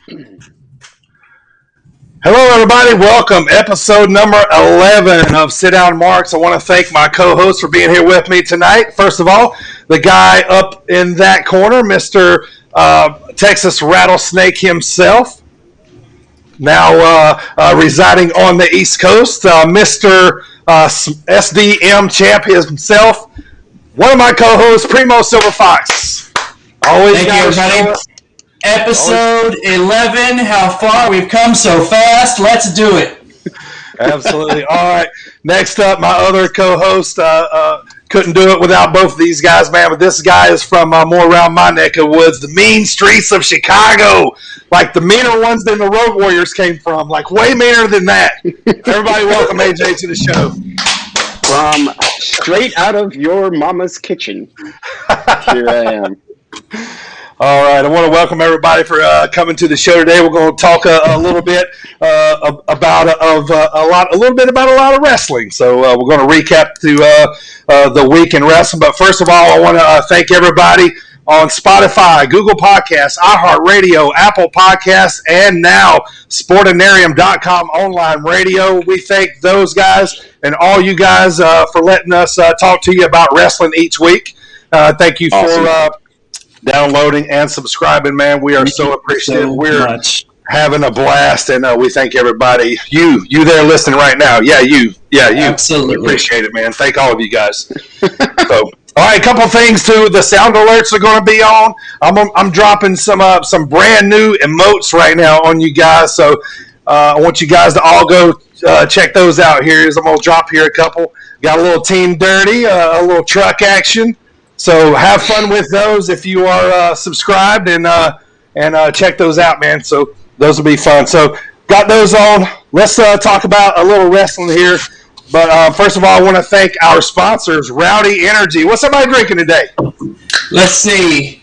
Hello, everybody. Welcome. Episode number 11 of Sit Down Marks. I want to thank my co-host for being here with me tonight. First of all, the guy up in that corner, Mr. Texas Rattlesnake himself, now residing on the East Coast, Mr. SDM champ himself, one of my co-hosts, Primo Silver Fox. Always thank you, everybody. Episode 11. How far we've come so fast. Let's do it. Absolutely. All right. Next up, my other co-host. Couldn't do it without both of these guys, man. But this guy is from more around my neck of woods, the mean streets of Chicago. Like the meaner ones than the Road Warriors came from. Like way meaner than that. Everybody welcome AJ to the show. From straight out of your mama's kitchen. Here I am. All right, I want to welcome everybody for coming to the show today. We're going to talk a little bit about a lot of wrestling. So we're going to recap to the week in wrestling. But first of all, I want to thank everybody on Spotify, Google Podcasts, iHeartRadio, Apple Podcasts, and now Sportinarium.com online radio. We thank those guys and all you guys for letting us talk to you about wrestling each week. Thank you for downloading and subscribing, man. We are so appreciative. We're having a blast, and we thank everybody. You there listening right now. Yeah, you. Absolutely. We appreciate it, man. Thank all of you guys. So, all right, a couple things too. The sound alerts are going to be on. I'm dropping some brand new emotes right now on you guys. So I want you guys to all go check those out. I'm going to drop here a couple. Got a little Team Dirty, a little truck action. So have fun with those if you are subscribed and check those out, man. So those will be fun. So got those on. Let's talk about a little wrestling here. But first of all, I want to thank our sponsors, Rowdy Energy. What's everybody drinking today? Let's see.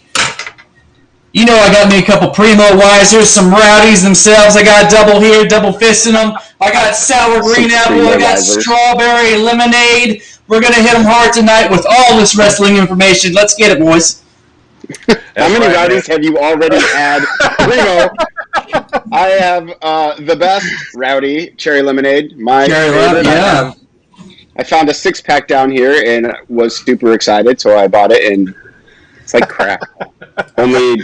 You know I got me a couple Primo Wisers, some Rowdies themselves. I got double here, double fisting them. I got sour green apple. I got strawberry lemonade. We're going to hit them hard tonight with all this wrestling information. Let's get it, boys. How many Rowdies have you already had? Primo, I have the best Rowdy cherry lemonade. Cherry lemonade, yeah. I found a 6-pack down here and was super excited, so I bought it, and it's like crack. Only,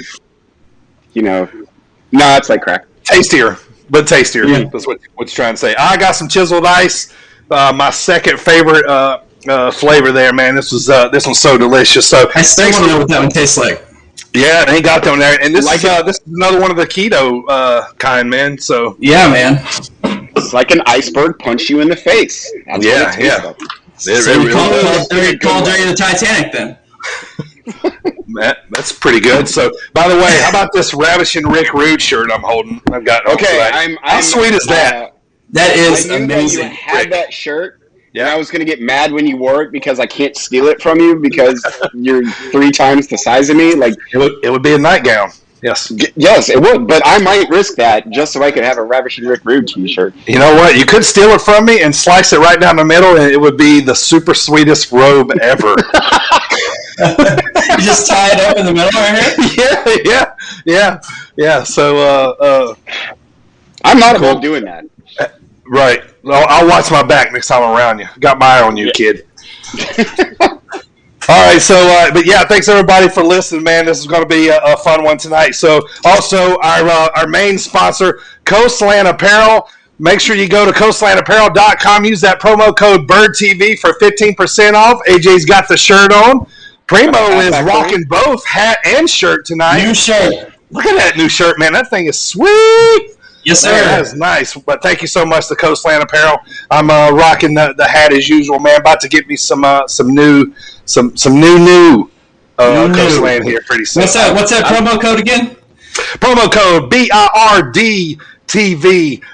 it's like crack. Tastier, but tastier. Yeah. That's what you're trying to say. I got some chiseled ice. My second favorite flavor there, man. This one's so delicious. So I still want to know what that one tastes like. Yeah, they got them there, and this is another one of the keto kind, man. So yeah, man. It's like an iceberg punch you in the face. That's Like. So we call during the Titanic then. That's pretty good. So, by the way, how about this Ravishing Rick Rude shirt I'm holding? I've got. Okay, how sweet is that? That is amazing. That you had that shirt. Yeah, I was going to get mad when you wore it because I can't steal it from you because you're 3 times the size of me. Like it would be a nightgown. Yes. Yes, it would. But I might risk that just so I could have a Ravishing Rick Rude T-shirt. You know what? You could steal it from me and slice it right down the middle, and it would be the super sweetest robe ever. You just tie it up in the middle right here? Yeah. So, I'm not about doing that. Right. I'll watch my back next time I'm around you. Got my eye on you, kid. All right, so, but yeah, thanks everybody for listening, man. This is going to be a fun one tonight. So, also, our main sponsor, Coastland Apparel. Make sure you go to coastlandapparel.com. Use that promo code BirdTV for 15% off. AJ's got the shirt on. Primo is rocking both hat and shirt tonight. New shirt. Look at that new shirt, man. That thing is sweet. Yes, sir. Man, that is nice. But thank you so much to Coastland Apparel. I'm rocking the hat as usual, man. About to get me some new Coastland here pretty soon. What's that promo code again? Promo code BIRDTV,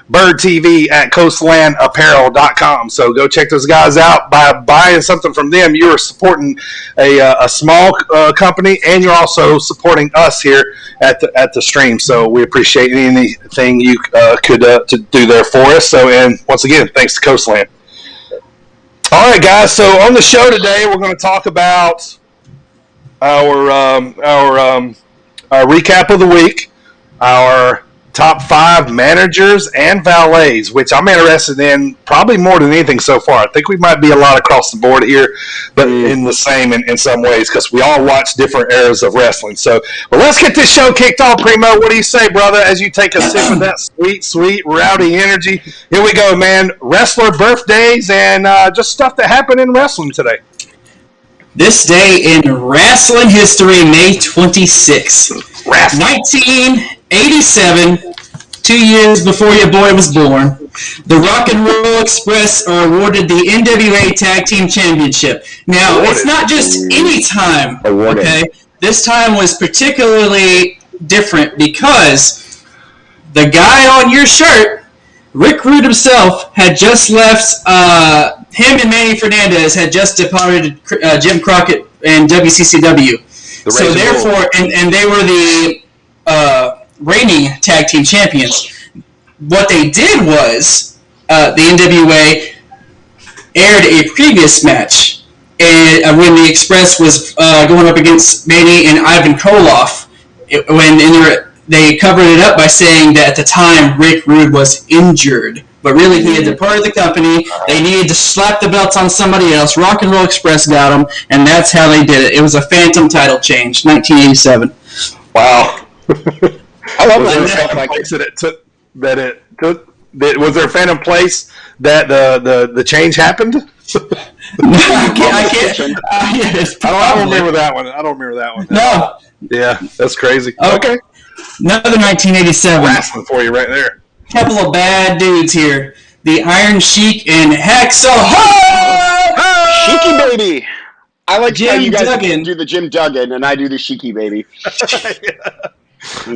Bird TV at coastlandapparel.com. So go check those guys out. By buying something from them, you're supporting a small company, and you're also supporting us here at the stream. So we appreciate anything you could to do there for us. So, and once again, thanks to Coastland. All right, guys. So on the show today, we're going to talk about our recap of the week, our top 5 managers and valets, which I'm interested in probably more than anything so far. I think we might be a lot across the board here, but in the same in some ways, because we all watch different eras of wrestling. So, well, let's get this show kicked off, Primo. What do you say, brother, as you take a sip of that sweet, sweet, rowdy energy? Here we go, man. Wrestler birthdays and just stuff that happened in wrestling today. This day in wrestling history, May 26, 1987, 2 years before your boy was born, the Rock and Roll Express are awarded the NWA Tag Team Championship. Now, it's not just any time, okay? This time was particularly different because the guy on your shirt, Rick Rude himself, had just left. Him and Manny Fernandez had just departed Jim Crockett and WCCW. So therefore, and they were the reigning tag team champions. What they did was the NWA aired a previous match, and when the Express was going up against Manny and Ivan Koloff, they covered it up by saying that at the time Rick Rude was injured. But really, he had departed the company. They needed to slap the belts on somebody else. Rock and Roll Express got them, and that's how they did it. It was a phantom title change, 1987. Wow. I love Was there a phantom place that the change happened? I can't. I don't remember that one. No. Yeah, that's crazy. Okay. Another 1987. Wrestling for you right there. Couple of bad dudes here. The Iron Sheik and Hacksaw. Sheiky baby. I like Jim how you guys Duggan. do the Jim Duggan, and I do the Sheiky baby.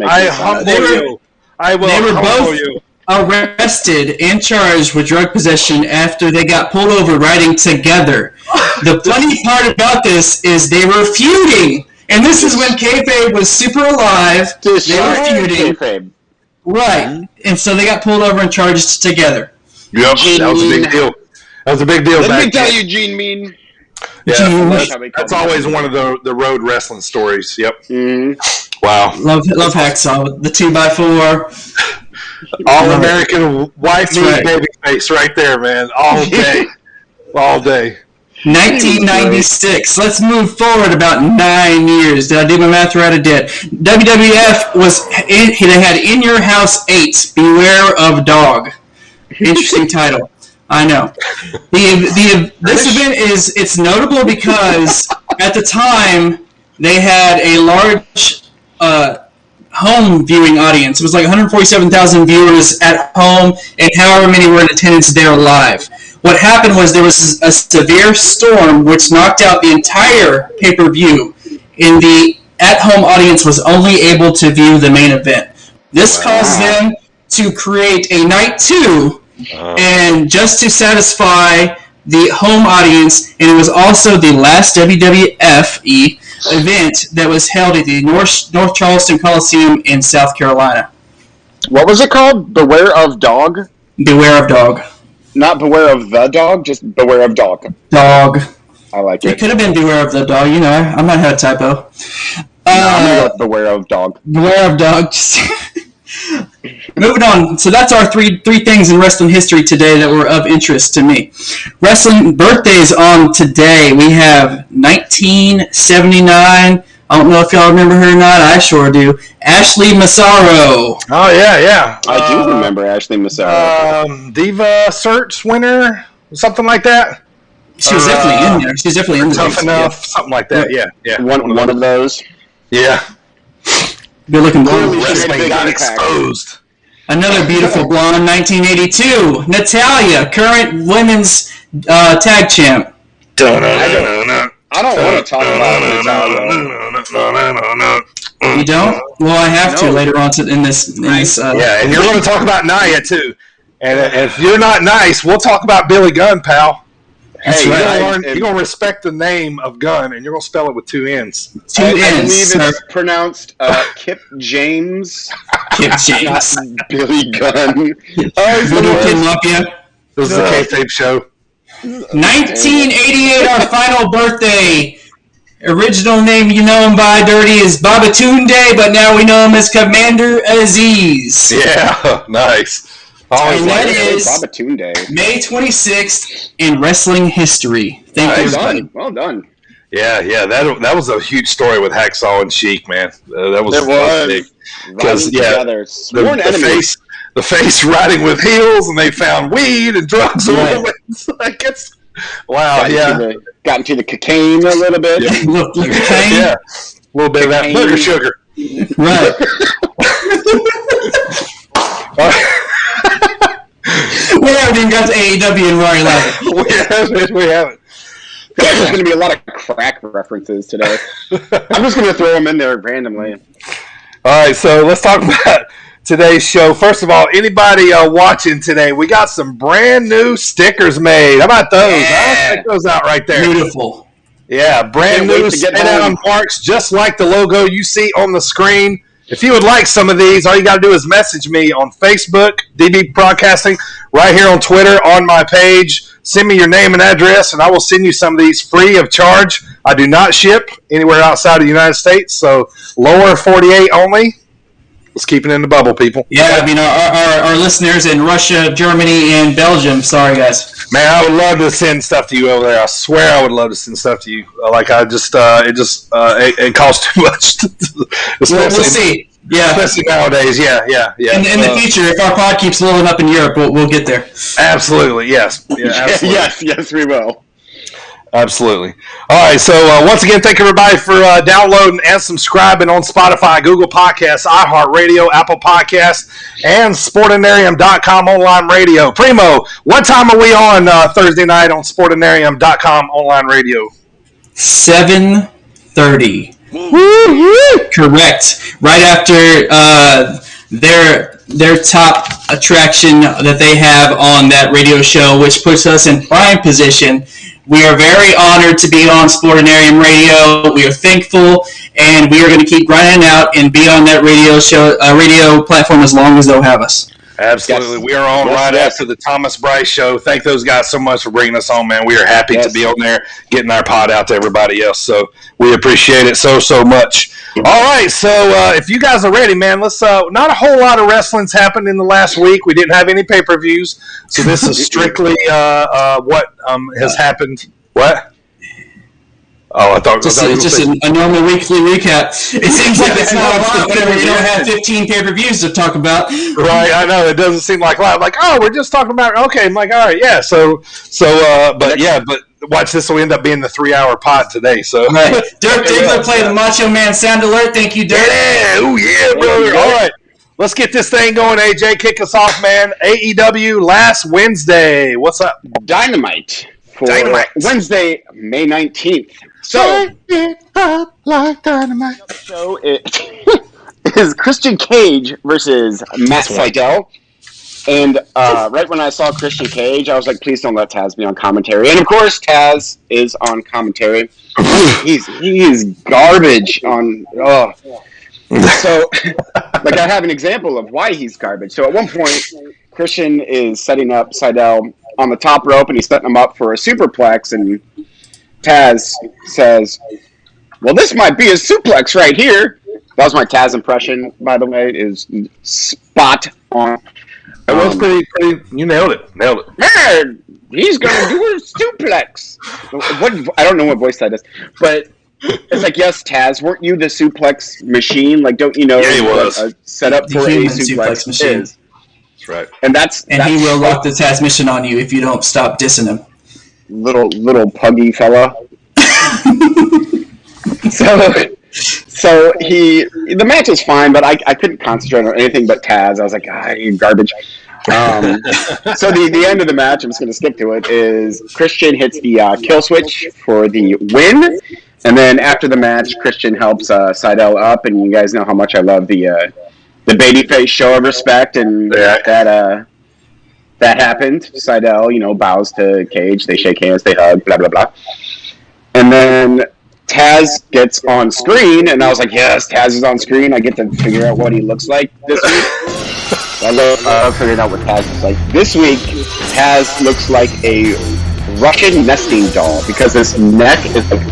I humble you. I will humble you. Arrested and charged with drug possession after they got pulled over riding together. The funny part about this is they were feuding, and this is when kayfabe was super alive. They were feuding. Kayfabe. Right, and so they got pulled over and charged together. Yep, that was a big deal. Let me tell you, Gene Mean. Yeah, that's always one of the road wrestling stories. Yep. Mm-hmm. Wow. Love Hacksaw, the 2x4. All-American wife baby face right there, man. All day. 1996. Let's move forward about 9 years. Did I do my math right? I did. WWF they had In Your House 8, Beware of Dog. Interesting title. I know. This event it's notable because at the time they had a large home viewing audience. It was like 147,000 viewers at home, and however many were in attendance there live. What happened was there was a severe storm which knocked out the entire pay-per-view, and the at-home audience was only able to view the main event. This caused them to create a night 2, and just to satisfy the home audience, and it was also the last WWF event that was held at the North Charleston Coliseum in South Carolina. What was it called? Beware of Dog? Beware of Dog. Not Beware of the Dog, just Beware of Dog. Dog. I like it. It could have been Beware of the Dog. You know, I might have a typo. I'm going to go with Beware of Dog. Beware of Dog. Moving on. So that's our three things in wrestling history today that were of interest to me. Wrestling birthdays on today. We have 1979. I don't know if y'all remember her or not. I sure do. Ashley Massaro. Oh, yeah. I do remember Ashley Massaro. Diva Search winner, something like that. She was definitely in there. She's definitely in there. Tough enough, something like that. Yeah. One of those. Yeah. Good looking blonde. Wrestling got exposed. Another beautiful blonde, 1982. Natalia, current women's tag champ. I don't want to talk about Natalia. You don't? Well, I have to later on in this. Yeah, and you're going to talk about Nia too. And if you're not nice, we'll talk about Billy Gunn, pal. That's right. You're going to respect the name of Gunn, and you're going to spell it with 2 N's. I believe it's pronounced Kip James. Kip James. Not Billy Gunn. This is a kayfabe show. 1988, our final birthday. Original name you know him by, Dirty, is Babatunde, but now we know him as Commander Aziz. Yeah, nice. And that is Babatunde. May 26th in wrestling history. Thank you. Well done. Yeah, that was a huge story with Hacksaw and Sheik, man. That was big. Because the face riding with heels, and they found weed and drugs. Right. Like wow, Got into the cocaine a little bit. Yeah, cocaine? Yeah, a little bit of that booger sugar. Right. We haven't even got to AEW and Rory Levin. We haven't. There's going to be a lot of crack references today. I'm just going to throw them in there randomly. All right, so let's talk about today's show. First of all, anybody watching today, we got some brand new stickers made. How about those? Yeah. Check those out right there. Beautiful. Yeah, brand new spin-out marks, just like the logo you see on the screen. If you would like some of these, all you got to do is message me on Facebook, DB Broadcasting, right here on Twitter, on my page. Send me your name and address, and I will send you some of these free of charge. I do not ship anywhere outside of the United States, so lower 48 only. Let's keep it in the bubble, people. Yeah, I mean, our listeners in Russia, Germany, and Belgium. Sorry, guys. Man, I would love to send stuff to you over there. I swear I would love to send stuff to you. It costs too much. We'll see. Yeah. Especially nowadays. Yeah. In the future, if our pod keeps blowing up in Europe, we'll get there. Absolutely, yes. Yeah, absolutely. yes, we will. Absolutely. All right, so once again, thank everybody for downloading and subscribing on Spotify, Google Podcasts, iHeartRadio, Apple Podcasts, and Sportinarium.com online radio. Primo, what time are we on Thursday night on Sportinarium.com online radio? 7:30. Correct. Right after their top attraction that they have on that radio show, which puts us in prime position. We are very honored to be on Sportinarium Radio. We are thankful, and we are going to keep grinding out and be on that radio show, radio platform as long as they'll have us. Absolutely. Yes. We are on after the Thomas Bryce show. Thank those guys so much for bringing us on, man. We are happy to be on there, getting our pod out to everybody else. So we appreciate it so much. All right, so if you guys are ready, man, let's. Not a whole lot of wrestling's happened in the last week. We didn't have any pay-per-views, so this is strictly what has happened. What? Oh, I thought just a normal weekly recap. It seems like it's not a lot whenever you don't have 15 pay-per-views to talk about. Right, I know. It doesn't seem like a lot. Like, oh, we're just talking about. Okay, I'm like, all right, yeah. But watch, this will end up being the 3-hour pod today. So, right. Dirk Diggler play the Macho Man sound alert. Thank you, Dirk. Yeah, oh yeah, brother. All right, let's get this thing going. AJ, kick us off, man. AEW last Wednesday. What's up? Dynamite for Wednesday, May 19th. So, like dynamite. The show is Christian Cage versus Matt Sydal. And right when I saw Christian Cage, I was like, please don't let Taz be on commentary. And of course, Taz is on commentary. He is garbage on. Oh. So, like, I have an example of why he's garbage. So, at one point, Christian is setting up Sydal on the top rope, and he's setting him up for a superplex, and Taz says, well, this might be a suplex right here. That was my Taz impression, by the way. It is spot on. It was pretty. You nailed it. Man, he's going to do a suplex. I don't know what voice that is, but it's like, yes, Taz, weren't you the suplex machine? Like, don't you know what a setup for a suplex machine is? That's right. And he will lock the Taz mission on you if you don't stop dissing him. Little puggy fella. So the match is fine, but I couldn't concentrate on anything but Taz. I was like, you garbage. So the end of the match, I'm just going to skip to it, is Christian hits the kill switch for the win, and then after the match, Christian helps Sydal up, and you guys know how much I love the babyface show of respect, and that happened. Sydal, bows to Cage. They shake hands. They hug. Blah blah blah. And then Taz gets on screen, and I was like, "Yes, Taz is on screen. I get to figure out what he looks like this week." I love figuring out what Taz looks like. This week, Taz looks like a Russian nesting doll because his neck is like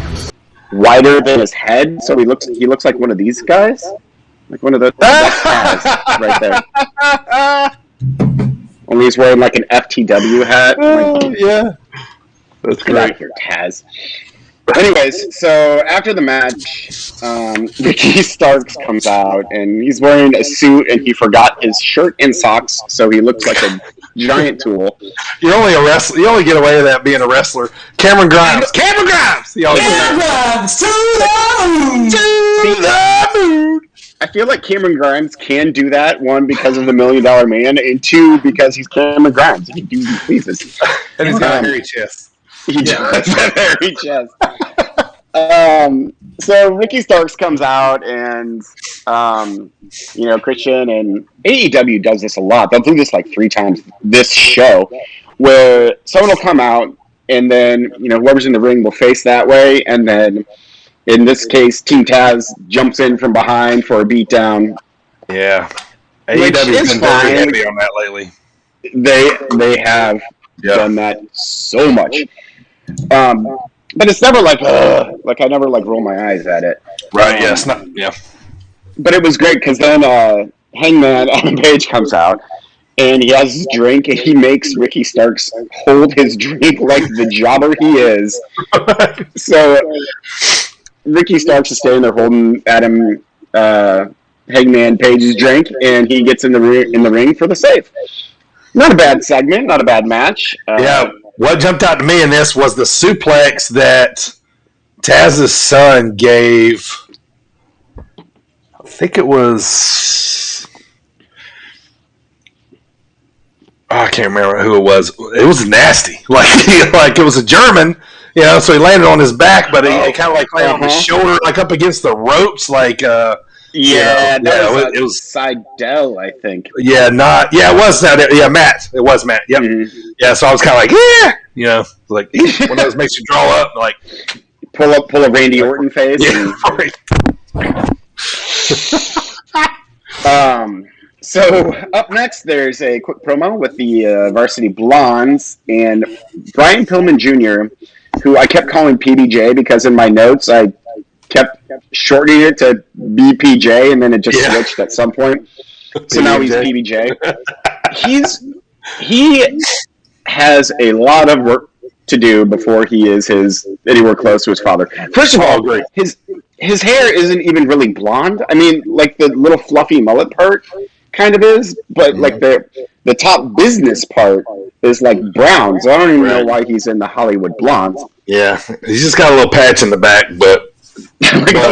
wider than his head, so he looks like one of these guys, like one of those guys right there. Only he's wearing like an FTW hat. Yeah, that's Get out of here, Taz. Anyways, so after the match, Ricky Starks comes out, and he's wearing a suit, and he forgot his shirt and socks, so he looks like a giant tool. You're only a wrestler. You only get away with that being a wrestler. Cameron Grimes. Cameron Grimes. Cameron Grimes to the moon. I feel like Cameron Grimes can do that, one, because of the $1 Million Man, and two, because he's Cameron Grimes. He can do what he pleases. And he's got a hairy chest. He does have a hairy chest. So Ricky Starks comes out, and Christian and AEW does this a lot. They'll do this like 3 times this show, where someone will come out, and then whoever's in the ring will face that way, and then in this case, Team Taz jumps in from behind for a beatdown. Yeah, AEW's been very heavy on that lately. They have done that so much. But it's never like I never roll my eyes at it. Right? Yeah, it's not. Yeah. But it was great because then Hangman Adam Page comes out, and he has his drink, and he makes Ricky Starks hold his drink like the jobber he is. So Ricky Starks is standing there holding Adam Hangman Page's drink, and he gets in the ring for the save. Not a bad segment, not a bad match. What jumped out to me in this was the suplex that Taz's son gave. I think it was. I can't remember who it was. It was nasty. Like it was a German, so he landed on his back, but he kind of like landed on his shoulder, like up against the ropes, like. It was Seidel, I think. It was Seidel. Yeah, Matt. It was Matt. Yep. Mm-hmm. Yeah, so I was kind of like, like one of those makes you draw up, like pull a Randy Orton face. Yeah, right. So up next, there's a quick promo with the Varsity Blondes and Brian Pillman Jr., who I kept calling PBJ because in my notes I kept shortening it to BPJ, and then it just switched at some point. So now he's PBJ. He has a lot of work to do before he is anywhere close to his father. First of all, his hair isn't even really blonde. I mean, like the little fluffy mullet part kind of is, but like the top business part is like brown. So I don't even know why he's in the Hollywood Blondes. Yeah, he's just got a little patch in the back, but.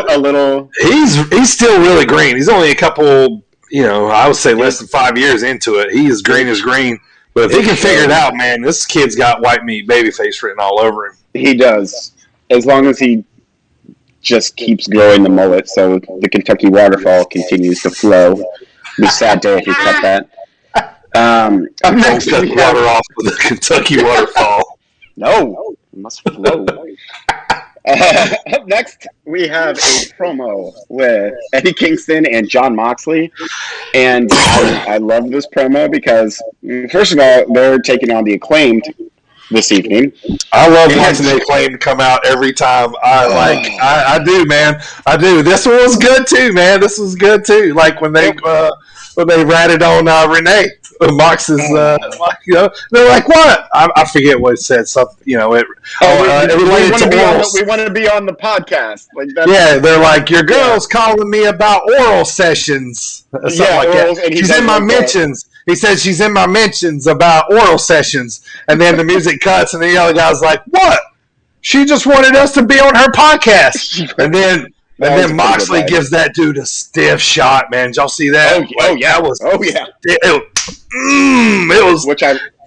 A little. He's still really green. He's only a couple, I would say less than 5 years into it. He is green as green. But if he can figure it out, man, this kid's got white meat babyface written all over him. He does. As long as he just keeps growing the mullet, so the Kentucky waterfall continues to flow. It'd be a sad day if you cut that. Don't cut water off with the Kentucky waterfall. No, it must flow. Up next, we have a promo with Eddie Kingston and Jon Moxley. And I love this promo because, first of all, they're taking on the Acclaimed this evening. I love watching the Acclaimed come out every time. I do, man. I do. This one was good, too, man. This was good, too. Like when they ratted on Renee. Mox's, they're like, what? I forget what it said. Something, it related to orals. We want to be on the podcast. They're like, your girl's calling me about oral sessions. Something like that. She's in my mentions. He said she's in my mentions about oral sessions. And then the music cuts, and the other guy's like, what? She just wanted us to be on her podcast. And then Moxley gives that dude a stiff shot, man. Did y'all see that? It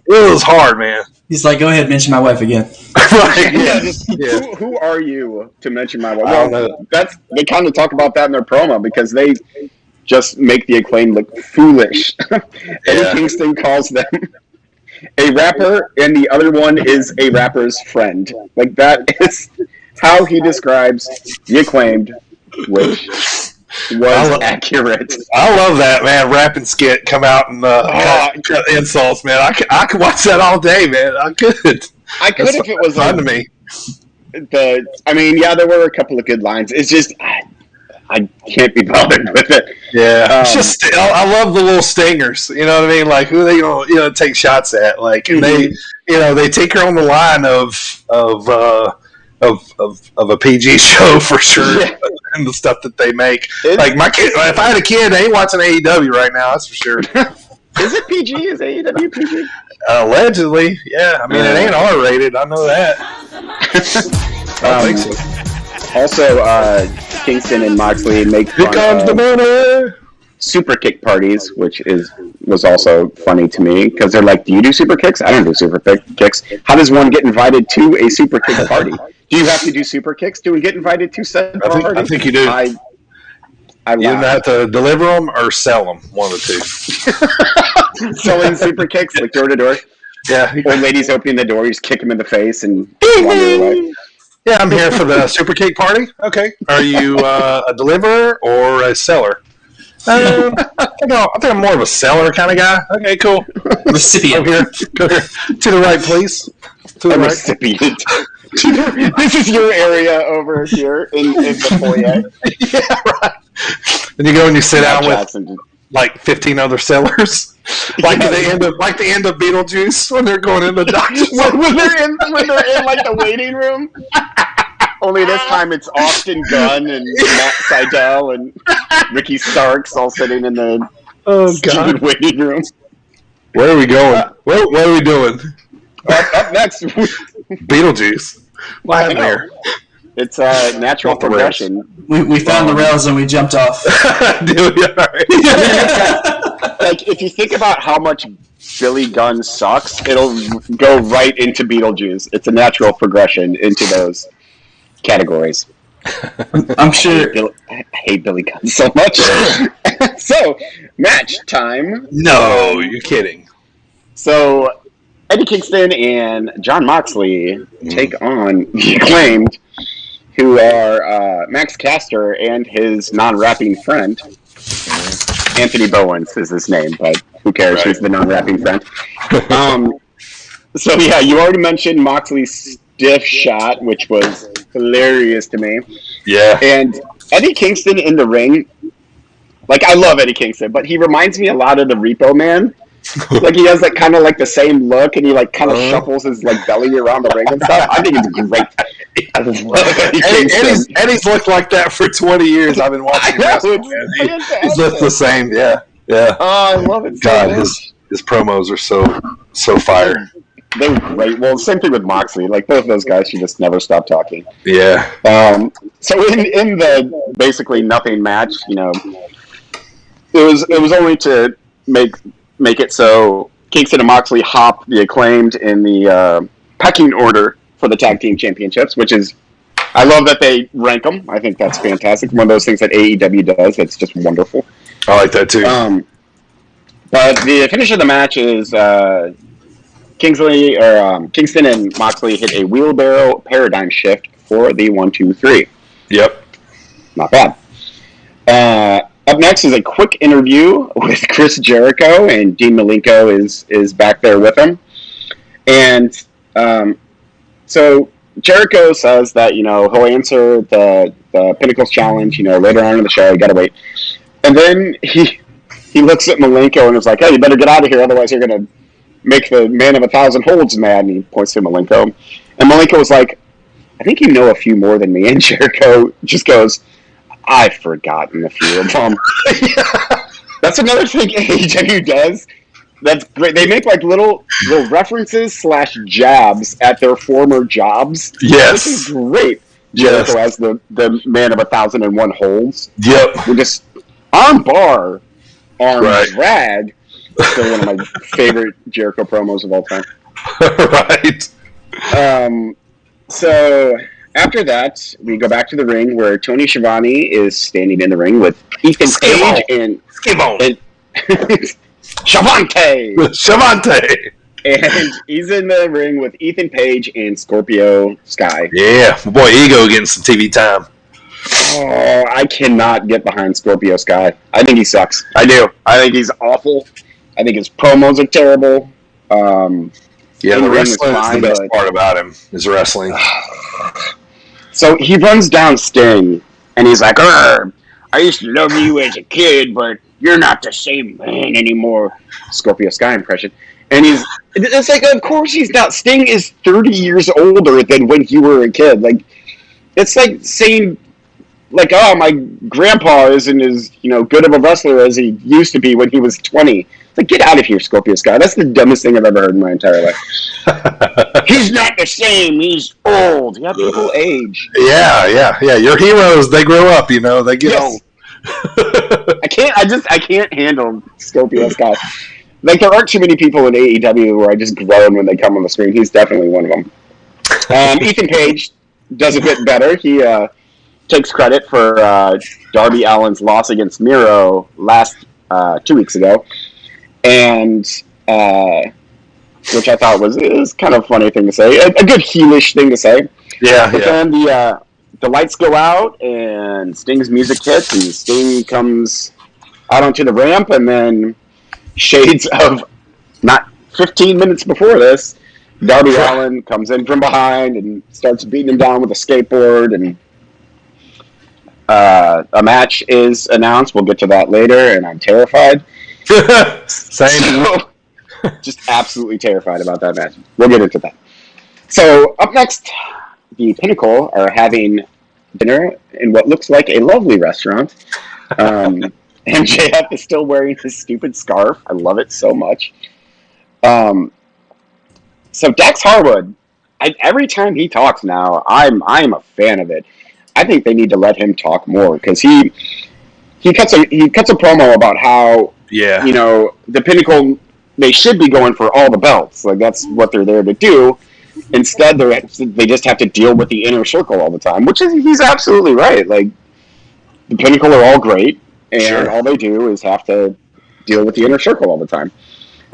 was hard, man. He's like, go ahead, mention my wife again. Right? Who are you to mention my wife? Well, they kind of talk about that in their promo because they just make the Acclaimed look foolish. Eddie Kingston calls them a rapper, and the other one is a rapper's friend. Like, that is how he describes the Acclaimed, which was accurate. I love that, man. Rap and skit come out and cut insults, man. I could watch that all day, man. I could if it was fun to me. there were a couple of good lines. It's just I can't be bothered with it. Yeah, it's just I love the little stingers. You know what I mean? Like who they gonna take shots at? Like and they they take her on the line of a PG show for sure, and the stuff that they make. Like my kid, if I had a kid, they ain't watching AEW right now. That's for sure. Is it PG? Is AEW PG? Allegedly, yeah. I mean, it ain't R-rated. I know that. I think so. Also, Kingston and Moxley make Here comes the money. Super kick parties, which was also funny to me because they're like, "Do you do super kicks? I don't do super kicks. How does one get invited to a super kick party? Do you have to do super kicks to get invited to said party?" I think you do. I you either have to deliver them or sell them, one of the two. Selling super kicks like door to door. Yeah, old ladies opening the door, you just kick them in the face and wander away. Yeah, I'm here for the super cake party. Okay, are you a deliverer or a seller? I think I'm more of a seller kind of guy. Okay, cool. Recipient. Go here. To the right, please. To the right. Recipient. This is your area over here in the foyer. Yeah, right. And you go and you sit down with like 15 other sellers, like the end of Beetlejuice when they're going in the doctor's when they're in like the waiting room. Only this time it's Austin Gunn and Matt Sydal and Ricky Starks all sitting in the stupid waiting room. Where are we going? What are we doing? Up next, Beetlejuice. What happened there? It's a natural progression. We found the rails and we jumped off. Dude, right. Like, if you think about how much Billy Gunn sucks, it'll go right into Beetlejuice. It's a natural progression into those categories. I'm sure. I hate Billy Gunn so much. So, match time. No, you're kidding. So, Eddie Kingston and Jon Moxley take on the Acclaimed, who are Max Caster and his non-rapping friend. Anthony Bowens is his name, but who cares? Right. He's the non-rapping friend. So, yeah, you already mentioned Moxley's stiff shot, which was hilarious to me. Yeah. And Eddie Kingston in the ring, like, I love Eddie Kingston, but he reminds me a lot of the Repo Man. Like, he has, like, kind of, like, the same look, and he, like, kind of shuffles his, like, belly around the ring and stuff. I think it's great. I love Eddie Kingston. Eddie's looked like that for 20 years. I've been watching wrestling. He's looked the same, yeah. Oh, I love it so God, much. His promos are so fire. They're great. Well, same thing with Moxley. Like, both of those guys should just never stop talking. Yeah. So in the basically nothing match, you know, it was only to make it so Kingston and Moxley hop the Acclaimed in the pecking order for the tag team championships, which is, I love that they rank them. I think that's fantastic. One of those things that AEW does that's just wonderful. I like that too. But the finish of the match is Kingston and Moxley hit a wheelbarrow paradigm shift for the 1-2-3. Yep. Not bad. Up next is a quick interview with Chris Jericho, and Dean Malinko is back there with him. And so Jericho says that, you know, he'll answer the Pinnacles Challenge, you know, later on in the show. You gotta wait. And then he looks at Malinko and is like, hey, you better get out of here, otherwise you're going to make the man of 1,000 holds mad. And he points to Malinko. And Malinko was like, I think you know a few more than me. And Jericho just goes, I've forgotten a few of them. That's another thing AEW does. That's great. They make like little references / jabs at their former jobs. Yes. Which is great. Jericho as the man of 1,001 holds. Yep. We're just arm bar, arm drag. Still one of my favorite Jericho promos of all time. Right. So after that, we go back to the ring where Tony Schiavone is standing in the ring with Ethan Page and Shavante. And he's in the ring with Ethan Page and Scorpio Sky. Yeah, my boy Ego getting some TV time. Oh, I cannot get behind Scorpio Sky. I think he sucks. I do. I think he's awful. I think his promos are terrible. Yeah, the wrestling is the best part about him, is wrestling. So he runs down Sting, and he's like, I used to love you as a kid, but you're not the same man anymore. Scorpio Sky impression. And it's like, of course he's not. Sting is 30 years older than when you were a kid. Like, it's like saying, like, oh, my grandpa isn't as, good of a wrestler as he used to be when he was 20. It's like, get out of here, Scorpio Sky. That's the dumbest thing I've ever heard in my entire life. He's not the same. He's old. Yeah, people age. Yeah. Your heroes, they grow up, they get old. I can't handle Scorpio Sky. Like, there aren't too many people in AEW where I just groan when they come on the screen. He's definitely one of them. Ethan Page does a bit better. He takes credit for Darby Allin's loss against Miro last 2 weeks ago, and which I thought was kind of a funny thing to say, a good heelish thing to say. Yeah. But then the lights go out and Sting's music hits, and Sting comes out onto the ramp, and then shades of not 15 minutes before this, Darby Allin comes in from behind and starts beating him down with a skateboard, and a match is announced. We'll get to that later, and I'm terrified. Same. So, just absolutely terrified about that match. We'll get into that. So, up next, the Pinnacle are having dinner in what looks like a lovely restaurant. MJF is still wearing his stupid scarf. I love it so much. So Dax Harwood, every time he talks now, I'm a fan of it. I think they need to let him talk more, because he cuts a promo about how the Pinnacle, they should be going for all the belts. Like, that's what they're there to do. Instead, they just have to deal with the Inner Circle all the time, which he's absolutely right. Like, the Pinnacle are all great, and all they do is have to deal with the Inner Circle all the time.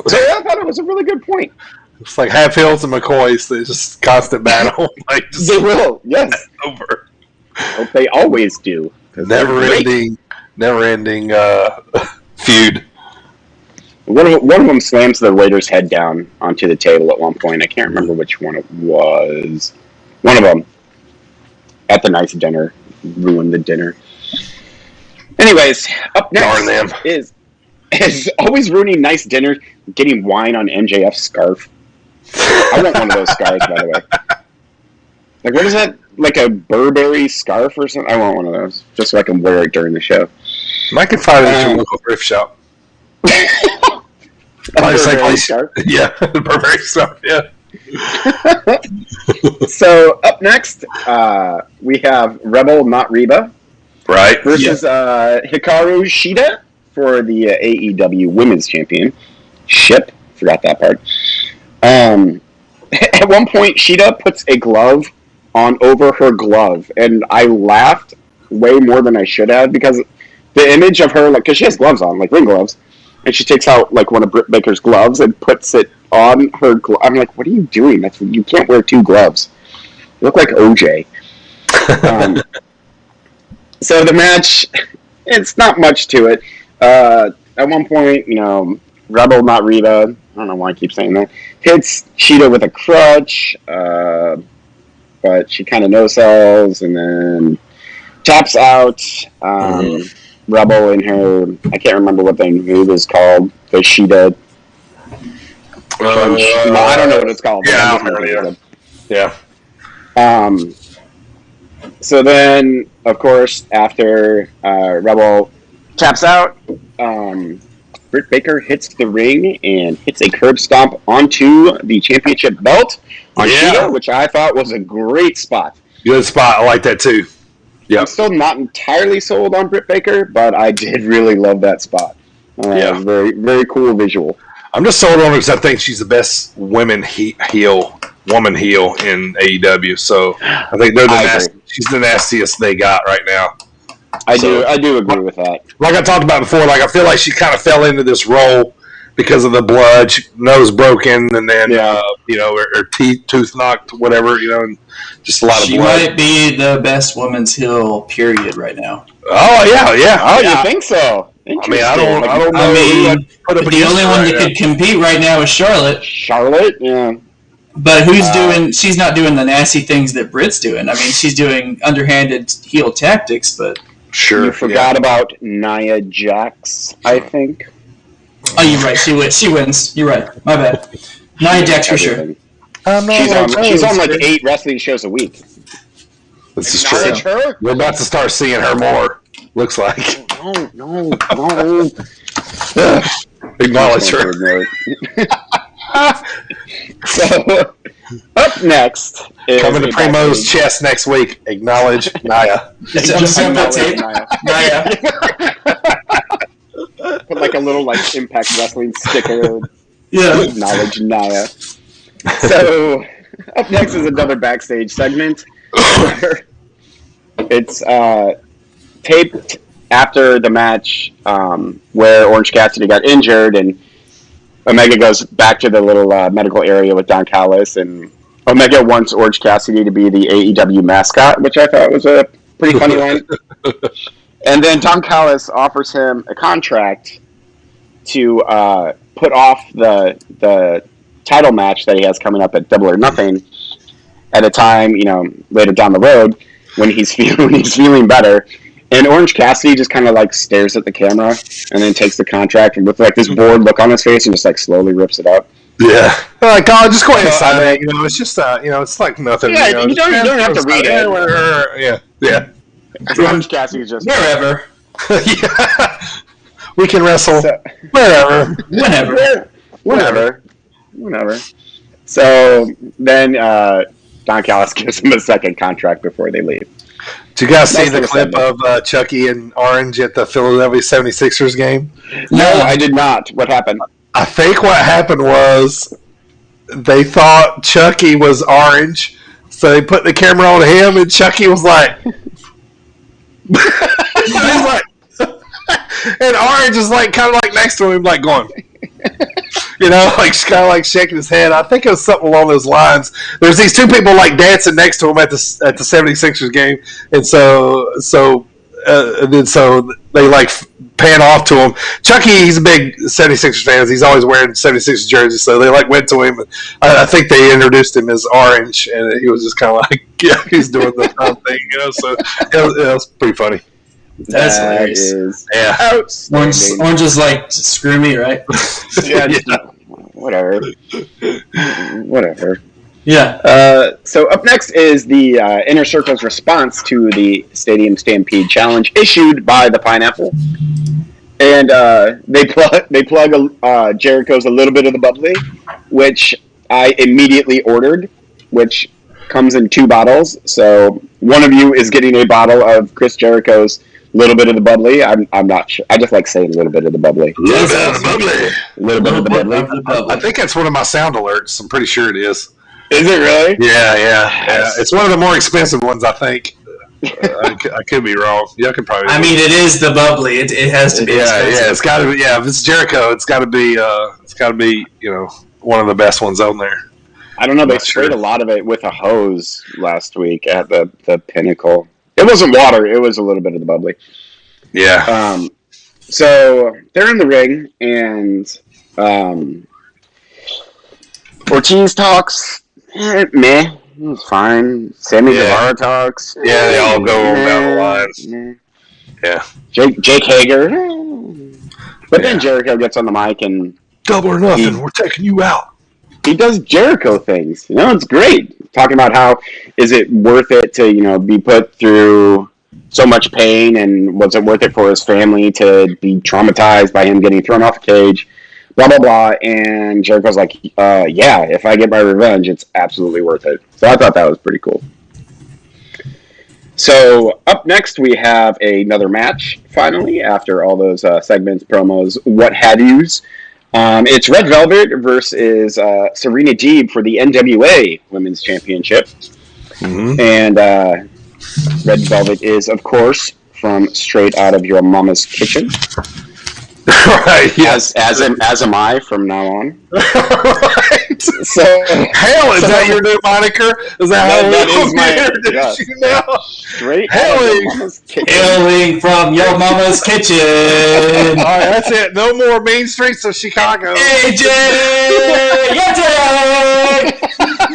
So I thought it was a really good point. It's like Hatfields and McCoys. They just constant battle. They will, yes. Over. Hope they always do. Never ending feud. One of them slams the waiter's head down onto the table at one point. I can't remember which one it was. One of them at the nice dinner ruined the dinner. Anyways, up next is always ruining nice dinner, getting wine on MJF's scarf. I want one of those scarves, by the way. Like, what is that? Like a Burberry scarf or something? I want one of those, just so I can wear it during the show. I can find it at your local thrift shop. Burberry scarf? Yeah, Burberry scarf, yeah. So, up next, we have Rebel Not Reba. Right. Versus Hikaru Shida for the AEW Women's Championship. Forgot that part. At one point, Shida puts a glove on over her glove, and I laughed way more than I should have, because the image of her, like, because she has gloves on, like ring gloves, and she takes out like one of Britt Baker's gloves and puts it on her glove. I'm like, what are you doing? You can't wear two gloves. You look like OJ. So the match, it's not much to it. At one point, Rebel Not Reba, I don't know why I keep saying that, hits Shida with a crutch, but she kind of no-sells, and then taps out Rebel in her, I can't remember what the move is called, the Shida crunch. I don't know what it's called. Yeah, I don't know. Yeah. So then, of course, after Rebel taps out, Britt Baker hits the ring and hits a curb stomp onto the championship belt on Shida, which I thought was a great spot. Good spot. I like that too. Yeah. I'm still not entirely sold on Britt Baker, but I did really love that spot. Very, very cool visual. I'm just sold on her because I think she's the best woman heel in AEW. So I think she's the nastiest they got right now. I do agree with that. Like I talked about before, like I feel like she kind of fell into this role because of the blood, nose broken, and then her tooth knocked, whatever, and just a lot of blood. She might be the best women's heel period right now. Oh yeah. Oh, you think so? I mean, I don't know. The only one that could compete right now is Charlotte. Charlotte, yeah. But she's not doing the nasty things that Britt's doing. I mean, she's doing underhanded heel tactics, but... Sure. You forgot about Nia Jax, I think. Oh, you're right. She wins. You're right. My bad. Nia Jax for sure. She's on like 8 wrestling shows a week. This is true. Her? We're about to start seeing her more. Looks like. No. Acknowledge her. So, up next is coming to Primo's chest next week. Acknowledge Nia. Nia. Put like a little like Impact Wrestling sticker. Yeah. Acknowledge Nia. So, up next is another backstage segment. It's taped after the match where Orange Cassidy got injured, and Omega goes back to the little medical area with Don Callis, and Omega wants Orange Cassidy to be the AEW mascot, which I thought was a pretty funny line. And then Don Callis offers him a contract to put off the title match that he has coming up at Double or Nothing at a time, later down the road when he's feeling better. And Orange Cassidy just kind of like stares at the camera and then takes the contract and with like this bored look on his face and just like slowly rips it up. Yeah. Like, oh, just go ahead and sign it. It's just, it's like nothing. Yeah, you don't have to read it. Yeah. Orange Cassidy's just... Wherever. Yeah. We can wrestle wherever. Whenever. So then Don Callis gives him a second contract before they leave. Did you guys see the clip of Chucky and Orange at the Philadelphia 76ers game? No, I did not. What happened? I think what happened was they thought Chucky was Orange, so they put the camera on him, and Chucky was like... He's like... and Orange is like kind of like next to him, like going... like kind of like shaking his head. I think it was something along those lines. There's these two people like dancing next to him at the 76ers game, and so they like pan off to him. Chucky, he's a big 76ers fan. He's always wearing 76ers jerseys, so they like went to him. I think they introduced him as Orange, and he was just kind of like, yeah, he's doing the thing, So it was pretty funny. That's hilarious. Yeah. Orange is like, screw me, right? Yeah. Whatever. Yeah. So up next is the Inner Circle's response to the Stadium Stampede Challenge issued by the Pineapple. And they plug Jericho's A Little Bit of the Bubbly, which I immediately ordered, which comes in 2 bottles. So one of you is getting a bottle of Chris Jericho's Little Bit of the Bubbly. I'm not sure. I just like saying a little bit of the bubbly. A little bit of the bubbly. A little bit of the bubbly. I think that's one of my sound alerts. I'm pretty sure it is. Is it really? Yeah. It's one of the more expensive ones, I think. I could be wrong. Yeah, I could probably. I mean, it is the bubbly. It has to be. Expensive. Yeah. It's got to be. Yeah, if it's Jericho, it's got to be. One of the best ones on there. I don't know. They sprayed a lot of it with a hose last week at the Pinnacle. It wasn't water. It was a little bit of the bubbly. Yeah. So they're in the ring, and Ortiz talks. Meh. It's fine. Sammy Guevara talks. Yeah, they all go down the lines. Yeah. Jake Hager. But then Jericho gets on the mic and... Double or Nothing. We're taking you out. He does Jericho things. It's great. Talking about how is it worth it to, be put through so much pain, and was it worth it for his family to be traumatized by him getting thrown off a cage, blah, blah, blah. And Jericho's like, yeah, if I get my revenge, it's absolutely worth it. So I thought that was pretty cool. So up next, we have another match, finally, after all those segments, promos, what have yous. It's Red Velvet versus Serena Deeb for the NWA Women's Championship. Mm-hmm. And Red Velvet is, of course, from Straight Out of Your Mama's Kitchen. Right. Yes. As am I from now on. Right. So, is that your new moniker? Is that is my now? Straight Out of Your Mama's Kitchen. Hailing from Your Mama's Kitchen. All right, that's it. No more main streets of Chicago. AJ, your turn.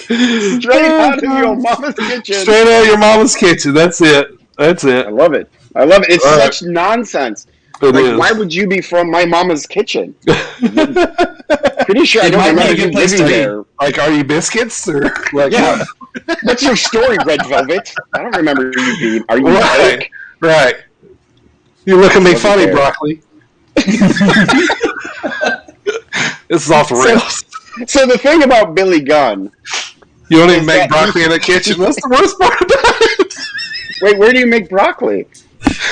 Straight out of your mama's kitchen. Straight out of your mama's kitchen. That's it. I love it. It's such nonsense. Why would you be from my mama's kitchen? Pretty sure I don't remember you living there. Like, are you biscuits or like? Yeah. What's your story, Red Velvet? I don't remember you being. Are you right? Right. You look at me funny, broccoli. This is off the rails. So the thing about Billy Gunn, you don't even make broccoli in the kitchen. That's the worst part about it. Wait, where do you make broccoli?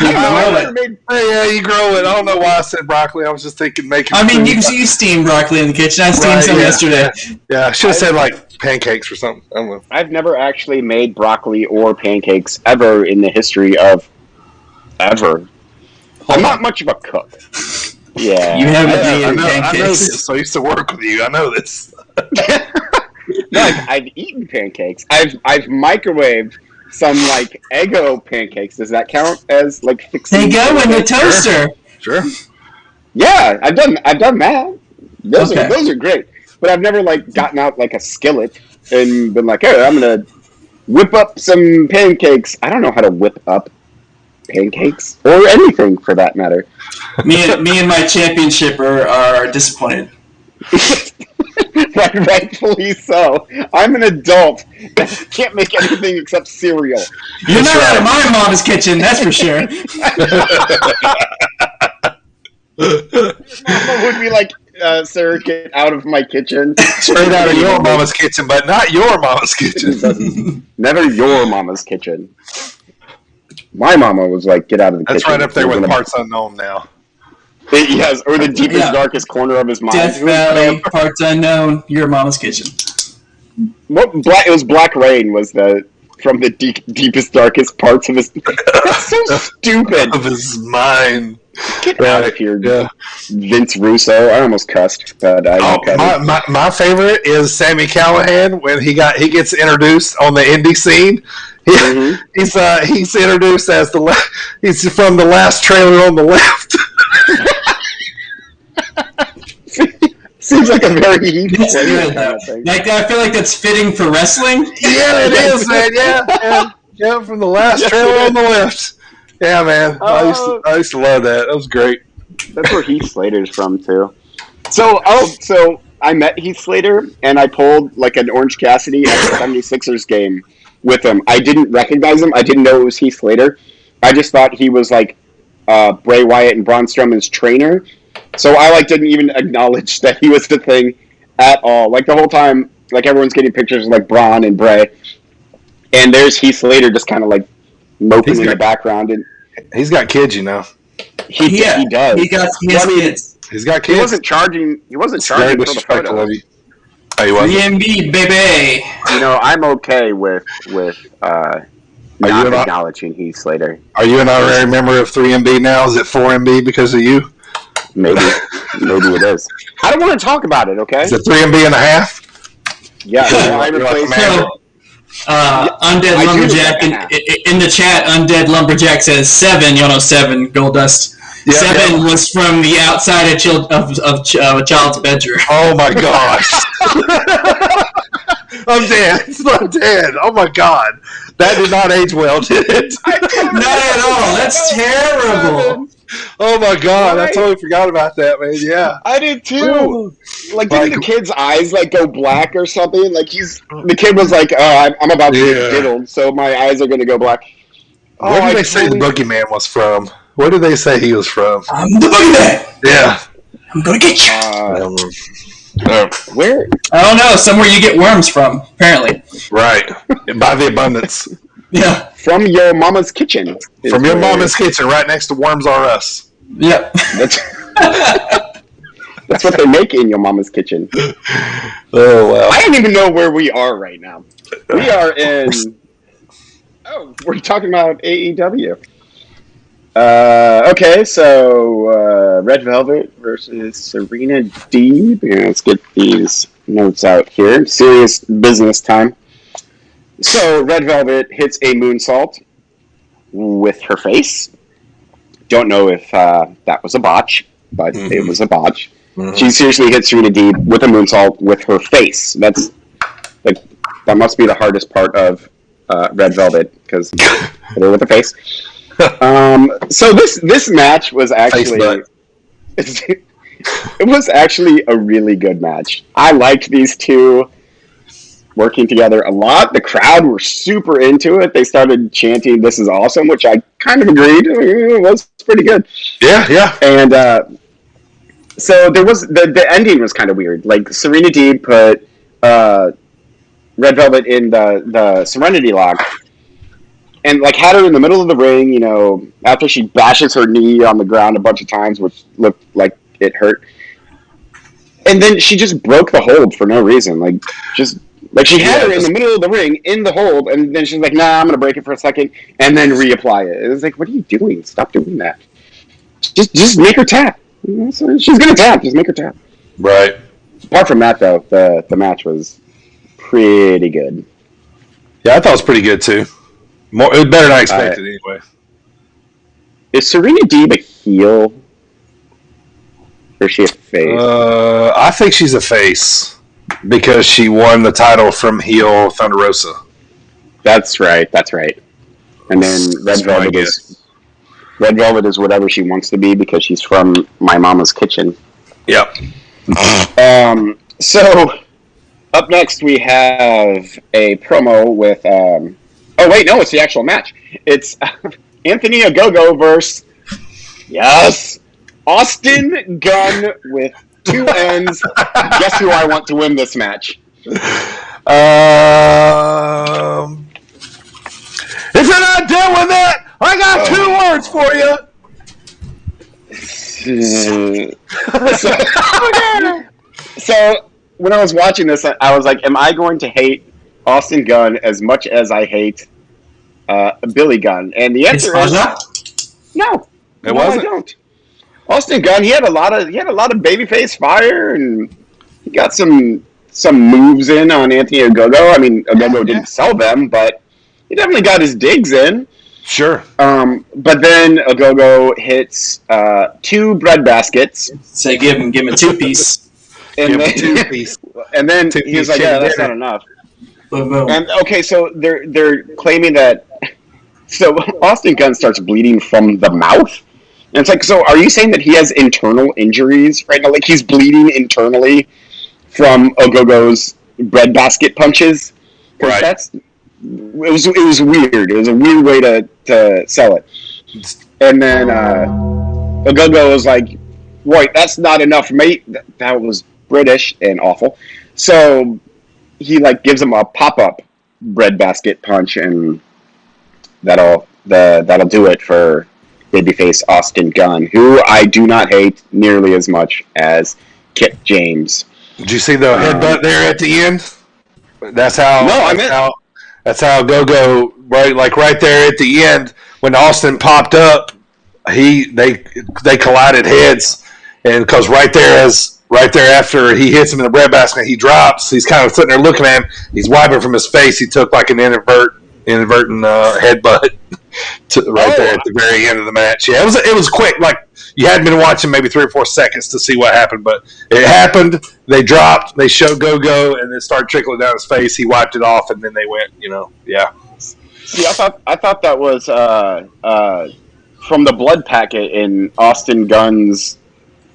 Yeah, you grow it. I don't know why I said broccoli. I was just thinking making. I mean, you steam broccoli in the kitchen. I steamed some yesterday. Yeah, I should have said like pancakes or something. I don't know. I've never actually made broccoli or pancakes ever in the history of ever. I'm not much of a cook. Yeah, you haven't made pancakes. I know this. I used to work with you. I know this. No, I've eaten pancakes. I've microwaved some like Eggo pancakes. Does that count as like fixing? They go in the toaster. Sure. Yeah, I've done that. Those are great. But I've never like gotten out like a skillet and been like, "Hey, I'm gonna whip up some pancakes." I don't know how to whip up pancakes or anything for that matter. Me and my championship are disappointed. Rightfully so. I'm an adult that can't make anything except cereal. You're not out of my mom's kitchen, that's for sure. Mama would be like, "Sir, get out of my kitchen." Straight out of your mama's kitchen, but not your mama's kitchen. Never your mama's kitchen. My mama was like, "Get out of the kitchen." That's right up there with Parts Unknown now. Yes, or the deepest, darkest corner of his mind. Death Valley, Parts Unknown, your mama's kitchen. It was Black Rain was from the deepest, darkest parts of his. That's so stupid. Of his mind. Get out of here, Vince Russo. I almost cussed, but my favorite is Sami Callihan when he gets introduced on the indie scene. He's introduced as he's from the last trailer on the left. Seems like a very Heath Slater kind of thing. Like, I feel like that's fitting for wrestling. Yeah, it is, man. Yeah, from the last trailer on the left. Yeah, man. I used to love that. That was great. That's where Heath Slater's from too. So I met Heath Slater and I pulled like an Orange Cassidy at the 76ers game with him. I didn't recognize him. I didn't know it was Heath Slater. I just thought he was like Bray Wyatt and Braun Strowman's trainer. So I didn't even acknowledge that he was the Thing at all. Like the whole time, like everyone's getting pictures of like Braun and Bray, and there's Heath Slater just kind of like moping in the background. And he's got kids, you know. He does. He has kids. He's got kids. He wasn't charging for the photo. Of you. Oh, he wasn't. 3MB, baby. You know, I'm okay with not acknowledging Heath Slater. Are you an honorary member of 3MB now? Is it 4MB because of you? Maybe it is. I don't want to talk about it. Okay. Is it 3MB and a half? Yeah. I replaced Undead Lumberjack in the chat. Undead Lumberjack says 7. You know, 7 Goldust. Yep, 7 was from the outside of a child's bedroom. Oh my gosh! I'm dead. Oh my god, that did not age well, did it? Not at all. That's terrible. Oh my god, I totally forgot about that, man. Yeah, I did too. Like, didn't the kid's eyes go black or something? Like the kid was like, "Oh, I'm about to get diddled, so my eyes are going to go black." Where did they say the Boogeyman was from? Where did they say he was from? I'm the Boogeyman. Yeah, I'm gonna get you. Where? I don't know. Somewhere you get worms from, apparently. Right, by the abundance. Yeah. From your mama's kitchen. From your mama's kitchen, right next to Worms R Us. Yep. That's what they make in your mama's kitchen. Oh, wow. I don't even know where we are right now. We are in... Oh, we're talking about AEW. Okay, so Red Velvet versus Serena Deeb. Let's get these notes out here. Serious business time. So Red Velvet hits a moonsault with her face. Don't know if that was a botch, but it was a botch. She seriously hit Serena Deeb with a moonsault with her face. That's like That must be the hardest part of Red Velvet, because they're with the face. So this match was actually it was actually a really good match. I liked these two working together a lot. The crowd were super into it. They started chanting, "This is awesome," which I kind of agreed. It was pretty good. Yeah. And so there was the ending was kind of weird. Like Serena Deeb put Red Velvet in the Serenity Lock, and like had her in the middle of the ring. You know, after she bashes her knee on the ground a bunch of times, which looked like it hurt. And then she just broke the hold for no reason. Like she had her in the middle of the ring in the hold, and then she's like, "Nah, I'm gonna break it for a second and then reapply it." It was like, what are you doing? Stop doing that. Just make her tap. She's gonna tap. Just make her tap. Right. Apart from that, though, the match was pretty good. Yeah, I thought it was pretty good too. It was better than I expected, anyway. Is Serena Deeb a heel? Or is she a face? I think she's a face because she won the title from heel Thunder Rosa. That's right. And then Red Velvet is whatever she wants to be because she's from My Mama's Kitchen. Yep. So up next we have a promo with it's the actual match. It's Anthony Ogogo versus Austin Gunn with 2 N's. Guess who I want to win this match? If you're not done with that, I got 2 words for you. So when I was watching this, I was like, am I going to hate Austin Gunn as much as I hate Billy Gunn? And the answer is no. It wasn't. I don't. Austin Gunn, he had a lot of babyface fire, and he got some moves in on Anthony Ogogo. I mean, Ogogo didn't sell them, but he definitely got his digs in. Sure. But then Ogogo hits 2 bread baskets. Say give him a 2-piece. And then he was like, "Yeah, that's not enough." And okay, so they're claiming that. So Austin Gunn starts bleeding from the mouth. And it's like, so are you saying that he has internal injuries right now? Like he's bleeding internally from Ogogo's breadbasket punches? Right. It was weird. It was a weird way to sell it. And then Ogogo was like, "Wait, that's not enough, mate." That was British and awful. So he like gives him a pop-up breadbasket punch, and that'll do it for babyface Austin Gunn, who I do not hate nearly as much as Kip James. Did you see the headbutt there at the end? That's how Go-Go, right there at the end when Austin popped up, they collided heads, and because right there after he hits him in the breadbasket, he drops. He's kind of sitting there looking at him. He's wiping from his face. He took like an inadvertent headbutt there at the very end of the match. Yeah, it was quick. Like you had been watching maybe 3 or 4 seconds to see what happened, but it happened. They dropped. They showed Go-Go, and it started trickling down his face. He wiped it off, and then they went. Yeah. See, I thought that was from the blood packet in Austin Gunn's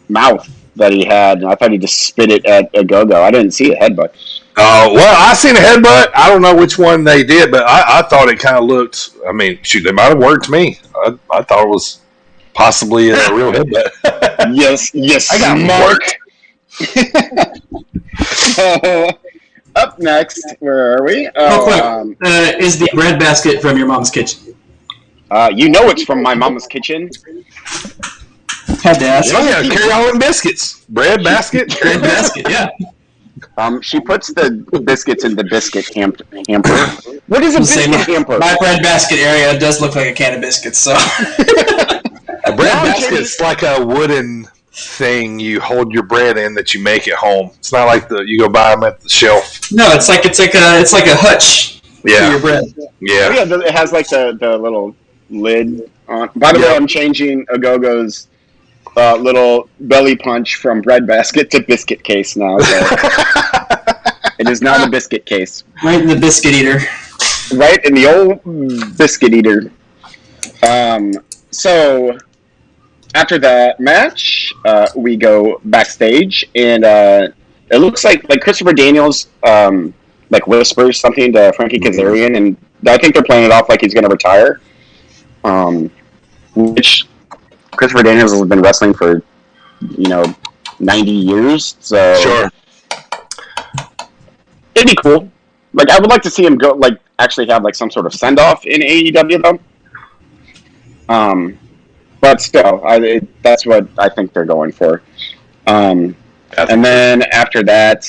mouth that he had, and I thought he just spit it at a Go-Go. I didn't see a headbutt. Well, I seen a headbutt. I don't know which one they did, but I thought it kind of looked. I mean, shoot, they might have worked me. I thought it was possibly a real headbutt. Yes. I got marked. Up next, where are we? Is the bread basket from your mom's kitchen? You know it's from my mama's kitchen. Had to ask. Yeah, Carrillo and biscuits. Bread basket. Bread basket, yeah. She puts the biscuits in the biscuit hamper. What is a biscuit hamper? My bread basket area does look like a can of biscuits, so. A bread basket's like a wooden thing you hold your bread in that you make at home. It's not like you go buy them at the shelf. No, it's like a hutch for your bread. Yeah. Oh, yeah, it has like the little lid on. By the way, I'm changing Ogogo's little belly punch from bread basket to biscuit case now. So. It is not a biscuit case. Right in the biscuit eater. Right in the old biscuit eater. So after that match, we go backstage, and it looks like Christopher Daniels whispers something to Frankie Kazarian, and I think they're playing it off like he's going to retire. Which Christopher Daniels has been wrestling for 90 years, so Sure. it'd be cool. I would like to see him go, actually have some sort of send off in AEW though. But still, that's what I think they're going for. And then after that,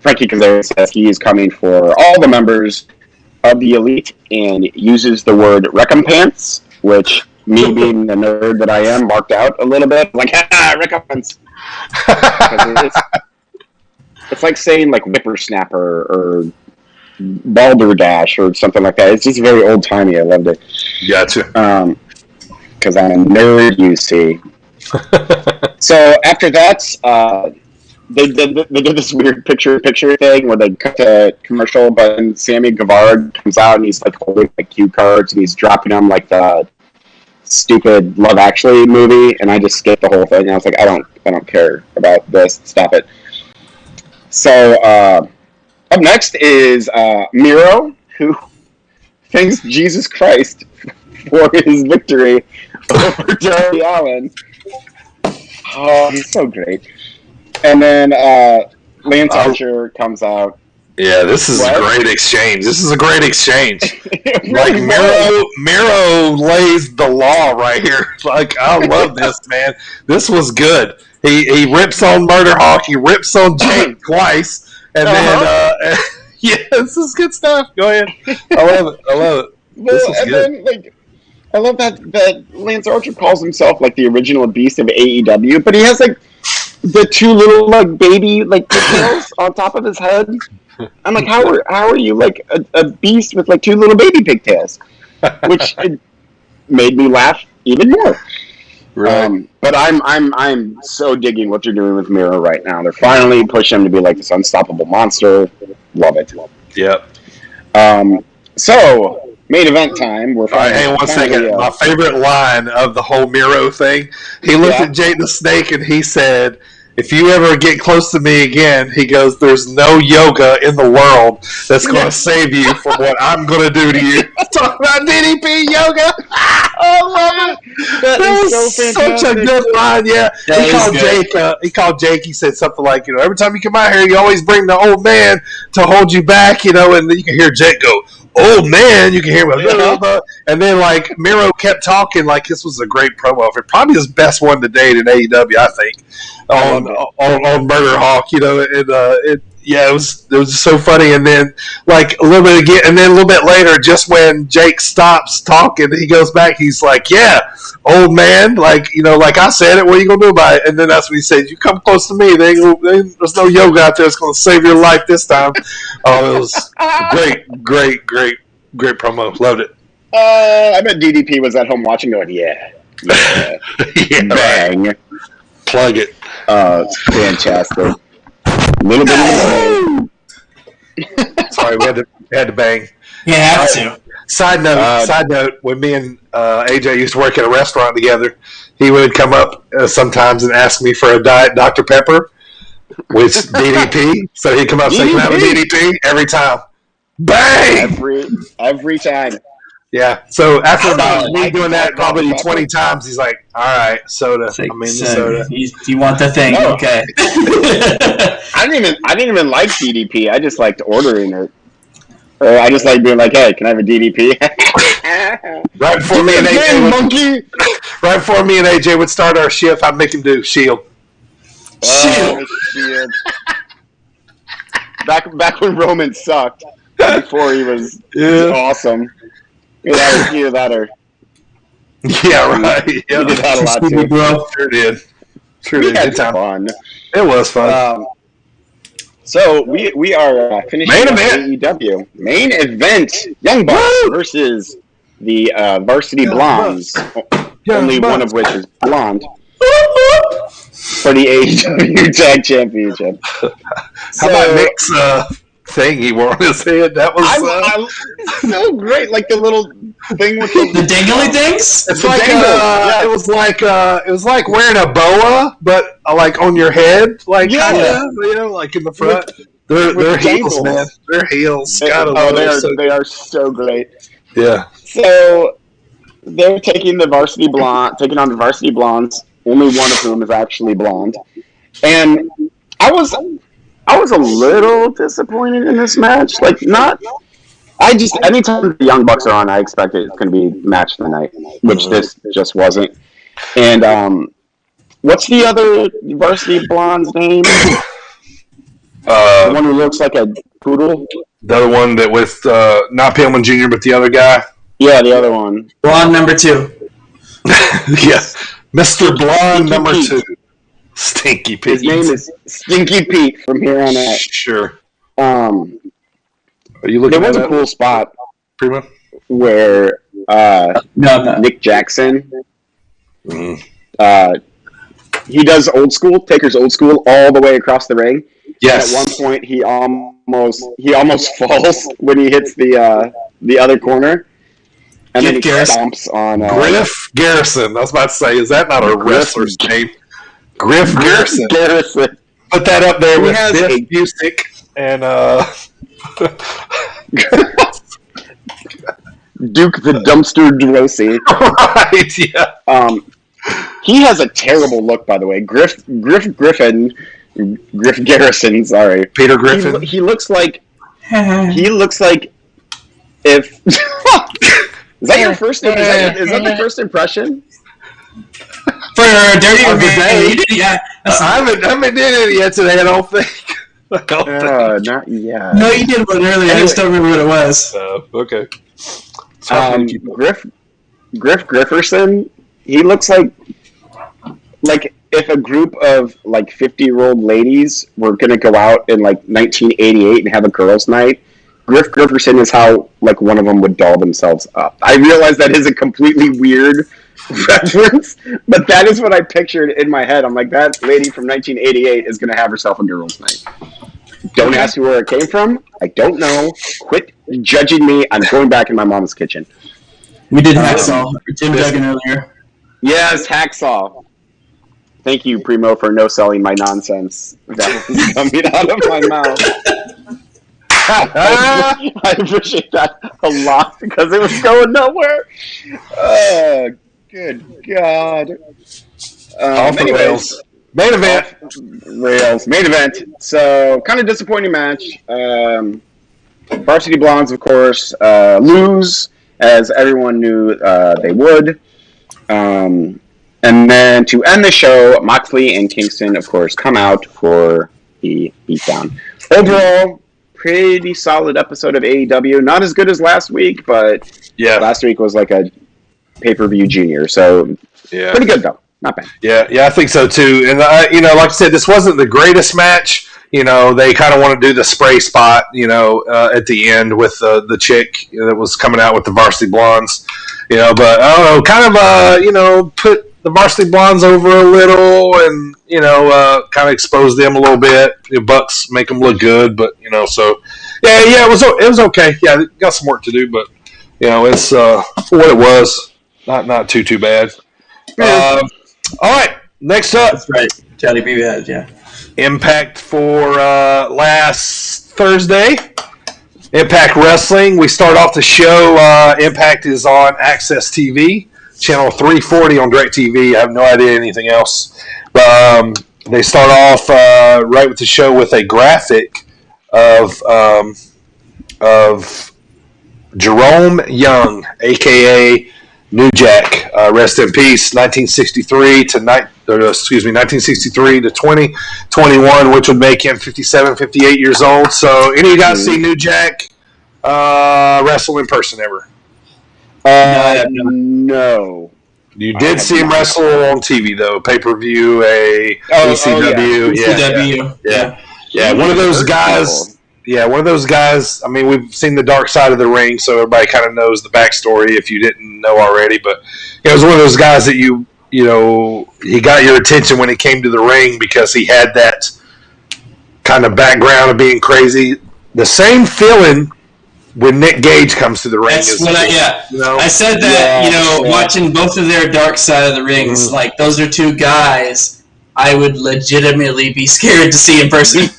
Frankie Kazarian says he is coming for all the members of the Elite and uses the word recompense, which me being the nerd that I am marked out a little bit. Recompense. It's like saying whippersnapper or balderdash or something like that. It's just very old timey. I loved it. Gotcha. Because I'm a nerd, you see. So after that, they did this weird picture thing where they cut the commercial, but then Sammy Guevara comes out and he's holding cue cards and he's dropping them like the stupid Love Actually movie, and I just skipped the whole thing. I was like, I don't care about this. Stop it. So up next is Miro, who thanks Jesus Christ for his victory over Darby Allin. Oh, he's so great. And then Lance Archer comes out. Yeah, this is a great exchange. This is a great exchange. Miro lays the law right here. I love this, man. This was good. He rips on Murder Hawk. He rips on Jake twice. And then, this is good stuff. Go ahead. I love it. This is good. Then, I love that Lance Archer calls himself the original beast of AEW, but he has the two little baby pigtails on top of his head. I'm how are you a beast with two little baby pigtails? Which made me laugh even more. Right. But I'm so digging what they're doing with Miro right now. They're finally pushing him to be this unstoppable monster. Love it. Yep. So main event time. We're finally, hang on one second. My favorite line of the whole Miro thing. He looked at Jake the Snake and he said, "If you ever get close to me again," he goes, "there's no yoga in the world that's going to save you from what I'm going to do to you." Talking about DDP yoga. I love it. That was so such a good line. Yeah, he called Jake. He said something like, every time you come out here, you always bring the old man to hold you back, and then you can hear Jake go, "Old man," you can hear him, and then Miro kept talking this was a great promo. Probably his best one to date in AEW, I think. On Murder Hawk, it was so funny. And then a little bit again, and then a little bit later, just when Jake stops talking, he goes back. He's like, "Yeah, old man, like I said it. What are you gonna do about it?" And then that's when he said, "You come close to me. There's no yoga out there that's gonna save your life this time." Oh, it was great promo. Loved it. I bet DDP was at home watching, going, "Yeah, bang." Right. Plug it. It's fantastic. A little bit of Sorry, we had to bang. You have to. Side note, when me and AJ used to work at a restaurant together, he would come up sometimes and ask me for a Diet Dr. Pepper with DDP. So he'd come up and say, "Can I have a DDP?" Every time. Bang! Every time. Yeah. So after about me doing that probably 20 times, he's like, "All right, soda. I'm in the soda." You want the thing? Oh. Okay. I didn't even like DDP. I just liked ordering it. Or I just like being like, "Hey, can I have a DDP?" Right before me and AJ would start our shift, I'd make him do Shield. Shield. Back when Roman sucked, before he was awesome. Either that or yeah, right. Yeah. We did that a lot too. Bro. Sure did. We had fun. It was fun. So we are finishing main event. AEW main event. Young Bucks versus the Varsity Blondes. Only one of which is blonde. for the AEW Tag Championship. How about Nick's thing he wore on his head? That was so great. Like the little thing with the dangly things. It's like it was like wearing a boa, but like on your head, like like in the front. They're heels, man. They're heels. They are so great. Yeah. So they're taking on the Varsity Blondes. Only one of whom is actually blonde, and I was a little disappointed in this match. Anytime the Young Bucks are on, I expect it's going to be match of the night, which this just wasn't. And what's the other Varsity Blonde's name? The one who looks like a poodle. The other one that with not Pillman Jr., but the other guy. Yeah, the other one. Blonde number 2. Yes, Mr. Blonde number 2. Stinky Pete. His name is Stinky Pete from here on out. Sure. Are you looking there was at a cool spot Primo? Where No. Nick Jackson he does old school, Taker's old school all the way across the ring. Yes. And at one point he almost falls when he hits the other corner. And then he stomps on Griff Garrison. I was about to say, is that not a wrestler's name? Griff Garrison. Put that up there with Biff Busick and Duke the Dumpster Drosy. Right, yeah. He has a terrible look, by the way. Griff Garrison, sorry. Peter Griffin. He looks like if is that your first is that the first impression? For Dirty Man, yeah. I haven't did it yet today, I don't think. Not yet. No, you did one earlier. Anyway. I just don't remember what it was. Okay. Griff Grifferson, he looks like if a group of 50-year-old ladies were going to go out in 1988 and have a girls' night, Griff Grifferson is how one of them would doll themselves up. I realize that is a completely weird reference, but that is what I pictured in my head. I'm like, that lady from 1988 is going to have herself a girls' night. Don't ask me where it came from. I don't know. Quit judging me. I'm going back in my mom's kitchen. We did Hacksaw. Tim Duggan earlier. Yes, Hacksaw. Thank you, Primo, for no selling my nonsense that was coming out of my mouth. I appreciate that a lot because it was going nowhere. Good God. Anyways, main event. Main event. So, kind of disappointing match. Varsity Blondes, of course, lose, as everyone knew they would. And then to end the show, Moxley and Kingston, of course, come out for the beatdown. Overall, pretty solid episode of AEW. Not as good as last week, but last week was like a pay-per-view junior. So pretty good, though. Not bad. Yeah, I think so, too. And, like I said, this wasn't the greatest match. They kind of want to do the spray spot, at the end with the chick that was coming out with the Varsity Blondes. But I don't know, kind of, put the Varsity Blondes over a little and, kind of expose them a little bit. The Bucks make them look good, but, so, it was okay. Yeah, got some work to do, but, it's for what it was, not too bad. All right, next up. That's right. Johnny B. Yeah. Impact for last Thursday. Impact Wrestling. We start off the show. Impact is on Access TV, channel 340 on DirecTV. I have no idea anything else. They start off right with the show with a graphic of Jerome Young, a.k.a. New Jack, rest in peace. 1963 to 2021, which would make him 57, 58 years old. So, any of you guys see New Jack wrestle in person ever? No. You did see him wrestle on TV though, pay-per-view, ECW. Yeah. One of those guys. Yeah, one of those guys. I mean, we've seen the dark side of the ring, so everybody kind of knows the backstory if you didn't know already. But it was one of those guys that you he got your attention when he came to the ring because he had that kind of background of being crazy. The same feeling when Nick Gage comes to the ring. That's what I said that, watching both of their dark side of the rings, like those are two guys I would legitimately be scared to see in person.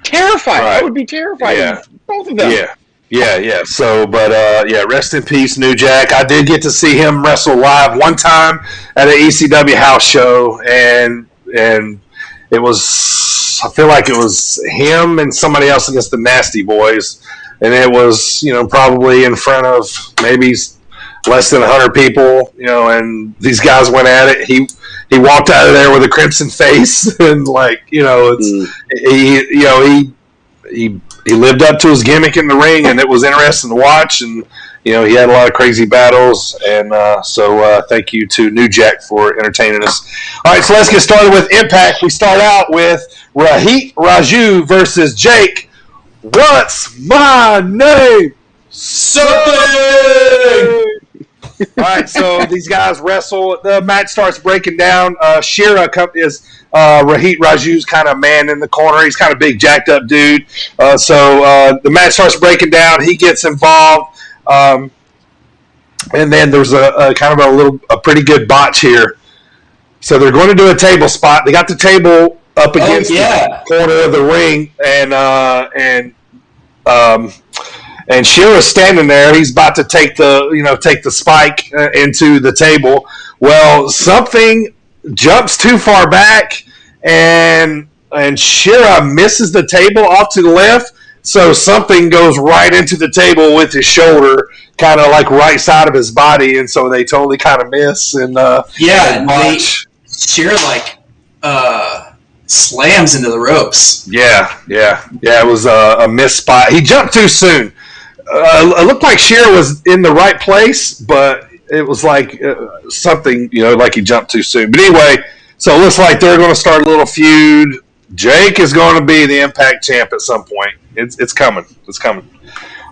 Terrified. Right. I would be terrified. Yeah. Both of them. Yeah. So, but rest in peace, New Jack. I did get to see him wrestle live one time at an ECW house show, and it was, I feel like it was him and somebody else against the Nasty Boys, and it was, probably in front of maybe less than 100 people, and these guys went at it. He walked out of there with a crimson face, and he lived up to his gimmick in the ring, and it was interesting to watch. And he had a lot of crazy battles, and so thank you to New Jack for entertaining us. All right, so let's get started with Impact. We start out with Raju versus Jake. What's my name? Something! All right, so these guys wrestle. The match starts breaking down. Shira is Raju's kind of man in the corner. He's kind of big, jacked up dude. So the match starts breaking down. He gets involved, and then there's a kind of a pretty good botch here. So they're going to do a table spot. They got the table up against the corner of the ring, and Shira's standing there. He's about to take the spike into the table. Well, something jumps too far back, and Shira misses the table off to the left. So something goes right into the table with his shoulder, kind of like right side of his body, and so they totally kind of miss. And Shira slams into the ropes. Yeah. It was a missed spot. He jumped too soon. It looked like Shira was in the right place, but it was like something, like he jumped too soon. But anyway, so it looks like they're going to start a little feud. Jake is going to be the Impact champ at some point. It's coming. It's coming.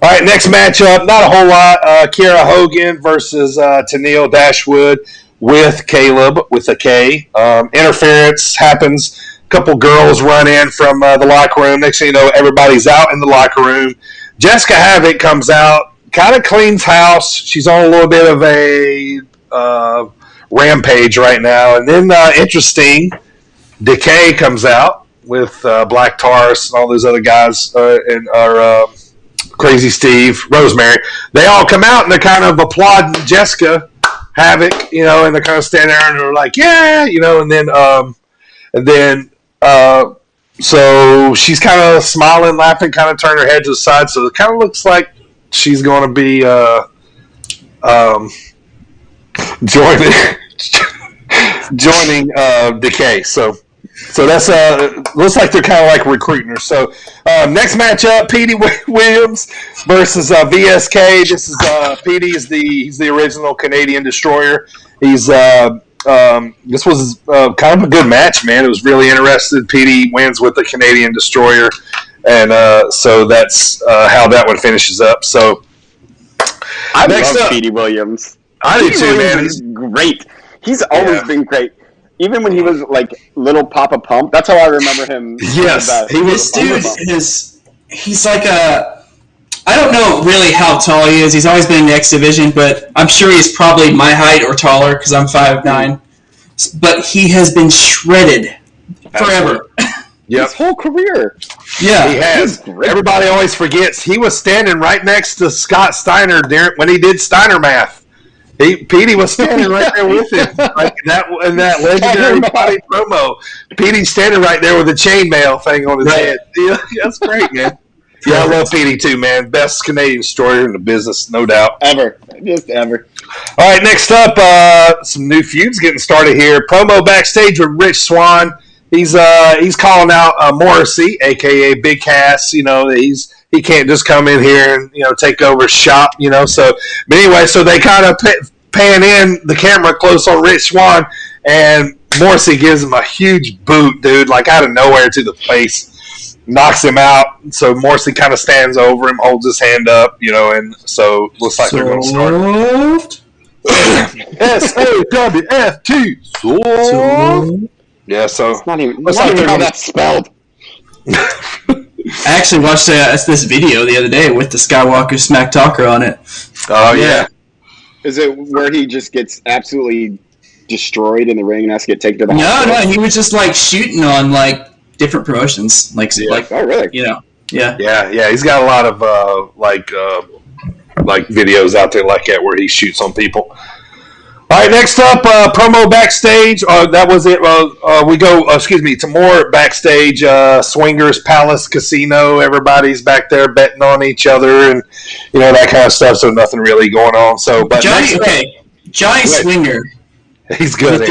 All right, next matchup, not a whole lot. Kiera Hogan versus Tennille Dashwood with Caleb, with a K. Interference happens. A couple girls run in from the locker room. Next thing you know, everybody's out in the locker room. Jessica Havoc comes out, kind of cleans house. She's on a little bit of a rampage right now. And then, interesting, Decay comes out with Black Taurus and all those other guys and our Crazy Steve, Rosemary. They all come out and they're kind of applauding Jessica Havoc, and they're kind of standing there and they're like, yeah, and then so she's kind of smiling, laughing, kind of turning her head to the side. So it kind of looks like she's going to be joining Decay. So that's looks like they're kind of like recruiting her. So next matchup, Petey Williams versus VSK. This is Petey he's the original Canadian Destroyer. He's this was kind of a good match, man. It was really interesting. Petey wins with the Canadian Destroyer, and so that's how that one finishes up. So I love Petey Williams. I do too, man. He's great. He's always been great. Even when he was like little Papa Pump, that's how I remember him. Yes, this dude he's like I don't know really how tall he is. He's always been in the X Division, but I'm sure he's probably my height or taller because I'm 5'9". But he has been shredded forever. Yep. His whole career. Yeah, he has. Everybody always forgets he was standing right next to Scott Steiner when he did Steiner Math. Petey was standing right there with him, like that legendary body promo. Petey's standing right there with the chainmail thing on his head. Yeah, that's great, man. Yeah, I love Petey too, man. Best Canadian Destroyer in the business, no doubt. Ever. Just ever. All right, next up, some new feuds getting started here. Promo backstage with Rich Swann. He's calling out Morrissey, a.k.a. Big Cass. He can't just come in here and, take over shop, So, but anyway, so they kind of pan in the camera close on Rich Swann, and Morrissey gives him a huge boot, dude, like out of nowhere to the face. Knocks him out, so Morrissey kind of stands over him, holds his hand up, and so looks like they're going to start. SAWFT. Yeah, so It's not even how that's spelled. I actually watched this video the other day with the Skywalker Smack Talker on it. Oh, yeah. Is it where he just gets absolutely destroyed in the ring and has to get taken to the hospital? No, he was just like shooting on like different promotions, oh really? Yeah. He's got a lot of like videos out there like that where he shoots on people. All right, next up, promo backstage. That was it. We go, to more backstage. Swingers Palace Casino. Everybody's back there betting on each other and that kind of stuff. So nothing really going on. So, but Johnny Swinger. He's good.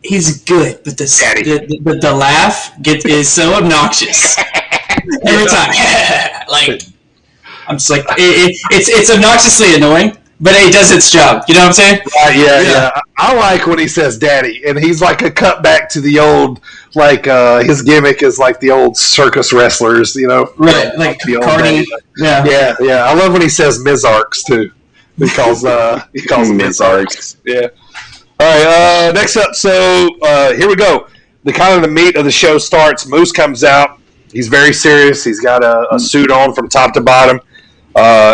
He's good, but the laugh is so obnoxious every time. I'm just like it's obnoxiously annoying. But it does its job. You know what I'm saying? Yeah. I like when he says daddy. And he's like a cutback to the old, his gimmick is like the old circus wrestlers, Right, like the old Cardi. Yeah. I love when he says Mizarks, too. He calls them Mizarks. Yeah. All right, next up. So, here we go. The meat of the show starts. Moose comes out. He's very serious. He's got a suit on from top to bottom.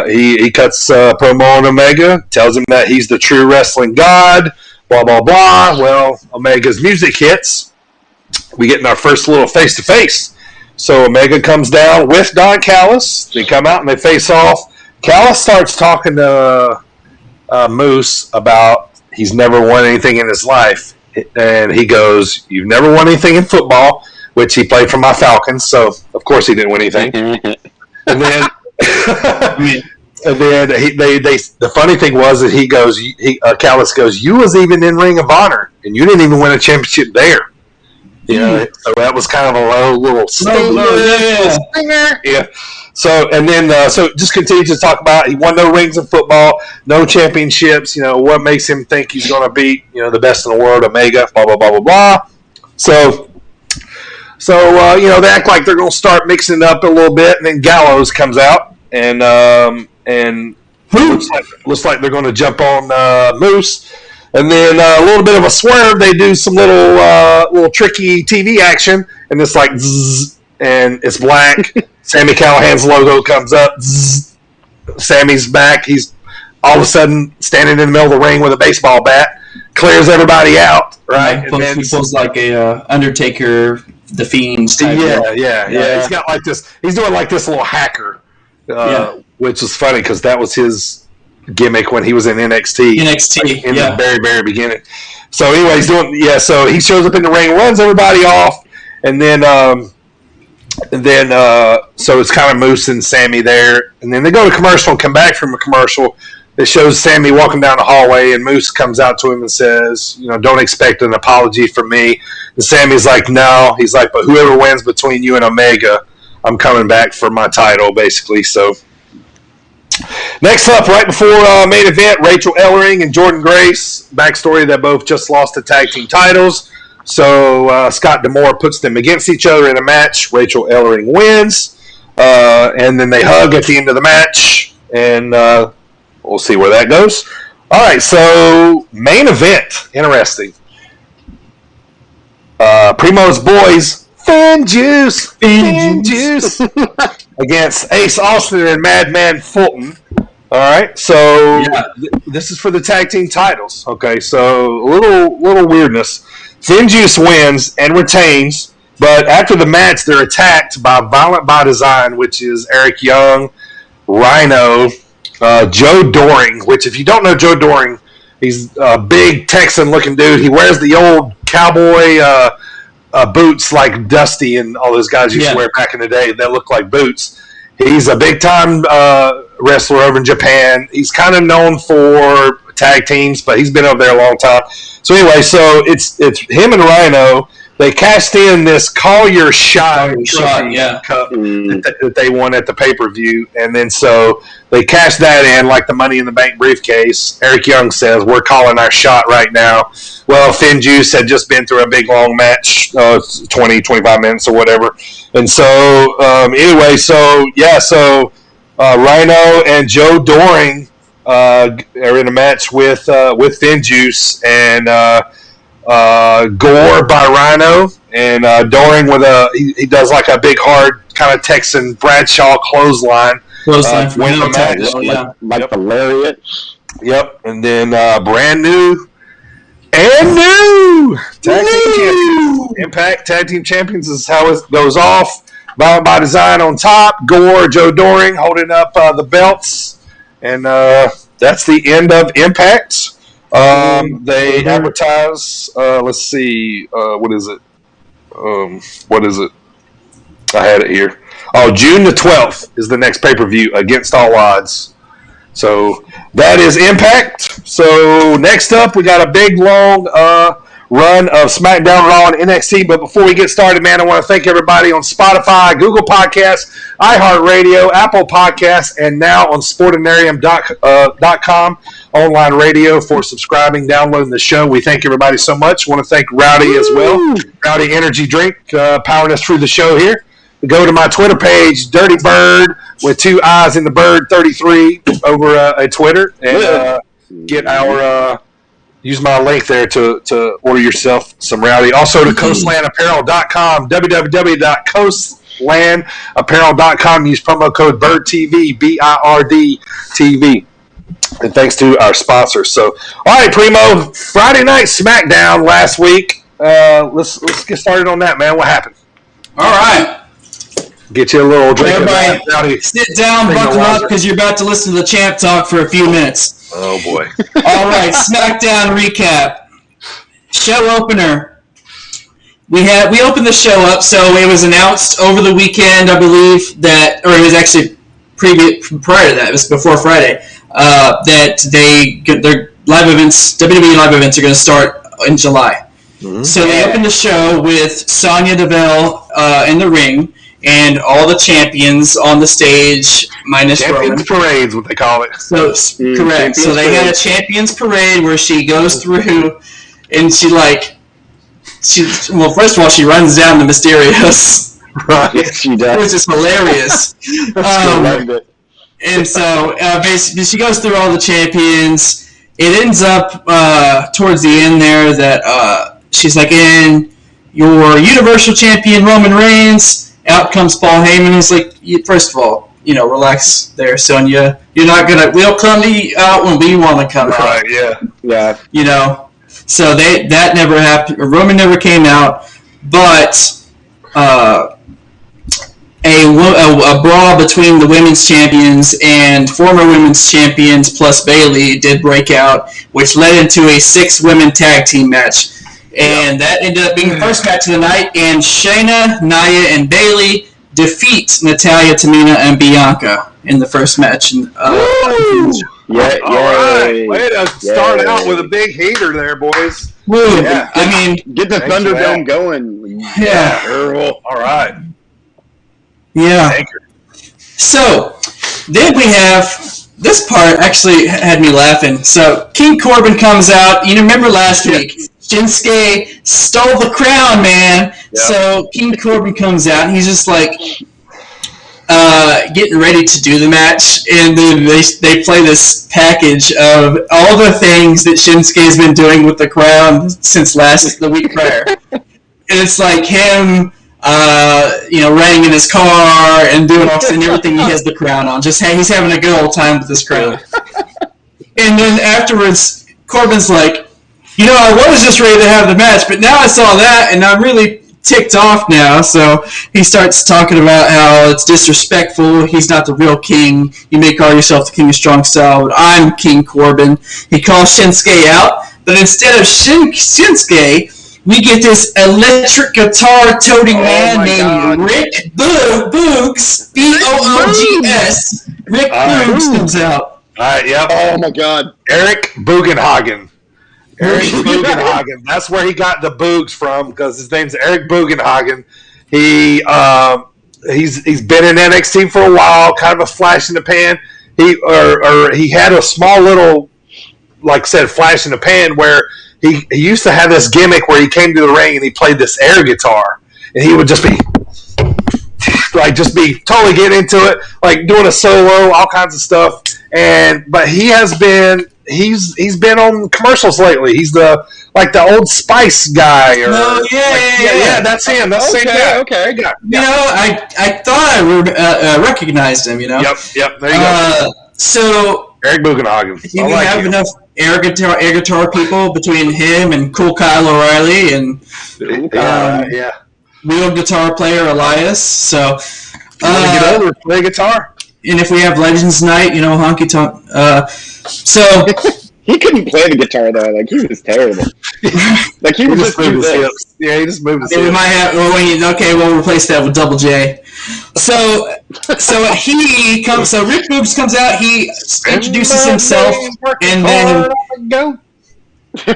He cuts promo on Omega, tells him that he's the true wrestling god, blah, blah, blah. Well, Omega's music hits. We get in our first little face-to-face. So Omega comes down with Don Callis. They come out and they face off. Callis starts talking to Moose about he's never won anything in his life. And he goes, "You've never won anything in football," which he played for my Falcons, so of course he didn't win anything. And then... and then the funny thing was that he goes, Callis goes, "You was even in Ring of Honor, and you didn't even win a championship there." So that was kind of a low little stinger. Yeah. So and then so just continues to talk about he won no rings in football, no championships. What makes him think he's going to beat the best in the world, Omega? Blah blah blah blah blah. So they act like they're going to start mixing it up a little bit, and then Gallows comes out, and looks like they're going to jump on Moose, and then a little bit of a swerve. They do some little tricky TV action, and it's like zzz, and it's black. Sami Callihan's logo comes up. Zzz. Sammy's back. He's all of a sudden standing in the middle of the ring with a baseball bat, clears everybody out, right? He pulls like a Undertaker. The Fiend type. Yeah. He's got like this. He's doing like this little hacker, which is funny because that was his gimmick when he was in NXT. In the very, very beginning. So anyway, he's doing So he shows up in the ring, runs everybody off, and then so it's kind of Moose and Sammy there, and then they go to commercial and come back from a commercial. It shows Sammy walking down the hallway, and Moose comes out to him and says, "Don't expect an apology from me." And Sammy's like, "No." He's like, "But whoever wins between you and Omega, I'm coming back for my title," basically. So next up, right before main event, Rachel Ellering and Jordan Grace. Backstory, they both just lost the tag team titles. So Scott D'Amore puts them against each other in a match. Rachel Ellering wins. And then they hug at the end of the match. And we'll see where that goes. All right, so main event. Interesting. Primo's boys, Finn Juice against Ace Austin and Madman Fulton. All right, so this is for the tag team titles. Okay, so a little weirdness. Finn Juice wins and retains, but after the match, they're attacked by Violent by Design, which is Eric Young, Rhino, Joe Doring, which if you don't know Joe Doring, he's a big Texan-looking dude. He wears the old cowboy boots like Dusty and all those guys used to wear back in the day that look like boots. He's a big-time wrestler over in Japan. He's kind of known for tag teams, but he's been over there a long time. So anyway, so it's him and Rhino. They cashed in this Call Your Shot cup that they won at the pay-per-view, and then so they cashed that in like the Money in the Bank briefcase. Eric Young says, "We're calling our shot right now." Well, Finn Juice had just been through a big, long match, 20, 25 minutes or whatever. And so, anyway, so Rhino and Joe Doring are in a match with Thin Juice and Gore by Rhino, and Doring with he does like a big hard kind of Texan Bradshaw clothesline. Win the match. Like the lariat. Yep, and then brand new tag team champions. Impact tag team champions is how it goes off. Violent by Design on top. Gore, Joe Doring holding up the belts, and that's the end of Impact. They advertise. Let's see. What is it? I had it here. Oh, June the 12th is the next pay-per-view, Against All Odds. So that is Impact. So next up, we got a big, long run of SmackDown, Raw, and NXT. But before we get started, man, I want to thank everybody on Spotify, Google Podcasts, iHeartRadio, Apple Podcasts, and now on Sportinarium.com online radio for subscribing, downloading the show. We thank everybody so much. I want to thank Rowdy as well. Rowdy Energy Drink powering us through the show here. Go to my Twitter page, Dirty Bird, with 2 eyes in the bird 33 over at Twitter, and get our use my link there to order yourself some Rowdy. Also to coastlandapparel.com, www.coastlandapparel.com. Use promo code BIRDTV, BIRD-TV. And thanks to our sponsors. So, all right, Primo, Friday Night SmackDown last week. Let's get started on that, man. What happened? All right. Get you a little drink. Everybody, sit down, buckle up, because you're about to listen to the champ talk for a few minutes. Oh, boy. All right, SmackDown recap. Show opener. We opened the show up, so it was announced over the weekend, I believe, or it was actually prior to that, it was before Friday, that their live events, WWE live events, are going to start in July. Mm-hmm. So they opened the show with Sonya Deville in the ring, and all the champions on the stage, minus Champions Roman. Parade is what they call it. So correct. So they had a Champions Parade where she goes through, and well, first of all, she runs down the Mysterios. Right. Yes, she does. Which is hilarious. And so basically, she goes through all the champions. It ends up towards the end there that she's like, in your Universal Champion Roman Reigns. Out comes Paul Heyman. He's like, first of all, relax there, Sonya. You're not gonna. We'll come to you out when we want to come out. Right? Yeah. So that never happened. Roman never came out, but a brawl between the women's champions and former women's champions plus Bayley did break out, which led into a 6-women tag team match. And that ended up being the first match of the night, and Shayna, Nia, and Bayley defeat Natalya, Tamina, and Bianca in the first match. All right. Way to start out with a big heater there, boys. Woo. Yeah. I mean, get the Thunderdome going. Yeah. Girl. All right. Yeah. So, then we have... This part actually had me laughing. So, King Corbin comes out. You remember last week, Shinsuke stole the crown, man. Yep. So, King Corbin comes out, and he's just like getting ready to do the match. And then they play this package of all the things that Shinsuke's been doing with the crown since the week prior. And it's like him... riding in his car and doing and everything. He has the crown on. He's having a good old time with this crown. And then afterwards, Corbin's like, I was just ready to have the match, but now I saw that, and I'm really ticked off now. So he starts talking about how it's disrespectful. He's not the real king. You may call yourself the king of strong style, but I'm King Corbin. He calls Shinsuke out, but instead of Shinsuke, we get this electric guitar-toting man named Rick Boogs, B-O-O-G-S. Rick Boogs comes out. All right, yep. Oh, my God. Eric Bugenhagen. Eric Bugenhagen. That's where he got the Boogs from, because his name's Eric Bugenhagen. He's been in NXT for a while, kind of a flash in the pan. He had a small little, like I said, flash in the pan where he used to have this gimmick where he came to the ring and he played this air guitar, and he would just be totally getting into it, like doing a solo, all kinds of stuff. but he's been on commercials lately. He's the Old Spice guy. Yeah, that's him. That's the same guy. Okay. You know, I thought I recognized him. You know. Yep. There you go. So Eric Bugenhagen. You have enough air guitar people between him and Cool Kyle O'Reilly and real guitar player Elias. So you want to get over and play guitar? And if we have Legends Night, you know, honky tonk. So he couldn't play the guitar though. Like he was terrible. Like he was just moved his hips. Yeah, he just moved his hips. We might have. We'll replace that with Double J. So he comes. So Rick Boogs comes out. He introduces himself, and then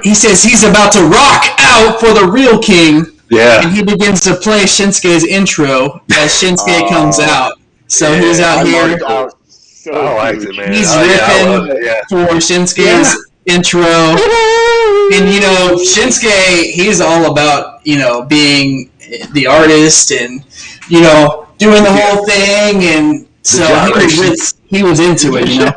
he says he's about to rock out for the real king. Yeah. And he begins to play Shinsuke's intro as Shinsuke comes out. So he's out here. I liked it, man. He's ripping for Shinsuke's intro. And, you know, Shinsuke, he's all about, you know, being the artist and, you know, doing the whole thing. And so he was into it, you know.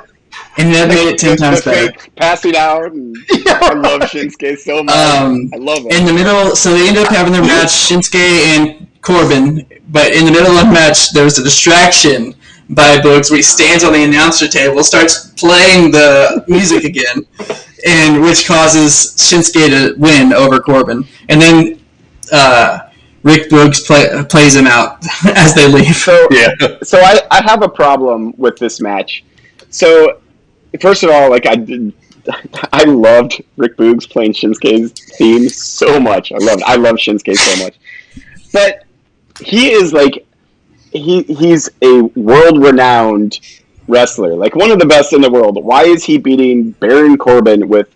And that made it 10 times better. Passing out. I love Shinsuke so much. I love it. In the middle, so they end up having their match, Shinsuke and Corbin. But in the middle of the match, there was a distraction by Boogs where he stands on the announcer table, starts playing the music again, and which causes Shinsuke to win over Corbin. And then Rick Boogs plays him out as they leave. So I have a problem with this match. So first of all, like I loved Rick Boogs playing Shinsuke's theme so much. I love Shinsuke so much. But he is like he's a world-renowned wrestler, like one of the best in the world. Why is he beating Baron Corbin with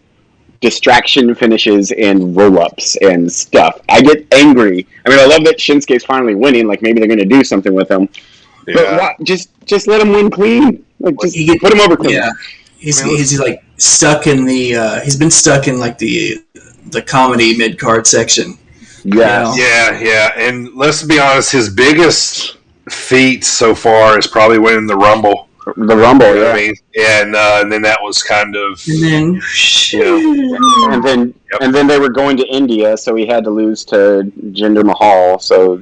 distraction finishes and roll-ups and stuff? I get angry. I mean, I love that Shinsuke's finally winning. Like maybe they're going to do something with him. But just let him win clean. Like just put him over clean. Yeah, he's like stuck in the. He's been stuck in like the comedy mid-card section. Yeah. Yeah. And let's be honest, his biggest feat so far is probably winning the Rumble. The Rumble, I mean, and then that was kind of. And then, and then they were going to India, so he had to lose to Jinder Mahal, so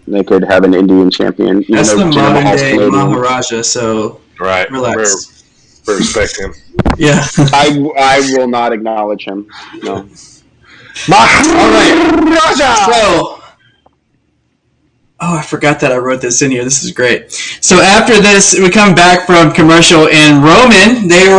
they could have an Indian champion. That's the modern day Maharaja. So relax. We respect him. Yeah. I will not acknowledge him. No. Maharaja. So. Oh, I forgot that I wrote this in here. This is great. So after this, we come back from commercial, and Roman, they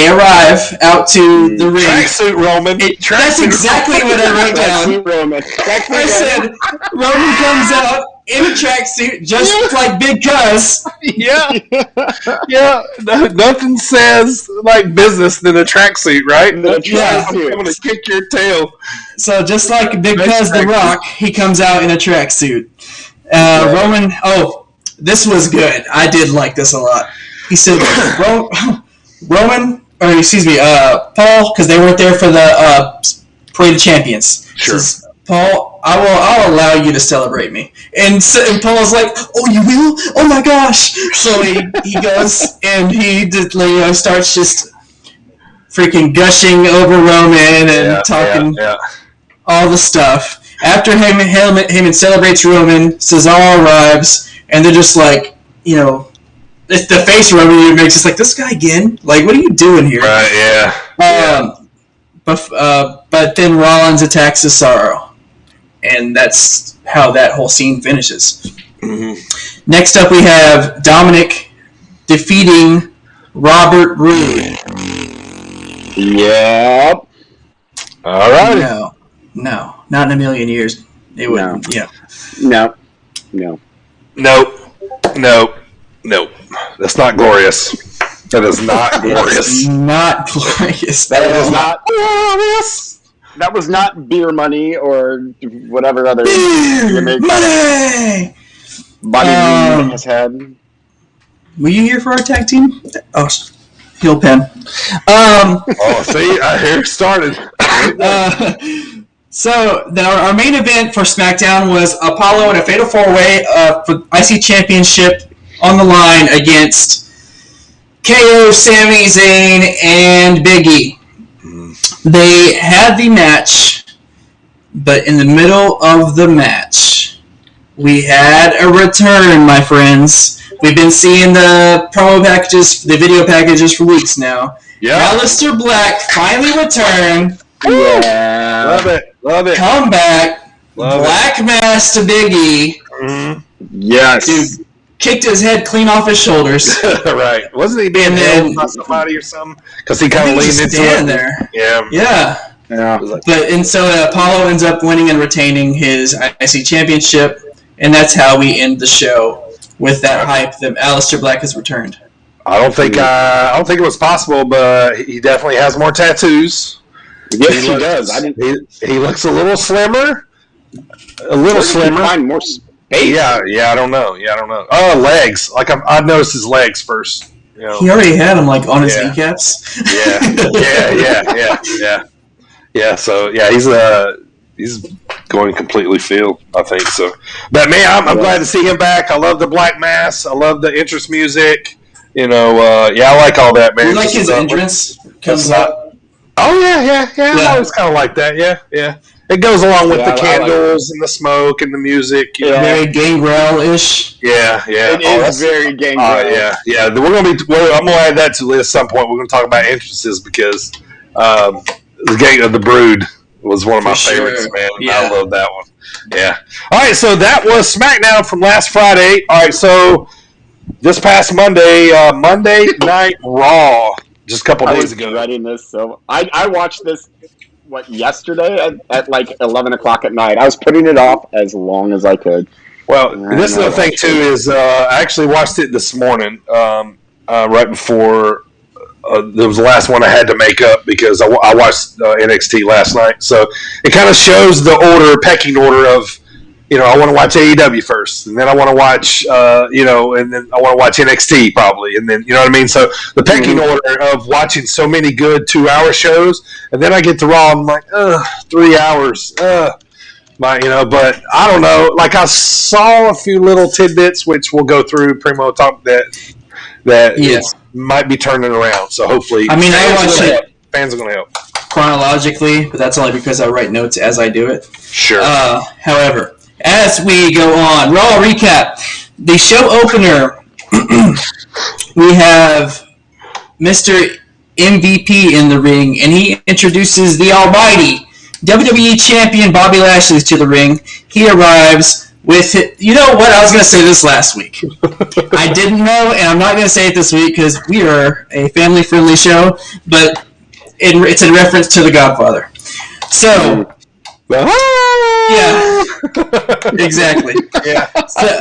arrive out to the ring. Tracksuit Roman. That's exactly what I wrote down. Tracksuit Roman. I said, Roman comes out in a tracksuit, just like Big Cuz. Yeah. Nothing says like business than a tracksuit, right? I'm going to kick your tail. So just like Big Cuz The Rock, he comes out in a tracksuit. Roman, this was good. I did like this a lot. He said, Roman, or excuse me, Paul, because they weren't there for the Parade of Champions. Sure. Says, Paul, I'll allow you to celebrate me. And Paul's like, oh, you will? Oh my gosh! So he goes and he starts just freaking gushing over Roman and talking all the stuff. After Heyman celebrates Roman, Cesaro arrives, and they're just like, you know, the face Roman makes just like, this guy again? Like, what are you doing here? Right, yeah. But then Rollins attacks Cesaro, and that's how that whole scene finishes. Mm-hmm. Next up, we have Dominic defeating Robert Roode. Yep. All right. No, not in a million years. It wouldn't. No. Nope. That's not glorious. That is not glorious. Not glorious. That is not glorious. That was not beer money or whatever other money Bobby has had. Were you here for our tag team? Oh, heel pen. See, I hear it started. So our main event for SmackDown was Apollo in a Fatal 4-Way for IC Championship on the line against KO, Sami Zayn, and Big E. They had the match, but in the middle of the match, we had a return, my friends. We've been seeing the promo packages, the video packages for weeks now. Yeah. Aleister Black finally returned. Yeah. Love it. Come back. Love Black Mass to Big E. Mm-hmm. Yes. Dude, kicked his head clean off his shoulders. Right. Wasn't he being held by somebody or something? Because he kind of leaned into it. There. Yeah. So Apollo ends up winning and retaining his IC championship, and that's how we end the show with that hype that Aleister Black has returned. I don't think it was possible, but he definitely has more tattoos. Yes, he does. He looks a little slimmer. Find more space. Yeah, I don't know. Oh, legs. Like I've noticed his legs first. You know. He already had them like on his kneecaps. Yeah. So he's going completely field, I think so. But man, I'm glad to see him back. I love the Black Mass. I love the entrance music. You know, I like all that, man. You like his entrance comes up. Oh yeah. I always kind of like that. Yeah. It goes along with the candles and the smoke and the music. You know? Very Gangrel-ish. Yeah. It is very Gangrel. Yeah. I'm gonna add that to the list at some point. We're gonna talk about entrances because the Gang of the Brood was one of my favorites, man. Yeah. I love that one. Yeah. All right, so that was SmackDown from last Friday. All right, so this past Monday, Monday Night Raw, just a couple days ago. Writing this, so I watched this. Yesterday at like 11 o'clock at night. I was putting it off as long as I could. Well, this is the thing, too, is I actually watched it this morning, right before there was the last one I had to make up because I watched NXT last night. So it kind of shows the pecking order of, I want to watch AEW first, and then I want to watch, and then I want to watch NXT probably, and then, you know what I mean? So the pecking order of watching so many good 2-hour shows, and then I get to Raw, I'm like, 3 hours, but I don't know. Like I saw a few little tidbits, which we'll go through, Primo talk that might be turning around. So hopefully, I watch it. Fans are going to help chronologically, but that's only because I write notes as I do it. Sure. However, as we go on, Raw recap. The show opener, we have Mr. MVP in the ring, and he introduces the almighty WWE Champion Bobby Lashley to the ring. He arrives with, you know what, I was going to say this last week. I didn't know, and I'm not going to say it this week because we are a family-friendly show, but it's in reference to The Godfather. So... yeah, exactly. Yeah,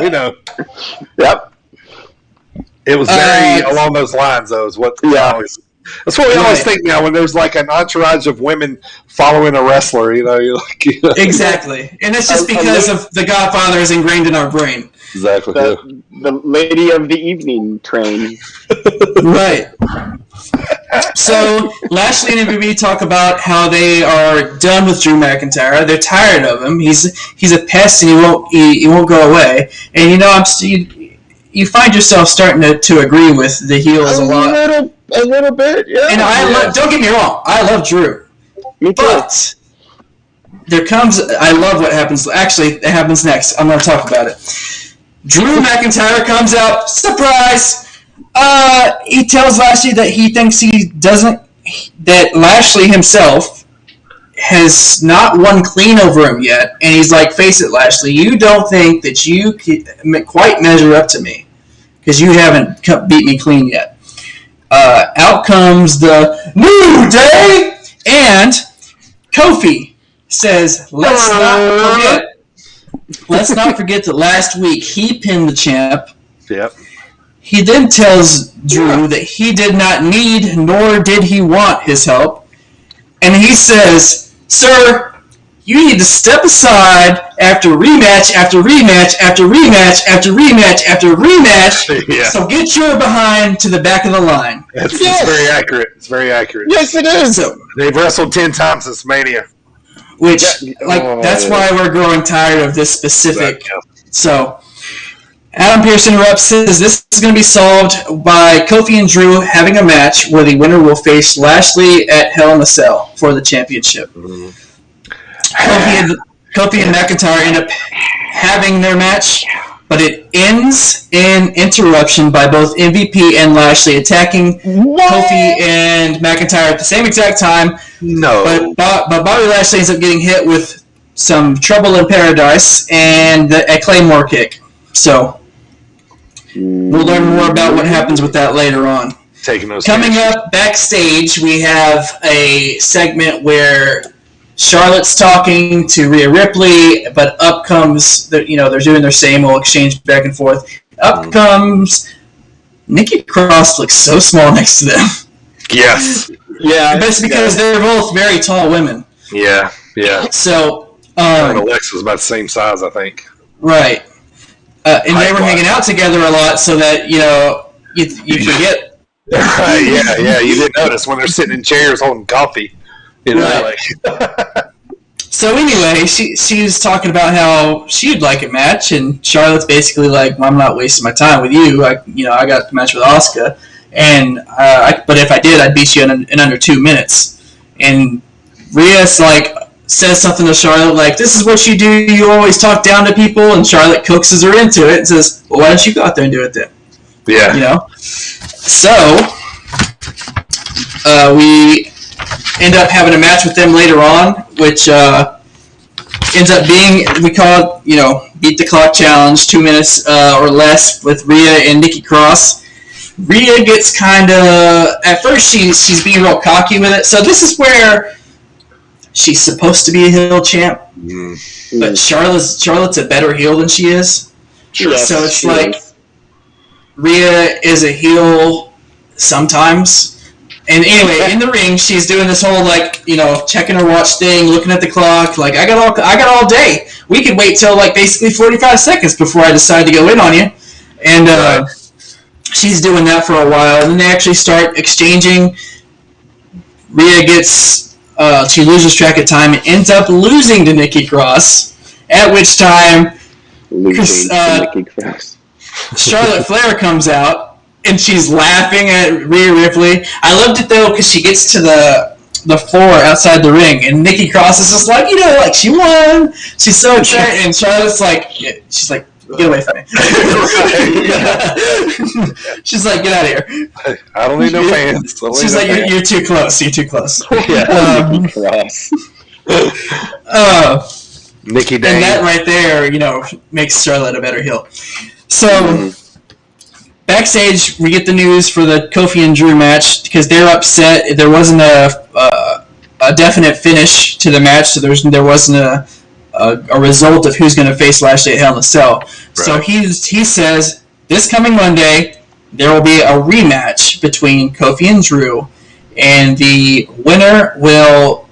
we know. Yep. It was very along those lines, though. That's what we always think now when there's like an entourage of women following a wrestler. You're like, exactly, and it's just because of The Godfather is ingrained in our brain. Exactly. The lady of the evening train. Right. So Lashley and MVP talk about how they are done with Drew McIntyre. They're tired of him. He's a pest, and he won't go away. And you find yourself starting to agree with the heels a lot. A little bit, yeah. And don't get me wrong, I love Drew. Me too. But I love what happens. Actually, it happens next. I'm going to talk about it. Drew McIntyre comes out, surprise. He tells Lashley that he thinks that Lashley himself has not won clean over him yet. And he's like, face it, Lashley, you don't think that you can quite measure up to me because you haven't beat me clean yet. Out comes the New Day, and Kofi says, let's not forget that last week he pinned the champ. Yep. He then tells Drew that he did not need nor did he want his help. And he says, sir, you need to step aside after rematch, after rematch, after rematch, after rematch, after rematch. Yeah. So get your behind to the back of the line. It's very accurate. It's very accurate. Yes, it is. So, they've wrestled 10 times since Mania. That's why we're growing tired of this specific. So, Adam Pearce interrupts, says this is going to be solved by Kofi and Drew having a match where the winner will face Lashley at Hell in a Cell for the championship. Mm-hmm. Kofi and McIntyre end up having their match, but it ends in interruption by both MVP and Lashley attacking Kofi and McIntyre at the same exact time. No. But Bobby Lashley ends up getting hit with some Trouble in Paradise and a Claymore kick. So we'll learn more about what happens with that later on. Coming up backstage, we have a segment where Charlotte's talking to Rhea Ripley, but up comes, they're doing their same old exchange back and forth. Up comes Nikki Cross, looks so small next to them. Yes. Yeah. But it's because they're both very tall women. Yeah. So, and Alexa's about the same size, I think. Right. And they were hanging out together a lot so that, you forget. Right, yeah. You didn't notice when they're sitting in chairs holding coffee. Right. So anyway, she's talking about how she'd like a match, and Charlotte's basically like, "I'm not wasting my time with you. I got the match with Asuka, and but if I did, I'd beat you in under 2 minutes." And Rhea's like says something to Charlotte like, "This is what you do. You always talk down to people," and Charlotte coaxes her into it and says, "Well, why don't you go out there and do it then?" Yeah. So we end up having a match with them later on, which ends up being, we call it, beat the clock challenge, 2 minutes or less with Rhea and Nikki Cross. Rhea gets kind of, at first she's being real cocky with it, so this is where she's supposed to be a heel champ, but Charlotte's a better heel than she is. Yes, so it's like, Rhea is a heel sometimes. And anyway, in the ring, she's doing this whole checking her watch thing, looking at the clock. Like, I got all day. We could wait till basically 45 seconds before I decide to go in on you. And she's doing that for a while, and then they actually start exchanging. Rhea she loses track of time and ends up losing to Nikki Cross. At which time, Charlotte Flair comes out. And she's laughing at Rhea Ripley. I loved it, though, because she gets to the floor outside the ring, and Nikki Cross is just like, she won. She's so excited, and Charlotte's she's like, get away from me. She's like, get out of here. I don't need no fans. She's like, you're too close. You're too close. Nikki Cross. Nikki Dane. And that right there, makes Charlotte a better heel. So... Backstage, we get the news for the Kofi and Drew match because they're upset. There wasn't a definite finish to the match, so there wasn't a result of who's going to face Lashley at Hell in a Cell. Right. So he says this coming Monday there will be a rematch between Kofi and Drew, and the winner will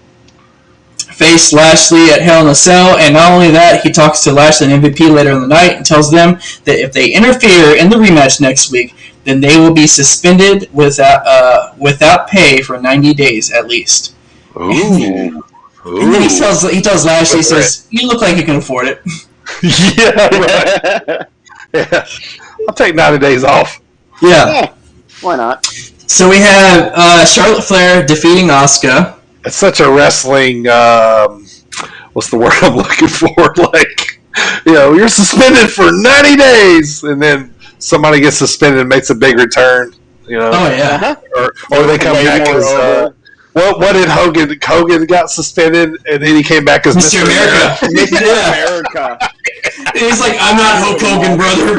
face Lashley at Hell in a Cell, and not only that, he talks to Lashley and MVP later in the night and tells them that if they interfere in the rematch next week, then they will be suspended without pay for 90 days at least. Ooh. And then he tells Lashley, he says, "You look like you can afford it." Yeah, right. Yeah. I'll take 90 days off. Yeah. Why not? So we have Charlotte Flair defeating Asuka. It's such a wrestling, what's the word I'm looking for? You're suspended for 90 days, and then somebody gets suspended and makes a big return. Oh, yeah. Or they come back as, what did Hogan? Hogan got suspended, and then he came back as Mr. America. Mr. America. He's like, I'm not Hulk Hogan, brother.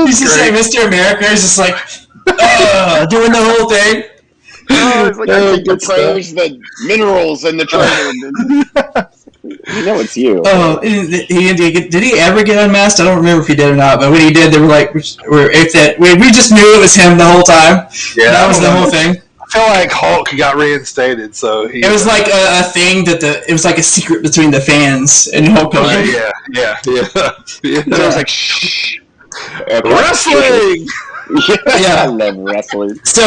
He's just like, Mr. America is just like, doing the whole thing. It's like I think the minerals and the treasure. It's you. Oh, did he ever get unmasked? I don't remember if he did or not. But when he did, they were like, we just knew it was him the whole time. Yeah, that was the whole thing. I feel like Hulk got reinstated, so it was like a thing that it was like a secret between the fans and Hulk Hogan. Yeah. So it was like, shh. Wrestling. Yeah, I love wrestling. So